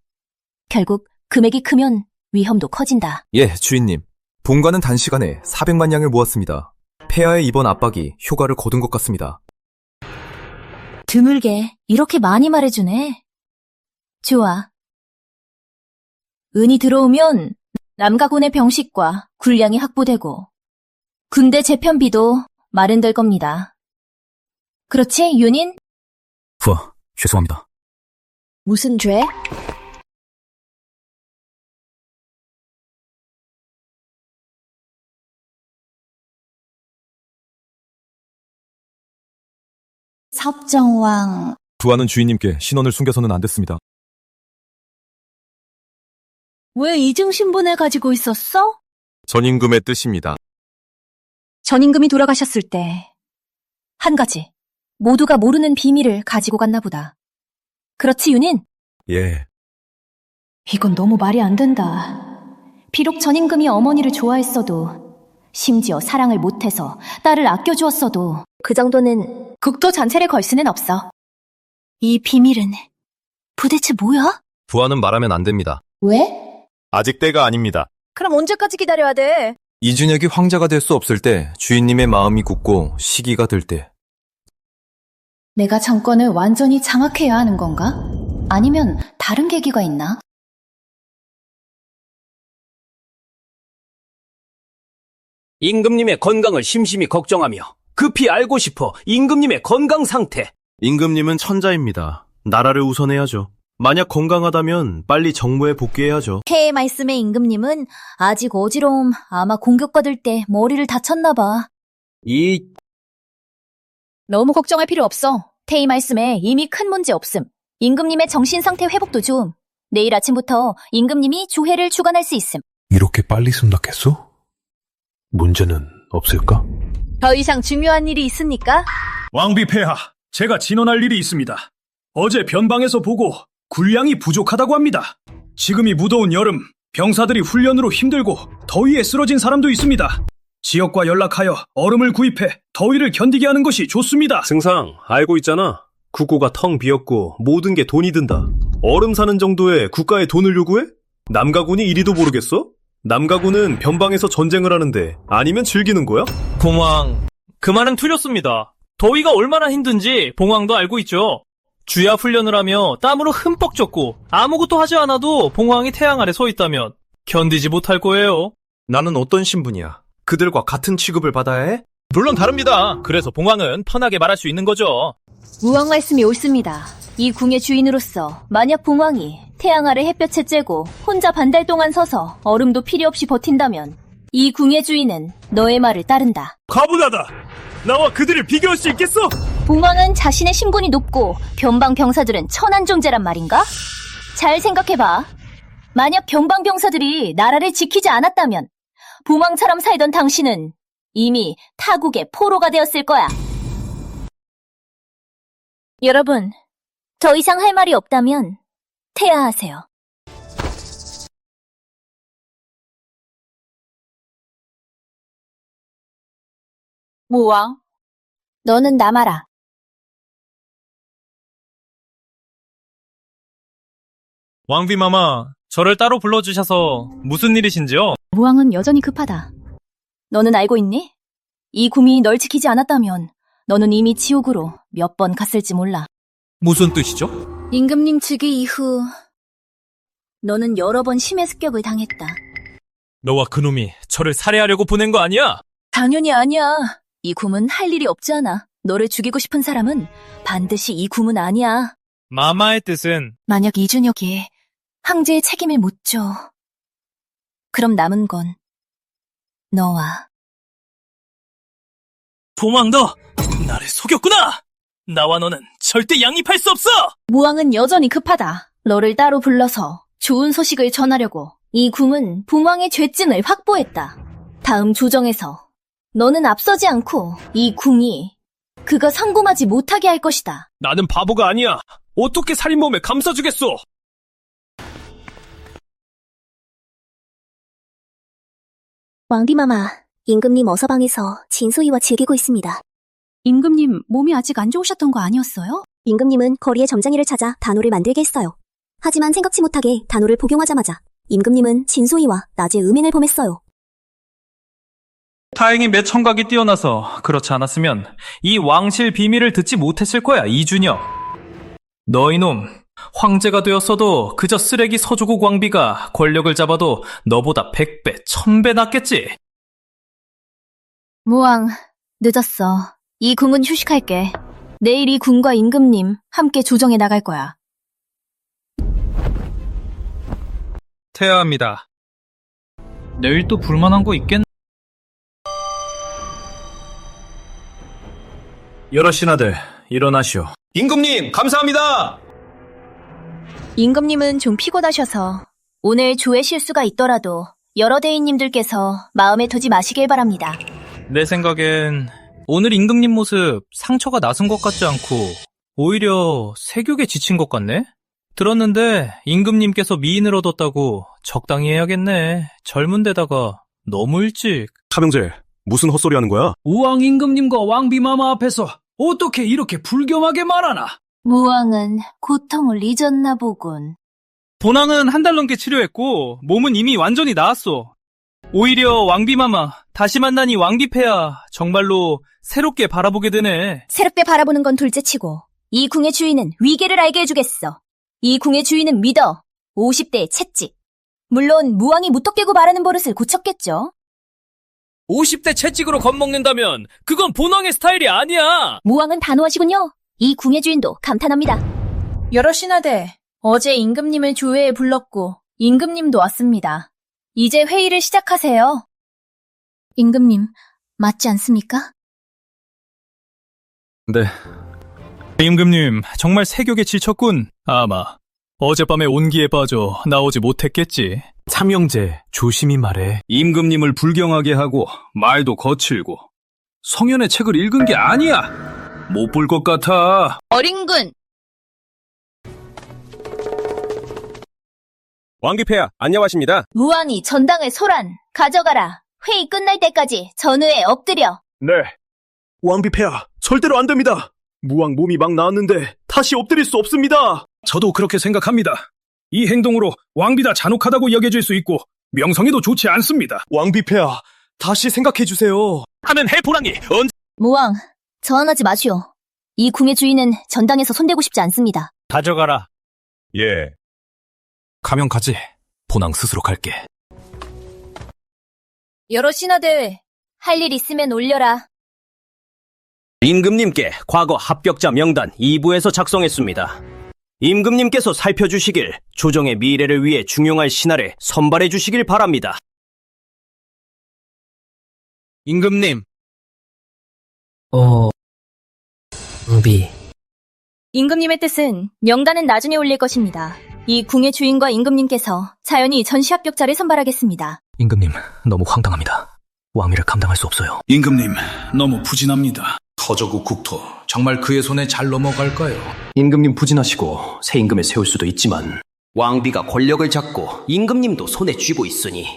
결국 금액이 크면 위험도 커진다. 예, 주인님. 본가는 단시간에 400만 양을 모았습니다. 폐하의 이번 압박이 효과를 거둔 것 같습니다. 드물게 이렇게 많이 말해주네. 좋아. 은이 들어오면 남가군의 병식과 군량이 확보되고 군대 재편비도 마련될 겁니다. 그렇지, 윤인? 부하, 죄송합니다. 무슨 죄? 섭정왕. 부하는 주인님께 신원을 숨겨서는 안 됐습니다. 왜 이중신분을 가지고 있었어? 전임금의 뜻입니다. 전임금이 돌아가셨을 때 한 가지 모두가 모르는 비밀을 가지고 갔나 보다. 그렇지, 윤인? 예. 이건 너무 말이 안 된다. 비록 전임금이 어머니를 좋아했어도 심지어 사랑을 못해서 딸을 아껴주었어도 그 정도는 국도 전체를 걸 수는 없어. 이 비밀은 도대체 뭐야? 부하는 말하면 안 됩니다. 왜? 아직 때가 아닙니다. 그럼 언제까지 기다려야 돼? 이준혁이 황자가 될 수 없을 때, 주인님의 마음이 굳고 시기가 들 때. 내가 정권을 완전히 장악해야 하는 건가? 아니면 다른 계기가 있나? 임금님의 건강을 심심히 걱정하며 급히 알고 싶어 임금님의 건강 상태. 임금님은 천자입니다. 나라를 우선해야죠. 만약 건강하다면 빨리 정무에 복귀해야죠. 폐의 말씀에 임금님은 아직 어지러움, 아마 공격받을 때 머리를 다쳤나 봐. 너무 걱정할 필요 없어. 태의 말씀에 이미 큰 문제 없음. 임금님의 정신 상태 회복도 좀. 내일 아침부터 임금님이 조회를 주관할 수 있음. 이렇게 빨리 승낙했어? 문제는 없을까? 더 이상 중요한 일이 있습니까? 왕비 폐하, 제가 진언할 일이 있습니다. 어제 변방에서 보고 군량이 부족하다고 합니다. 지금이 무더운 여름, 병사들이 훈련으로 힘들고 더위에 쓰러진 사람도 있습니다. 지역과 연락하여 얼음을 구입해 더위를 견디게 하는 것이 좋습니다. 승상, 알고 있잖아. 국고가 텅 비었고 모든 게 돈이 든다. 얼음 사는 정도에 국가에 돈을 요구해? 남가군이 이리도 모르겠어? 남가군은 변방에서 전쟁을 하는데 아니면 즐기는 거야? 봉황, 그 말은 틀렸습니다. 더위가 얼마나 힘든지 봉황도 알고 있죠. 주야 훈련을 하며 땀으로 흠뻑 젖고 아무것도 하지 않아도 봉황이 태양 아래 서 있다면 견디지 못할 거예요. 나는 어떤 신분이야? 그들과 같은 취급을 받아야 해? 물론 다릅니다. 그래서 봉황은 편하게 말할 수 있는 거죠. 우왕 말씀이 옳습니다. 이 궁의 주인으로서 만약 봉황이 태양 아래 햇볕에 쬐고 혼자 반달 동안 서서 얼음도 필요 없이 버틴다면 이 궁의 주인은 너의 말을 따른다. 가분하다! 나와 그들을 비교할 수 있겠어? 봉황은 자신의 신분이 높고 변방 병사들은 천한 존재란 말인가? 잘 생각해봐. 만약 변방 병사들이 나라를 지키지 않았다면 봉황처럼 살던 당신은 이미 타국의 포로가 되었을 거야. 여러분, 더 이상 할 말이 없다면 퇴하하세요. 무왕, 너는 남아라. 왕비마마, 저를 따로 불러주셔서 무슨 일이신지요? 무왕은 여전히 급하다. 너는 알고 있니? 이 궁이 널 지키지 않았다면 너는 이미 지옥으로 몇 번 갔을지 몰라. 무슨 뜻이죠? 임금님 즉위 이후 너는 여러 번 심해 습격을 당했다. 너와 그놈이 저를 살해하려고 보낸 거 아니야? 당연히 아니야. 이 궁은 할 일이 없지 않아. 너를 죽이고 싶은 사람은 반드시 이 궁은 아니야. 마마의 뜻은 만약 이준혁이 황제의 책임을 못 져. 그럼 남은 건 너와. 봉황, 너 나를 속였구나! 나와 너는 절대 양립할 수 없어! 무왕은 여전히 급하다. 너를 따로 불러서 좋은 소식을 전하려고 이 궁은 봉황의 죄증을 확보했다. 다음 조정에서 너는 앞서지 않고 이 궁이 그가 상고하지 못하게 할 것이다. 나는 바보가 아니야. 어떻게 살인범을 감싸주겠소? 왕비마마, 임금님 어서방에서 진소이와 즐기고 있습니다. 임금님 몸이 아직 안 좋으셨던 거 아니었어요? 임금님은 거리의 점장이를 찾아 단호를 만들게 했어요. 하지만 생각지 못하게 단호를 복용하자마자 임금님은 진소이와 낮에 음행을 범했어요. 다행히 매 청각이 뛰어나서 그렇지 않았으면 이 왕실 비밀을 듣지 못했을 거야, 이준혁. 너 이놈, 황제가 되었어도 그저 쓰레기 서조국 왕비가 권력을 잡아도 너보다 100배, 1000배 낫겠지. 무왕, 늦었어. 이 궁은 휴식할게. 내일 이 궁과 임금님 함께 조정해 나갈 거야. 태야합니다. 내일 또 불만한 거 있겠나? 여러 신하들, 일어나시오. 임금님, 감사합니다! 임금님은 좀 피곤하셔서 오늘 조의 실수가 있더라도 여러 대인님들께서 마음에 두지 마시길 바랍니다. 내 생각엔 오늘 임금님 모습 상처가 나선 것 같지 않고 오히려 세욕에 지친 것 같네? 들었는데 임금님께서 미인을 얻었다고 적당히 해야겠네. 젊은 데다가 너무 일찍. 차명재, 무슨 헛소리 하는 거야? 우왕 임금님과 왕비마마 앞에서 어떻게 이렇게 불경하게 말하나? 무왕은 고통을 잊었나 보군. 본왕은 한 달 넘게 치료했고 몸은 이미 완전히 나았어. 오히려 왕비마마, 다시 만나니 왕비폐야 정말로 새롭게 바라보게 되네. 새롭게 바라보는 건 둘째치고 이 궁의 주인은 위계를 알게 해주겠어. 이 궁의 주인은 믿어. 50대의 채찍. 물론 무왕이 무턱 대고 말하는 버릇을 고쳤겠죠. 50대 채찍으로 겁먹는다면 그건 본왕의 스타일이 아니야. 무왕은 단호하시군요. 이 궁의 주인도 감탄합니다. 여러 신하들, 어제 임금님을 조회에 불렀고 임금님도 왔습니다. 이제 회의를 시작하세요. 임금님, 맞지 않습니까? 네. 임금님, 정말 세욕에 지쳤군. 아마 어젯밤에 온기에 빠져 나오지 못했겠지. 차명재, 조심히 말해. 임금님을 불경하게 하고 말도 거칠고 성현의 책을 읽은 게 아니야. 못 볼 것 같아. 어린군, 왕비폐하, 안녕하십니다. 무왕이 전당을 소란, 가져가라. 회의 끝날 때까지 전우에 엎드려. 네. 왕비폐하, 절대로 안 됩니다. 무왕 몸이 막 나았는데 다시 엎드릴 수 없습니다. 저도 그렇게 생각합니다. 이 행동으로 왕비다 잔혹하다고 여겨질 수 있고 명성에도 좋지 않습니다. 왕비폐하, 다시 생각해주세요. 하면 해보라니. 무왕, 저항하지 마시오. 이 궁의 주인은 전당에서 손대고 싶지 않습니다. 가져가라. 예. 가면 가지. 본왕 스스로 갈게. 여러 신하들, 할 일 있으면 올려라. 임금님께 과거 합격자 명단 2부에서 작성했습니다. 임금님께서 살펴주시길 조정의 미래를 위해 중용할 신하를 선발해 주시길 바랍니다. 임금님. 왕비. 임금님의 뜻은 명단은 나중에 올릴 것입니다. 이 궁의 주인과 임금님께서 자연히 전시 합격자를 선발하겠습니다. 임금님, 너무 황당합니다. 왕위를 감당할 수 없어요. 임금님, 너무 부진합니다. 서저국 국토, 정말 그의 손에 잘 넘어갈까요? 임금님 부진하시고 새 임금을 세울 수도 있지만 왕비가 권력을 잡고 임금님도 손에 쥐고 있으니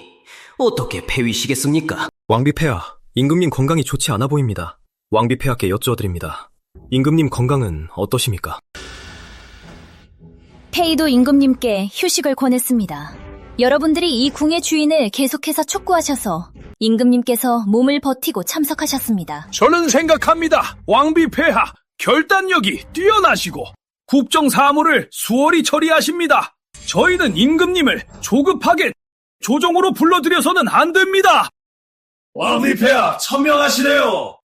어떻게 패위시겠습니까? 왕비폐하, 임금님 건강이 좋지 않아 보입니다. 왕비 폐하께 여쭈어드립니다. 임금님 건강은 어떠십니까? 페이도 임금님께 휴식을 권했습니다. 여러분들이 이 궁의 주인을 계속해서 촉구하셔서 임금님께서 몸을 버티고 참석하셨습니다. 저는 생각합니다. 왕비 폐하, 결단력이 뛰어나시고 국정 사무를 수월히 처리하십니다. 저희는 임금님을 조급하게 조정으로 불러들여서는 안 됩니다. 왕비 폐하 천명하시네요.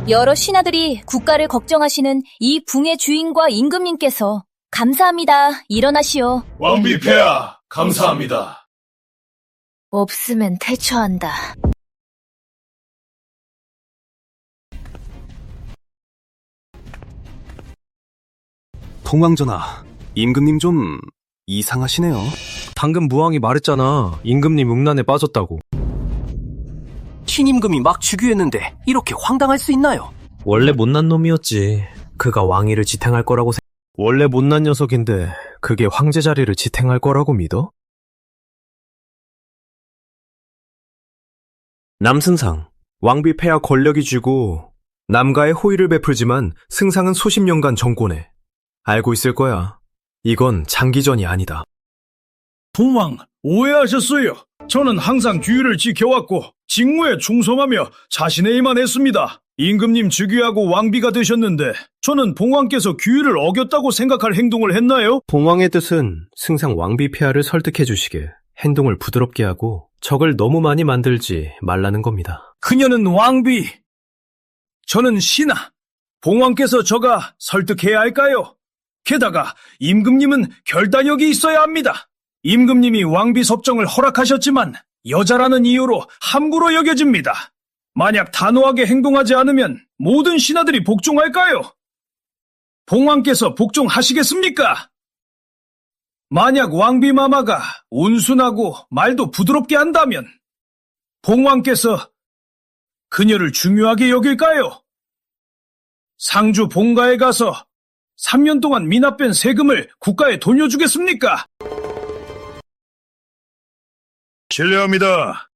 여러 신하들이 국가를 걱정하시는 이 궁의 주인과 임금님께서 감사합니다. 일어나시오. 왕비 폐하 감사합니다. 없으면 퇴처한다. 동왕전하, 임금님 좀 이상하시네요. 방금 무왕이 말했잖아. 임금님 음란에 빠졌다고. 신임금이 막 즉위했는데 이렇게 황당할 수 있나요? 원래 못난 놈이었지. 그가 왕위를 지탱할 거라고 원래 못난 녀석인데 그게 황제 자리를 지탱할 거라고 믿어? 남승상, 왕비 폐하 권력이 쥐고 남가의 호의를 베풀지만 승상은 수십 년간 정권해. 알고 있을 거야. 이건 장기전이 아니다. 동왕, 오해하셨어요. 저는 항상 규율을 지켜왔고 직무에 충성하며 자신의 일만 했습니다. 임금님 즉위하고 왕비가 되셨는데 저는 봉왕께서 규율을 어겼다고 생각할 행동을 했나요? 봉왕의 뜻은 승상 왕비 폐하를 설득해 주시게 행동을 부드럽게 하고 적을 너무 많이 만들지 말라는 겁니다. 그녀는 왕비, 저는 신하. 봉왕께서 저가 설득해야 할까요? 게다가 임금님은 결단력이 있어야 합니다. 임금님이 왕비 섭정을 허락하셨지만 여자라는 이유로 함부로 여겨집니다. 만약 단호하게 행동하지 않으면 모든 신하들이 복종할까요? 봉왕께서 복종하시겠습니까? 만약 왕비 마마가 온순하고 말도 부드럽게 한다면 봉왕께서 그녀를 중요하게 여길까요? 상주 본가에 가서 3년 동안 미납 뺀 세금을 국가에 돌려주겠습니까? 실례합니다.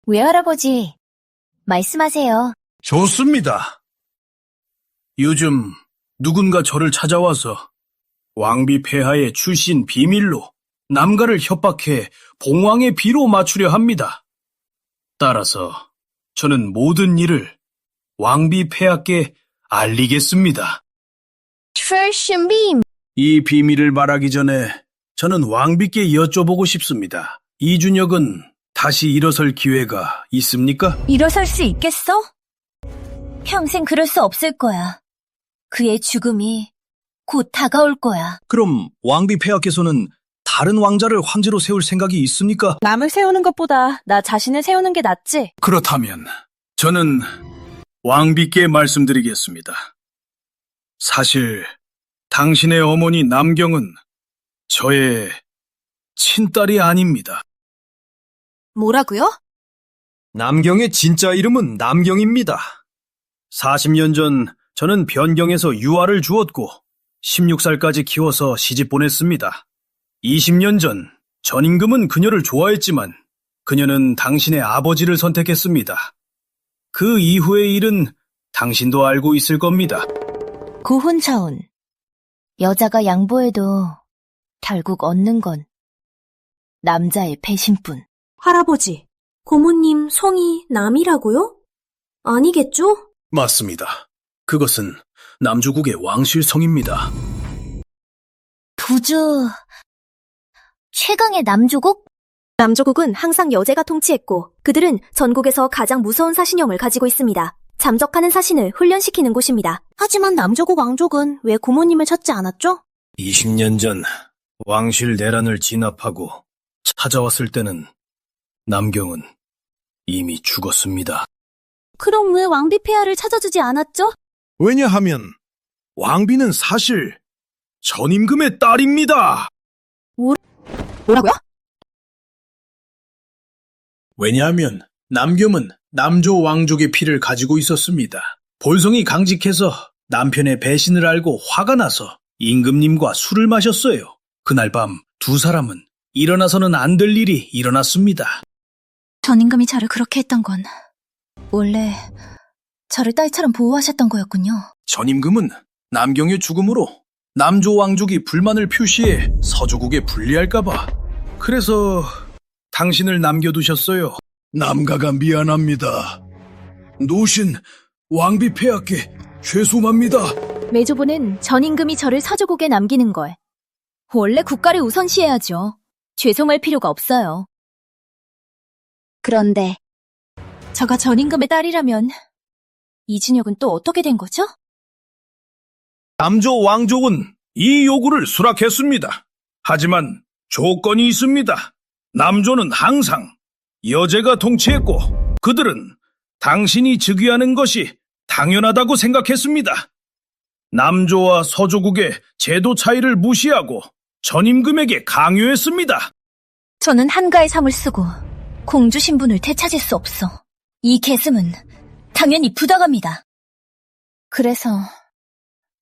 외할아버지, 말씀하세요. 좋습니다. 요즘 누군가 저를 찾아와서 왕비 폐하의 출신 비밀로 남가를 협박해 봉왕의 비로 맞추려 합니다. 따라서 저는 모든 일을 왕비 폐하께 알리겠습니다. 이 비밀을 말하기 전에 저는 왕비께 여쭤보고 싶습니다. 이준혁은 다시 일어설 기회가 있습니까? 일어설 수 있겠어? 평생 그럴 수 없을 거야. 그의 죽음이 곧 다가올 거야. 그럼 왕비 폐하께서는 다른 왕자를 황제로 세울 생각이 있습니까? 남을 세우는 것보다 나 자신을 세우는 게 낫지. 그렇다면 저는 왕비께 말씀드리겠습니다. 사실 당신의 어머니 남경은 저의 친딸이 아닙니다. 뭐라고요? 남경의 진짜 이름은 남경입니다. 40년 전 저는 변경에서 유아를 주었고 16살까지 키워서 시집 보냈습니다. 20년 전 전임금은 그녀를 좋아했지만 그녀는 당신의 아버지를 선택했습니다. 그 이후의 일은 당신도 알고 있을 겁니다. 고훈차운. 여자가 양보해도 결국 얻는 건 남자의 배신뿐. 할아버지, 고모님 성이 남이라고요? 아니겠죠? 맞습니다. 그것은 남조국의 왕실성입니다. 부주... 최강의 남조국? 남조국은 항상 여제가 통치했고 그들은 전국에서 가장 무서운 사신형을 가지고 있습니다. 잠적하는 사신을 훈련시키는 곳입니다. 하지만 남조국 왕족은 왜 고모님을 찾지 않았죠? 20년 전 왕실 내란을 진압하고 찾아왔을 때는 남경은 이미 죽었습니다. 그럼 왜 왕비 폐하를 찾아주지 않았죠? 왜냐하면 왕비는 사실 전임금의 딸입니다. 뭐라고요? 왜냐하면 남겸은 남조 왕족의 피를 가지고 있었습니다. 본성이 강직해서 남편의 배신을 알고 화가 나서 임금님과 술을 마셨어요. 그날 밤 두 사람은 일어나서는 안 될 일이 일어났습니다. 전 임금이 저를 그렇게 했던 건 원래 저를 딸처럼 보호하셨던 거였군요. 전임금은 남경의 죽음으로 남조 왕족이 불만을 표시해 서조국에 불리할까봐 그래서 당신을 남겨두셨어요. 남가가 미안합니다. 노신 왕비 폐하께 죄송합니다. 메조보는 전 임금이 저를 서조국에 남기는 걸 원래 국가를 우선시해야죠. 죄송할 필요가 없어요. 그런데 저가 전 임금의 딸이라면 이준혁은 또 어떻게 된 거죠? 남조 왕족은 이 요구를 수락했습니다. 하지만 조건이 있습니다. 남조는 항상 여제가 통치했고 그들은 당신이 즉위하는 것이 당연하다고 생각했습니다. 남조와 서조국의 제도 차이를 무시하고 전임금에게 강요했습니다. 저는 한가의 상을 쓰고 공주 신분을 되찾을 수 없어. 이 계승은 당연히 부당합니다. 그래서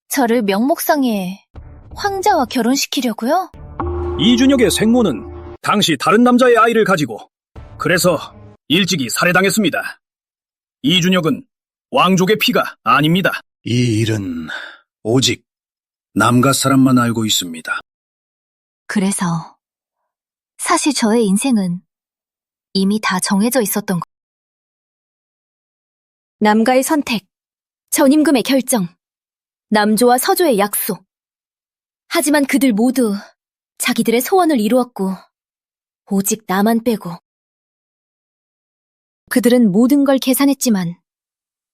저를 명목상에 황자와 결혼시키려고요? 이준혁의 생모는 당시 다른 남자의 아이를 가지고 그래서 일찍이 살해당했습니다. 이준혁은 왕족의 피가 아닙니다. 이 일은 오직 남가 사람만 알고 있습니다. 그래서 사실 저의 인생은 이미 다 정해져 있었던 거. 남가의 선택, 전임금의 결정, 남조와 서조의 약속. 하지만 그들 모두 자기들의 소원을 이루었고 오직 나만 빼고. 그들은 모든 걸 계산했지만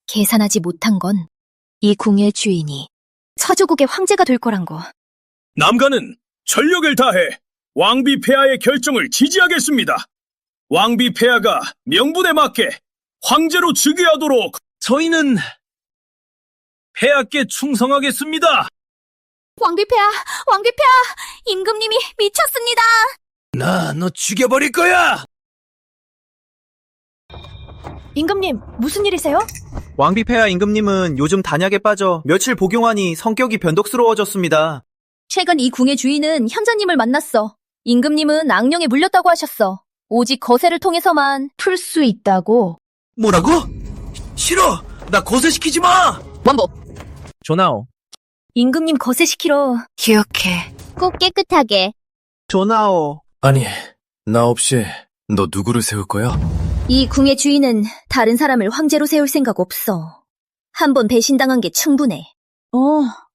계산하지 못한 건 이 궁의 주인이 서조국의 황제가 될 거란 거. 남가는 전력을 다해 왕비 폐하의 결정을 지지하겠습니다. 왕비 폐하가 명분에 맞게 황제로 즉위하도록 저희는 폐하께 충성하겠습니다. 왕비폐하, 임금님이 미쳤습니다. 나 너 죽여버릴 거야! 임금님, 무슨 일이세요? 왕비 폐하 임금님은 요즘 단약에 빠져 며칠 복용하니 성격이 변덕스러워졌습니다. 최근 이 궁의 주인은 현자님을 만났어. 임금님은 악령에 물렸다고 하셨어. 오직 거세를 통해서만 풀 수 있다고. 뭐라고? 싫어! 나 거세시키지 마! 왕복! 조나오. 임금님 거세시키러 기억해. 꼭 깨끗하게. 조나오. 아니, 나 없이 너 누구를 세울 거야? 이 궁의 주인은 다른 사람을 황제로 세울 생각 없어. 한 번 배신당한 게 충분해.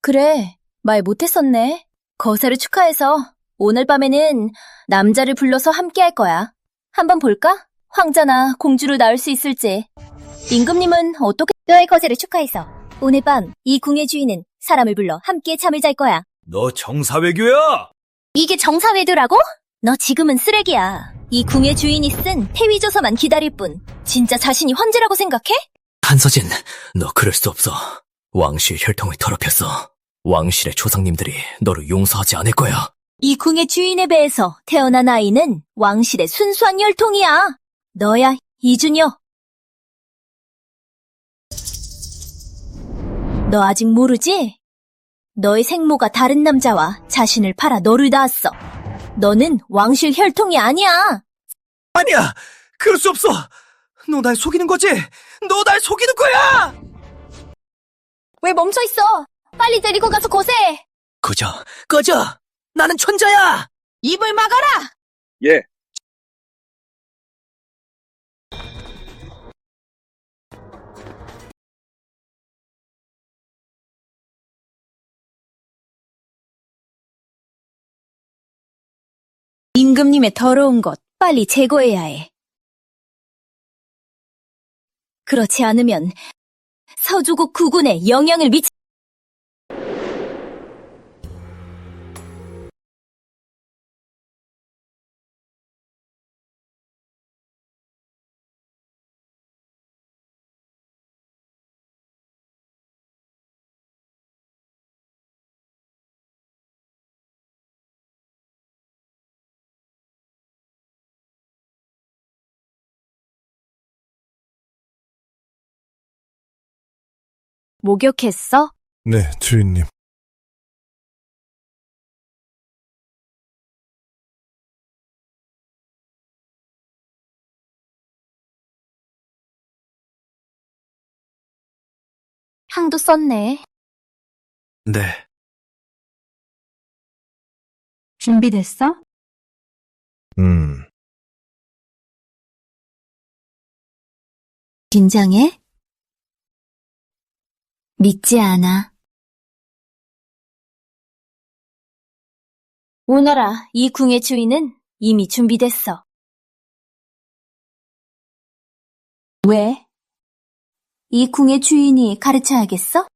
그래. 말 못했었네. 거세를 축하해서 오늘 밤에는 남자를 불러서 함께 할 거야. 한번 볼까? 황자나 공주를 낳을 수 있을지. 임금님은 어떻게 너의 거세를 축하해서 오늘 밤 이 궁의 주인은 사람을 불러 함께 잠을 잘 거야. 너 정사외교야! 이게 정사외도라고? 너 지금은 쓰레기야. 이 궁의 주인이 쓴 태위조서만 기다릴 뿐. 진짜 자신이 황제라고 생각해? 한서진, 너 그럴 수 없어. 왕실 혈통을 더럽혔어. 왕실의 조상님들이 너를 용서하지 않을 거야. 이 궁의 주인에 배해서 태어난 아이는 왕실의 순수한 혈통이야. 너야, 이준혁. 너 아직 모르지? 너의 생모가 다른 남자와 자신을 팔아 너를 낳았어. 너는 왕실 혈통이 아니야. 아니야! 그럴 수 없어! 너 날 속이는 거지? 너 날 속이는 거야! 왜 멈춰 있어? 빨리 데리고 가서 고세해. 꺼져! 나는 천자야! 입을 막아라! 예. 임금님의 더러운 것 빨리 제거해야 해. 그렇지 않으면 서조국 국군에 영향을 미치... 목욕했어? 네, 주인님. 향도 썼네. 네. 준비됐어? 긴장해? 믿지 않아. 오너라, 이 궁의 주인은 이미 준비됐어. 왜? 이 궁의 주인이 가르쳐야겠어?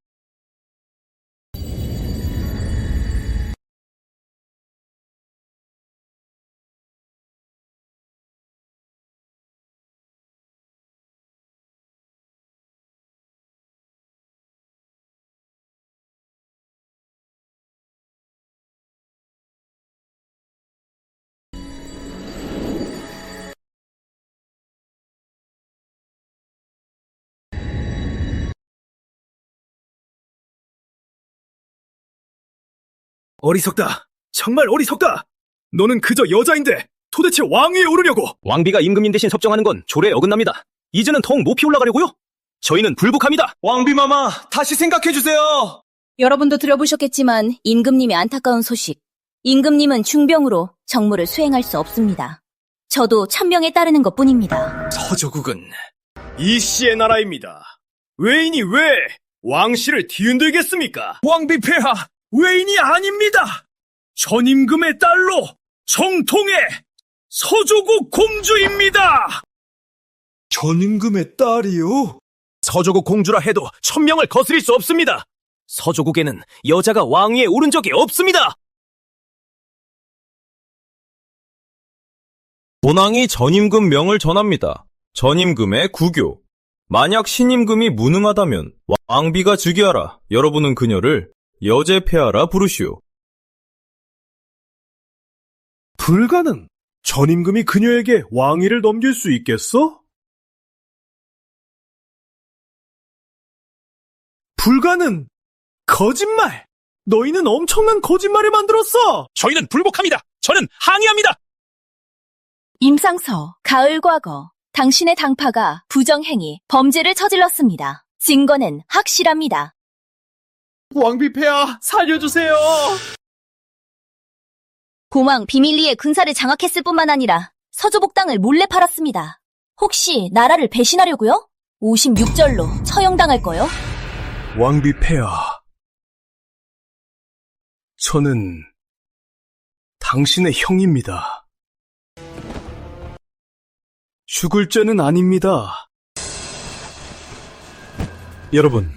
어리석다. 정말 어리석다. 너는 그저 여자인데 도대체 왕위에 오르려고. 왕비가 임금님 대신 섭정하는 건 조례에 어긋납니다. 이제는 더욱 높이 올라가려고요? 저희는 불복합니다. 왕비마마, 다시 생각해주세요. 여러분도 들어보셨겠지만 임금님의 안타까운 소식. 임금님은 중병으로 정무를 수행할 수 없습니다. 저도 천명에 따르는 것뿐입니다. 서조국은 이 씨의 나라입니다. 외인이 왜 왕실을 뒤흔들겠습니까? 왕비 폐하, 외인이 아닙니다. 전임금의 딸로 정통의 서조국 공주입니다. 전임금의 딸이요? 서조국 공주라 해도 천명을 거스릴 수 없습니다. 서조국에는 여자가 왕위에 오른 적이 없습니다. 본왕이 전임금 명을 전합니다. 전임금의 구교. 만약 신임금이 무능하다면 왕비가 즉위하라. 여러분은 그녀를 여제폐하라 부르시오. 불가능. 전임금이 그녀에게 왕위를 넘길 수 있겠어? 불가능. 거짓말. 너희는 엄청난 거짓말을 만들었어. 저희는 불복합니다. 저는 항의합니다. 임상서, 가을 과거, 당신의 당파가 부정행위, 범죄를 저질렀습니다. 증거는 확실합니다. 왕비 폐하, 살려주세요. 공왕 비밀리에 군사를 장악했을 뿐만 아니라 서조복 땅을 몰래 팔았습니다. 혹시 나라를 배신하려고요? 56절로 처형당할 거요? 왕비 폐하. 저는 당신의 형입니다. 죽을 죄는 아닙니다. 여러분,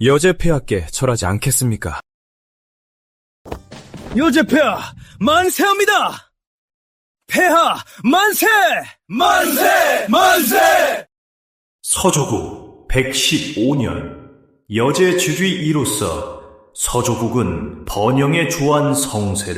여제폐하께 절하지 않겠습니까? 여제폐하, 만세합니다! 폐하, 만세! 만세! 만세! 서조국 115년 여제 즉위 이로써 서조국은 번영의 주한 성세를